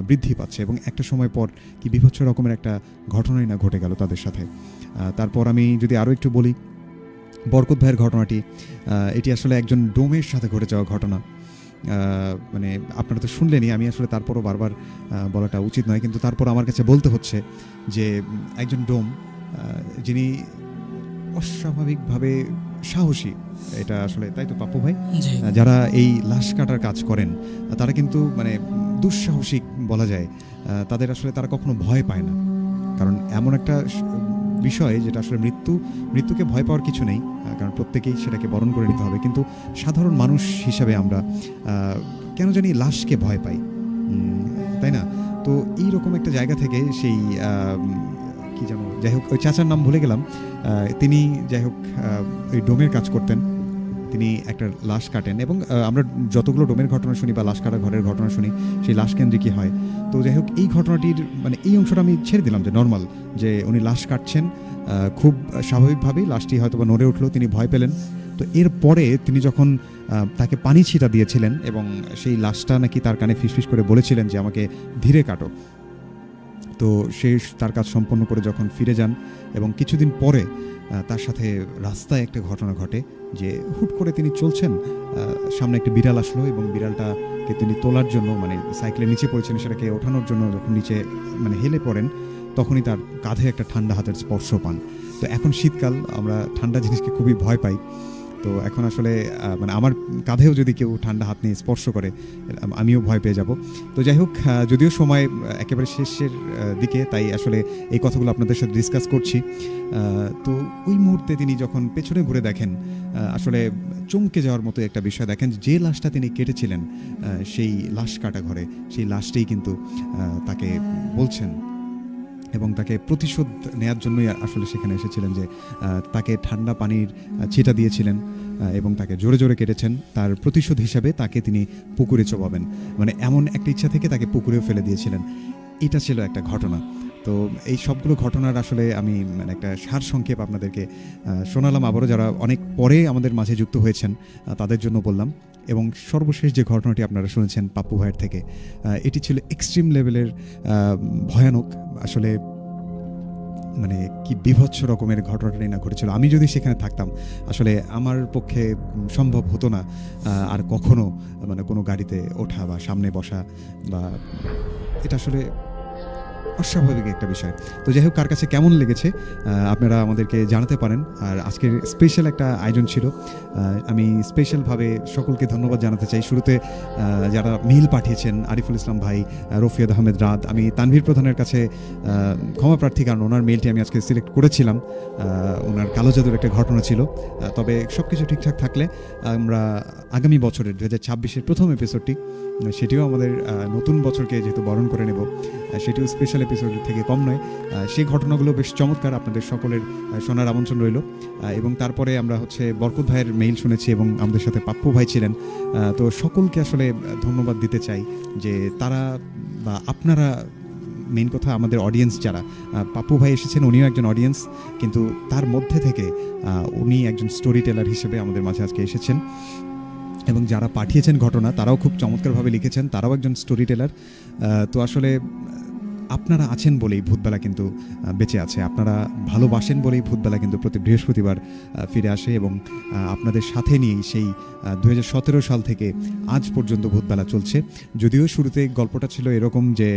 বৃদ্ধি পাচ্ছে, এবং একটা সময় পর কি বিভৎস রকমের একটা ঘটনাই না ঘটে গেল তাদের সাথে। তারপর আমি যদি আরও একটু বলি, বরকত ভাইয়ের ঘটনাটি, এটি আসলে একজন ডোমের সাথে ঘটে যাওয়া ঘটনা। মানে আপনারা তো শুনলেনই, আমি আসলে তারপরও বারবার বলাটা উচিত নয়, কিন্তু তারপর আমার কাছে বলতে হচ্ছে যে একজন ডোম যিনি অস্বাভাবিকভাবে সাহসী, এটা আসলে তাই তো পাপ্পু ভাই? যারা এই লাশ কাটার কাজ করেন তারা কিন্তু মানে দুঃসাহসিক বলা যায়, তাদের আসলে তারা কখনো ভয় পায় না, কারণ এমন একটা বিষয় যেটা আসলে মৃত্যুকে ভয় পাওয়ার কিছু নেই, কারণ প্রত্যেকেই সেটাকে বরণ করে নিতে হবে, কিন্তু সাধারণ মানুষ হিসাবে আমরা কেন জানি লাশকে ভয় পাই, তাই না? তো এইরকম একটা জায়গা থেকে সেই কি জানো, যাই হোক ওই চাচার নাম ভুলে গেলাম, তিনি যাই হোক ওই ডোমের কাজ করতেন, তিনি একটা লাশ কাটেন, এবং আমরা যতগুলো ডোমের ঘটনা শুনি বা লাশ কাটা ঘরের ঘটনা শুনি সেই লাশ কেন্দ্রিকই হয়। তো যাই হোক এই ঘটনাটির মানে এই অংশটা আমি ছেড়ে দিলাম যে নর্মাল, যে উনি লাশ কাটছেন, খুব স্বাভাবিকভাবেই লাশটি হয়তো বা নড়ে উঠলো, তিনি ভয় পেলেন। তো এরপরে তিনি যখন তাকে পানি ছিটা দিয়েছিলেন এবং সেই লাশটা নাকি তার কানে ফিসফিস করে বলেছিলেন যে আমাকে ধীরে কাটো, তো সে তার কাজ সম্পন্ন করে যখন ফিরে যান এবং কিছুদিন পরে তার সাথে রাস্তায় একটা ঘটনা ঘটে যে হুট করে তিনি চলছেন, সামনে একটা বিড়াল আসলো এবং বিড়ালটাকে তিনি তোলার জন্য মানে সাইকেলের নিচে পড়েছেন, সেটাকে ওঠানোর জন্য যখন নিচে মানে হেলে পড়েন তখনই তার কাঁধে একটা ঠান্ডা হাতের স্পর্শ পান। তো এখন শীতকাল, আমরা ঠান্ডা জিনিসকে খুবই ভয় পাই, তো এখন আসলে মানে আমার কাঁধেও যদি কেউ ঠান্ডা হাত নিয়ে স্পর্শ করে আমিও ভয় পেয়ে যাব। তো যাই হোক, যদিও সময় একেবারে শেষের দিকে, তাই আসলে এই কথাগুলো আপনাদের সাথে ডিসকাস করছি। তো ওই মুহূর্তে তিনি যখন পেছনে ঘুরে দেখেন, আসলে চমকে যাওয়ার মতো একটা বিষয় দেখেন, যে লাশটা তিনি কেটেছিলেন সেই লাশ কাটা ঘরে সেই লাশটাই কিন্তু তাকে বলছেন এবং তাকে প্রতিশোধ নেয়ার জন্যই আসলে সেখানে এসেছিলেন, যে তাকে ঠান্ডা পানির ছিটা দিয়েছিলেন এবং তাকে জোরে জোরে কেটেছেন, তার প্রতিশোধ হিসাবে তাকে তিনি পুকুরে চোবাবেন, মানে এমন একটা ইচ্ছা থেকে তাকে পুকুরেও ফেলে দিয়েছিলেন। এটা ছিল একটা ঘটনা। তো এই সবগুলো ঘটনার আসলে আমি মানে একটা সারসংক্ষেপ আপনাদেরকে শোনালাম, আবারও যারা অনেক পরে আমাদের মাঝে যুক্ত হয়েছেন তাদের জন্য বললাম। এবং সর্বশেষ যে ঘটনাটি আপনারা শুনেছেন পাপ্পু ভাইয়ের থেকে, এটি ছিল এক্সট্রিম লেভেলের ভয়ানক, আসলে মানে কি বিভৎস রকমের ঘটনাটাই না ঘটেছিল। আমি যদি সেখানে থাকতাম আসলে আমার পক্ষে সম্ভব হতো না আর কখনো মানে কোনো গাড়িতে ওঠা বা সামনে বসা, বা এটা আসলে অস্বাভাবিক একটা বিষয়। তো যাই হোক, কার কাছে কেমন লেগেছে আপনারা আমাদেরকে জানাতে পারেন। আর আজকের স্পেশাল একটা আয়োজন ছিল, আমি স্পেশালভাবে সকলকে ধন্যবাদ জানাতে চাই। শুরুতে যারা মেইল পাঠিয়েছেন, আরিফুল ইসলাম ভাই, রফিয়াদ আহমেদ রাত, আমি তানভীর প্রধানের কাছে ক্ষমা প্রার্থী, কারণ ওনার মেইলটি আমি আজকে সিলেক্ট করেছিলাম, ওনার কালো জাদুর একটা ঘটনা ছিল। তবে সব কিছু ঠিকঠাক থাকলে আমরা আগামী বছরের 2026-এর প্রথম এপিসোডটি, সেটিও আমাদের নতুন বছরকে যেহেতু বরণ করে নেব, সেটিও স্পেশাল এপিসোডের থেকে কম নয়। সেই ঘটনাগুলো বেশ চমৎকার, আপনাদের সকলের শোনার আমন্ত্রণ রইল। এবং তারপরে আমরা বরকত ভাইয়ের মেইল শুনেছি এবং আমাদের সাথে পাপ্পু ভাই ছিলেন। তো সকলকে আসলে ধন্যবাদ দিতে চাই যে তারা বা আপনারা, মেইন কথা আমাদের অডিয়েন্স যারা, পাপ্পু ভাই এসেছেন, উনিও একজন অডিয়েন্স, কিন্তু তার মধ্যে থেকে উনি একজন স্টোরি টেলার হিসেবে আমাদের মাঝে আজকে এসেছেন। এবং যারা পাঠিয়েছেন ঘটনা তারাও খুব চমৎকারভাবে লিখেছেন, তারাও একজন স্টোরি টেলার। তো আসলে আপনারা আছেন বলেই ভূতবেলা কিন্তু বেঁচে আছে, আপনারা ভালোবাসেন বলেই ভূতবেলা কিন্তু প্রতি বৃহস্পতিবার ফিরে আসে, এবং আপনাদের সাথে নিয়েই সেই 2017 সাল থেকে আজ পর্যন্ত ভূতবেলা চলছে। যদিও শুরুতে গল্পটা ছিল এরকম যে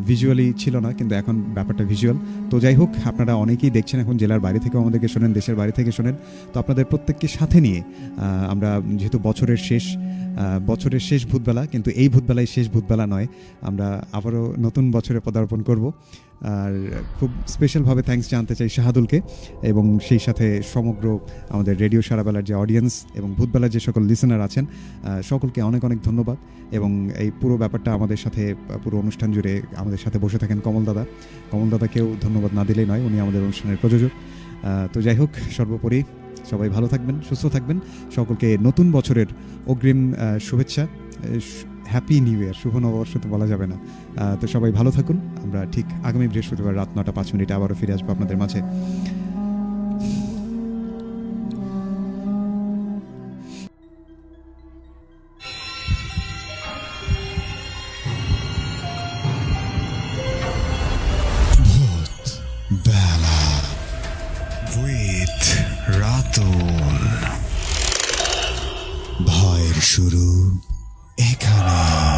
ভিজুয়ালি ছিল না, কিন্তু এখন ব্যাপারটা ভিজুয়াল। তো যাই হোক, আপনারা অনেকেই দেখছেন এখন, জেলার বাইরে থেকেও আমাদেরকে শোনেন, দেশের বাইরে থেকে শোনেন। তো আপনাদের প্রত্যেককে সাথে নিয়ে আমরা যেহেতু বছরের শেষ ভূতবেলা, কিন্তু এই ভূতবেলায় শেষ ভূতবেলা নয়, আমরা আবারও নতুন বছরে পদার্পণ করব। আর খুব স্পেশালভাবে থ্যাঙ্কস জানতে চাই শাহাদুলকে, এবং সেই সাথে সমগ্র আমাদের রেডিও সারাবেলার যে অডিয়েন্স এবং ভূতবেলার যে সকল লিসেনার আছেন সকলকে অনেক অনেক ধন্যবাদ। এবং এই পুরো ব্যাপারটা আমাদের সাথে, পুরো অনুষ্ঠান জুড়ে আমাদের সাথে বসে থাকেন কমল দাদাকেও ধন্যবাদ না দিলেই নয়, উনি আমাদের অনুষ্ঠানের প্রযোজক। তো যাই হোক, সর্বোপরি সবাই ভালো থাকবেন, সুস্থ থাকবেন, সকলকে নতুন বছরের অগ্রিম শুভেচ্ছা, হ্যাপি নিউ ইয়ার, শুভ নববর্ষ তো বলা যাবে না। তো সবাই ভালো থাকুন, আমরা ঠিক আগামী বৃহস্পতিবার রাত 9:05 আবারও ফিরে আসবো আপনাদের মাঝে। ভূতবেলা উইথ রাতুল, ভয়ের শুরু এখানে।